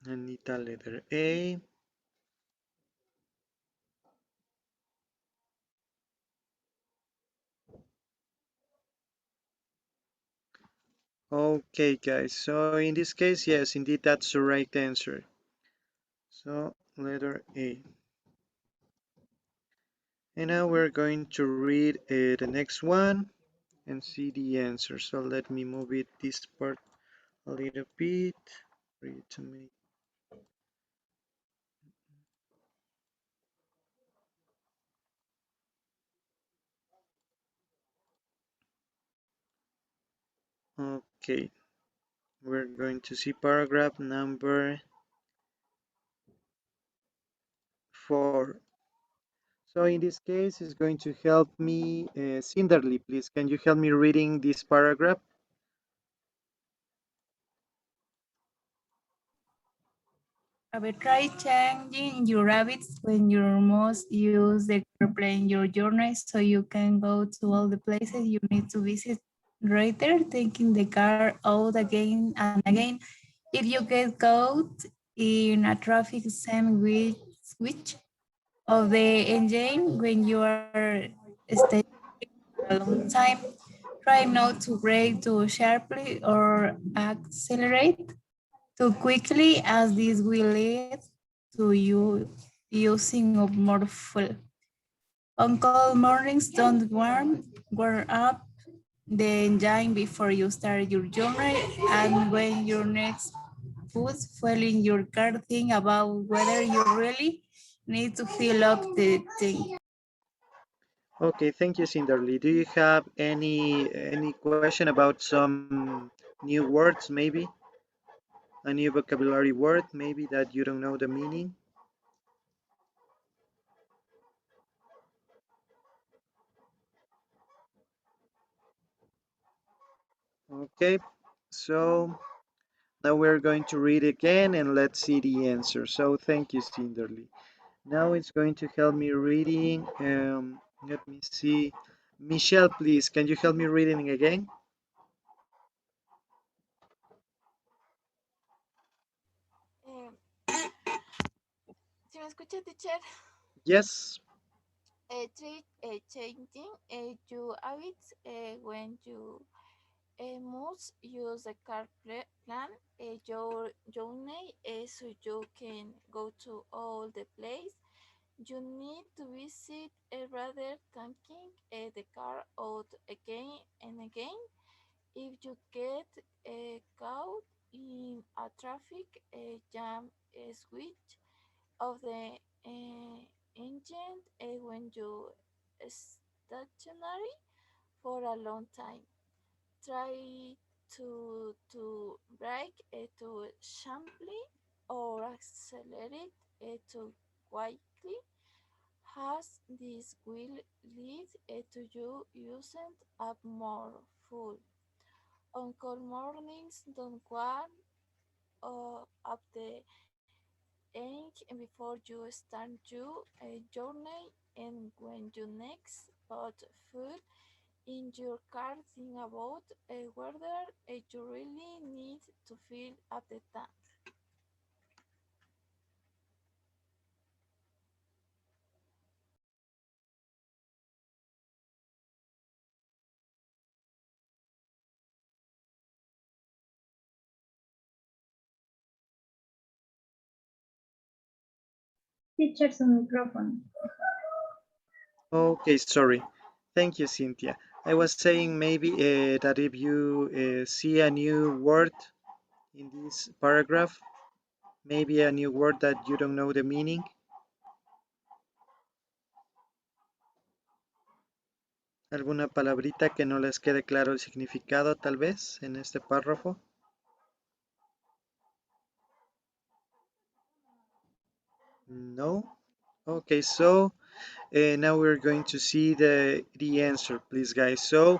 Anita, letter A. Okay, guys. So in this case, yes, indeed, that's the right answer. So letter A. And now we're going to read the next one. and see the answer. So let me move it this part a little bit for you to make. Okay, we're going to see paragraph number 4. So in this case, it's going to help me, Cinderly, please. Can you help me reading this paragraph? Try changing your habits when you most use the airplane your journey so you can go to all the places you need to visit. Later, taking the car out again and again. If you get caught in a traffic sandwich switch of the engine when you are staying a long time, try not to brake too sharply or accelerate too quickly, as this will lead to you using of more fuel. On cold mornings, don't warm up the engine before you start your journey, and when your next put fuel in your car, think about whether you really need to fill up the tank. Okay, thank you, Cinderly. Do you have any question about some new words, maybe? A new vocabulary word, maybe that you don't know the meaning? Okay, so now we're going to read again and let's see the answer. So thank you, Cinderly. Now it's going to help me reading. Let me see. Michelle, please, can you help me reading again? ¿Sí me escucha, teacher? Yes. Try changing your habits when you must use the car plan your journey so you can go to all the place you need to visit rather taking the car out again and again. If you get caught in a traffic jam, switch of the engine when you stationary for a long time. Try to brake too sharply or accelerate too quickly. Has this will lead to you using up more fuel. On cold mornings, don't warm up the engine before you start your journey, and when you next put food in your car, think about whether you really need to fill up the tank. Teacher, su micrófono. Okay, sorry. Thank you, Cynthia. I was saying maybe that if you see a new word in this paragraph, maybe a new word that you don't know the meaning, alguna palabrita que no les quede claro el significado tal vez en este párrafo. No? Okay, so now we're going to see the answer, please, guys. So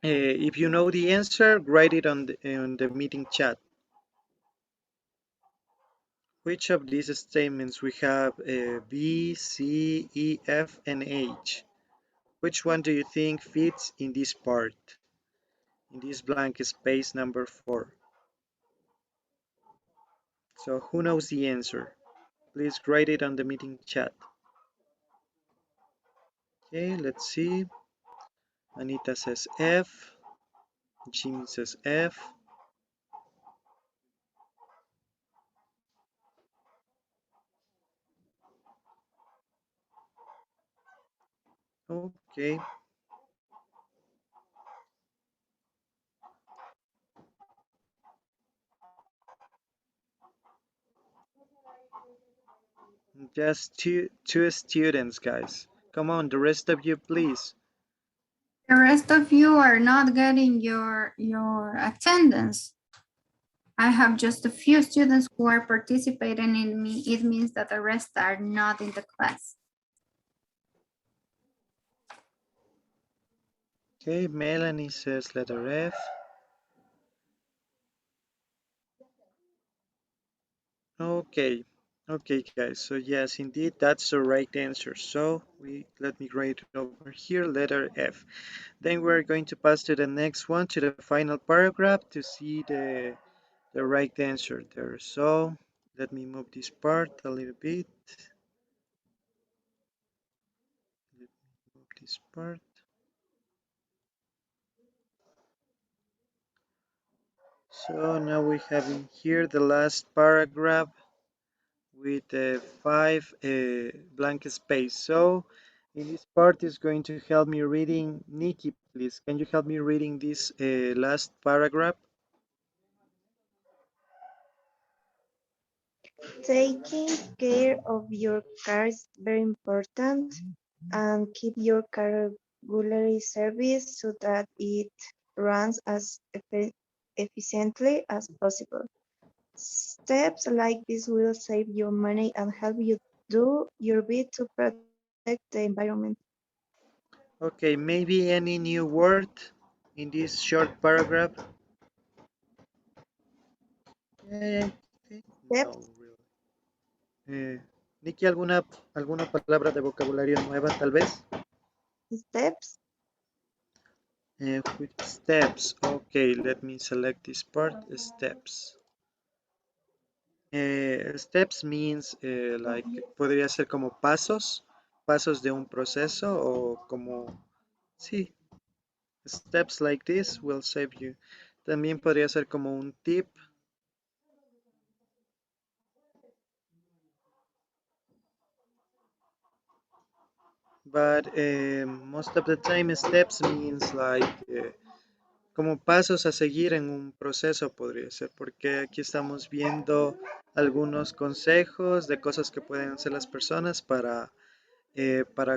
if you know the answer, write it on the meeting chat. Which of these statements we have B, C, E, F, and H? Which one do you think fits in this part? In this blank space number 4. So who knows the answer? Please write it on the meeting chat. Okay, let's see. Anita says F. Jimmy says F. Okay. Just two students, guys. Come on, the rest of you, please. The rest of you are not getting your attendance. I have just a few students who are participating in me. It means that the rest are not in the class. Okay, Melanie says letter F. Okay, guys. So yes, indeed, that's the right answer. So let me write it over here, letter F. Then we're going to pass to the next one, to the final paragraph, to see the right answer there. So let me move this part a little bit. Let me move this part. So now we have in here the last paragraph with 5 blank space. So in this part is going to help me reading. Nikki, please, can you help me reading this last paragraph? Taking care of your car is very important, and keep your car regularly serviced so that it runs as efficiently as possible. Steps like this will save you money and help you do your bit to protect the environment. Okay, maybe any new word in this short paragraph? I think no, Steps, really. Nikki, ¿alguna palabra de vocabulario nueva tal vez? steps, With steps. Okay, let me select this part, steps. Steps means like, podría ser como pasos de un proceso o como, sí, steps like this will save you. También podría ser como un tip. But most of the time steps means like como pasos a seguir en un proceso podría ser, porque aquí estamos viendo algunos consejos de cosas que pueden hacer las personas para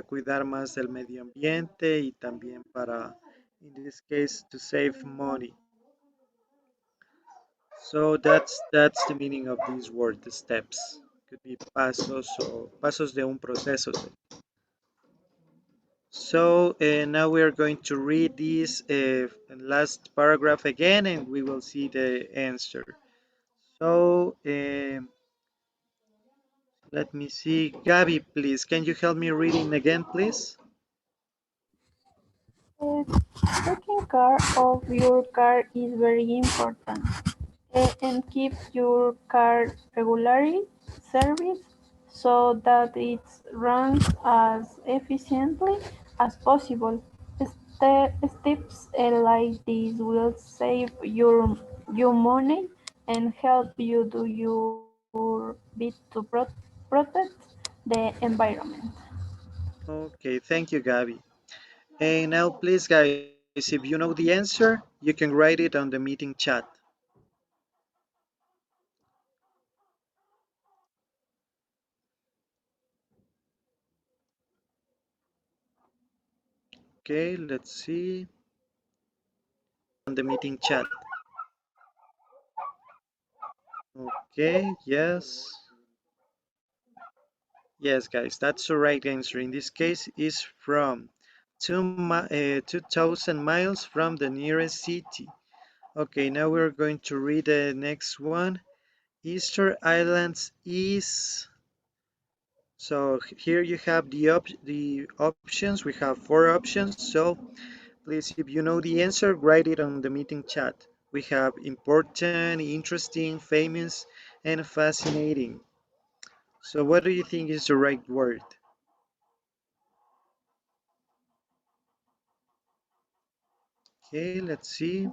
cuidar más del medio ambiente y también para, in this case, to save money. So that's the meaning of this word, the steps. Could be pasos o pasos de un proceso. So now we are going to read this last paragraph again, and we will see the answer. So let me see. Gabby, please, can you help me reading again, please? Taking care of your car is very important, and keep your car regularly serviced so that it runs as efficiently as possible. Steps like this will save your money and help you do your bit to protect the environment. Okay, thank you, Gabby. And now, please, guys, if you know the answer, you can write it on the meeting chat. Okay, let's see. On the meeting chat. Okay, yes. Yes, guys, that's the right answer. In this case, is from 2,000 miles from the nearest city. Okay, now we're going to read the next one. Easter Islands is. So here you have the options. We have 4 options. So please, if you know the answer, write it on the meeting chat. We have important, interesting, famous, and fascinating. So what do you think is the right word? Okay, let's see.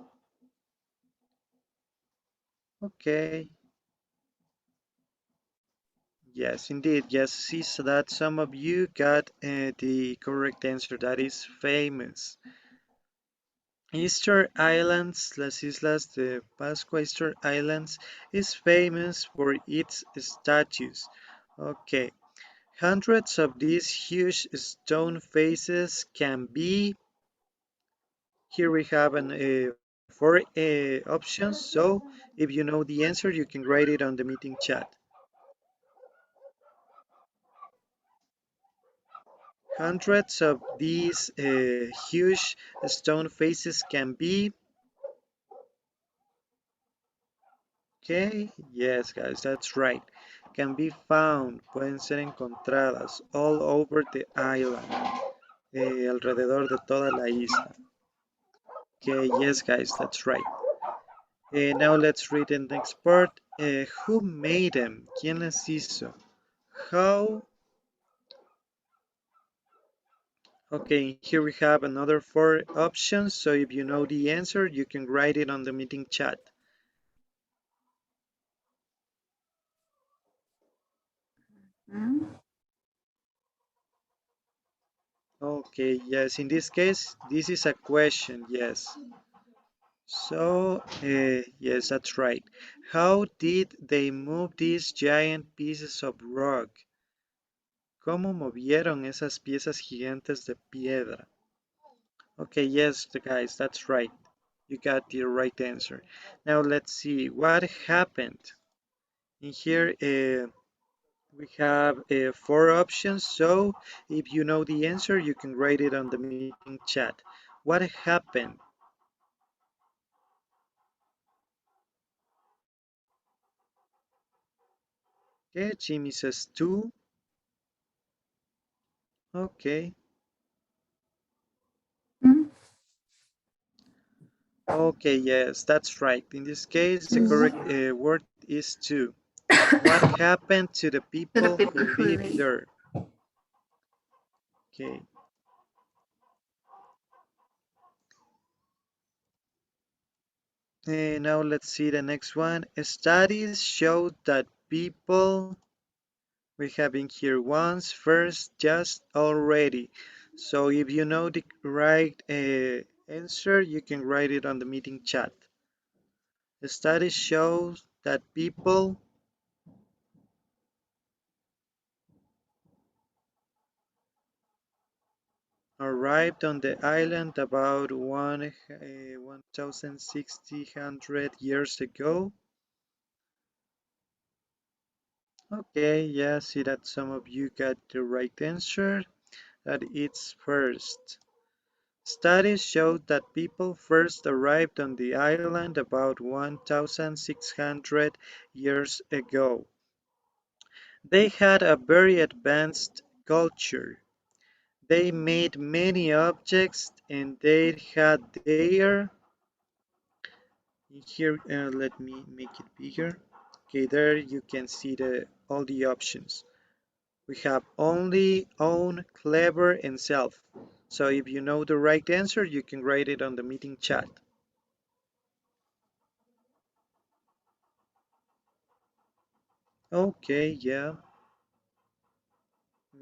Okay. Yes, indeed. Yes, see so that some of you got the correct answer. That is famous. Easter Islands, Las Islas de Pascua Easter Islands, is famous for its statues. Okay. Hundreds of these huge stone faces can be. Here we have four options. So if you know the answer, you can write it on the meeting chat. Hundreds of these huge stone faces can be. Okay, yes, guys, that's right. Can be found, pueden ser encontradas all over the island, alrededor de toda la isla. Okay, yes, guys, that's right. Now let's read the next part. Who made them? ¿Quién las hizo? How? Okay, here we have another four options. So if you know the answer, you can write it on the meeting chat. Okay, yes, in this case, this is a question, yes. So, yes, that's right. How did they move these giant pieces of rock? ¿Cómo movieron esas piezas gigantes de piedra? Okay, yes, guys, that's right. You got the right answer. Now let's see what happened. In here, we have four options. So if you know the answer, you can write it on the meeting chat. What happened? Okay, Jimmy says two. Okay. Okay, yes, that's right. In this case, the correct word is two. What happened to the people who live there? Okay. Now let's see the next one. Studies show that people, we have in here once, first, just, already. So if you know the right answer, you can write it on the meeting chat. The study shows that people arrived on the island about 1,600 years ago. Okay, yeah, see that some of you got the right answer, that it's first. Studies showed that people first arrived on the island about 1,600 years ago. They had a very advanced culture. They made many objects and they had their, here, let me make it bigger. Okay, there you can see all the options. We have only, own, clever, and self. So if you know the right answer, you can write it on the meeting chat. Okay, yeah.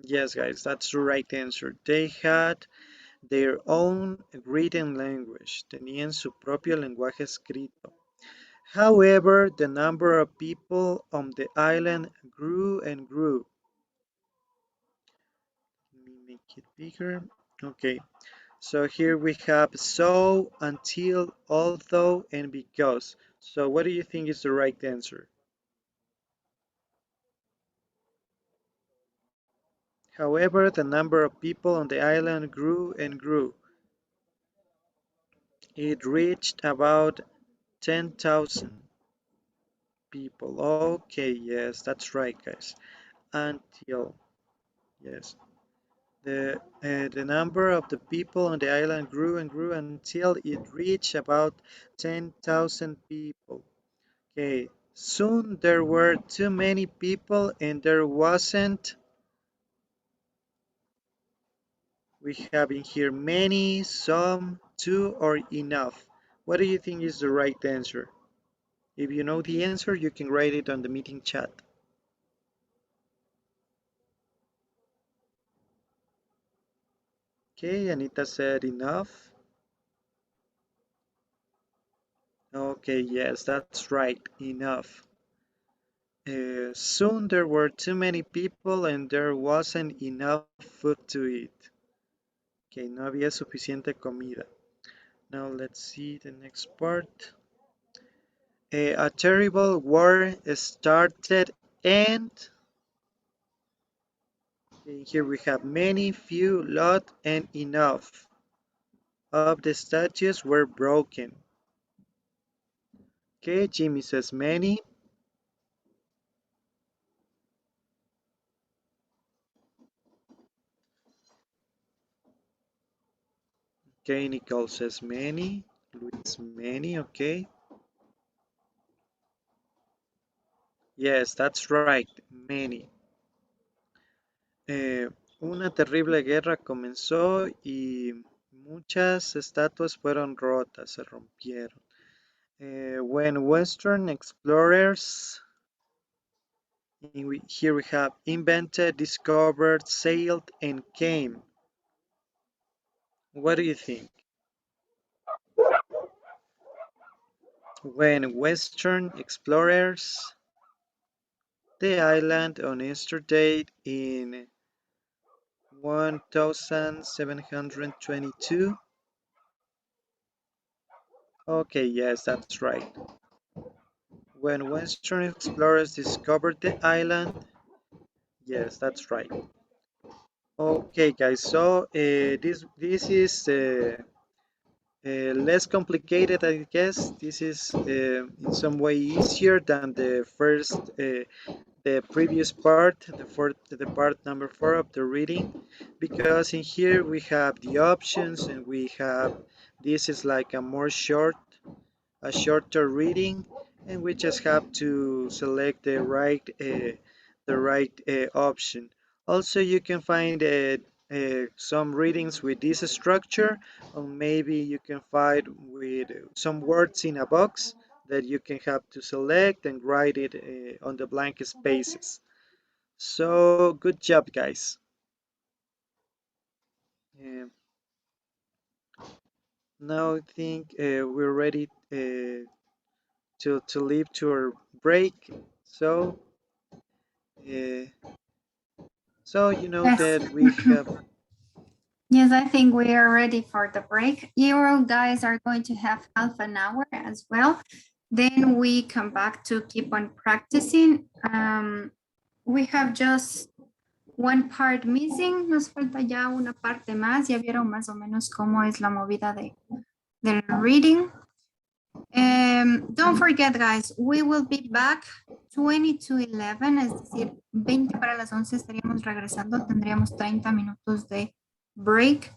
Yes, guys, that's the right answer. They had their own written language. Tenían su propio lenguaje escrito. However, the number of people on the island grew and grew. Let me make it bigger. Okay, so here we have so, until, although, and because. So what do you think is the right answer? However, the number of people on the island grew and grew. It reached about 10,000 people. Okay, yes, that's right, guys. Until, yes. The number of the people on the island grew and grew until it reached about 10,000 people. Okay, soon there were too many people and there wasn't, we have in here many, some, too, or enough. What do you think is the right answer? If you know the answer, you can write it on the meeting chat. Okay, Anita said enough. Okay, yes, that's right, enough. Soon there were too many people and there wasn't enough food to eat. Okay, no había suficiente comida. Now let's see the next part. A terrible war started and here we have many, few, lot, and enough of the statues were broken. Okay, Jimmy says many. Okay, Nicole says many. Luis, many, okay. Yes, that's right, many. Una terrible guerra comenzó y muchas estatuas fueron rotas, se rompieron. When Western explorers, here we have invented, discovered, sailed, and came. What do you think? When Western explorers, the island on Easter date in 1722. Okay, yes, that's right. When Western explorers discovered the island, yes, that's right. Okay, guys, so this is less complicated, I guess. This is in some way easier than the previous part, the part number 4 of the reading, because in here we have the options and we have, this is like a shorter reading, and we just have to select the right option. Also, you can find some readings with this structure, or maybe you can find with some words in a box that you can have to select and write it on the blank spaces. So good job, guys. Now I think we're ready to leave to our break. So you know Yes. that we have. Yes, I think we are ready for the break. You guys are going to have half an hour as well. Then we come back to keep on practicing. We have just one part missing. Nos falta ya una parte más. Ya vieron más o menos cómo es la movida del reading. Don't forget, guys, we will be back 20 to 11, es decir, 20 para las 11 estaríamos regresando. Tendríamos 30 minutos de break.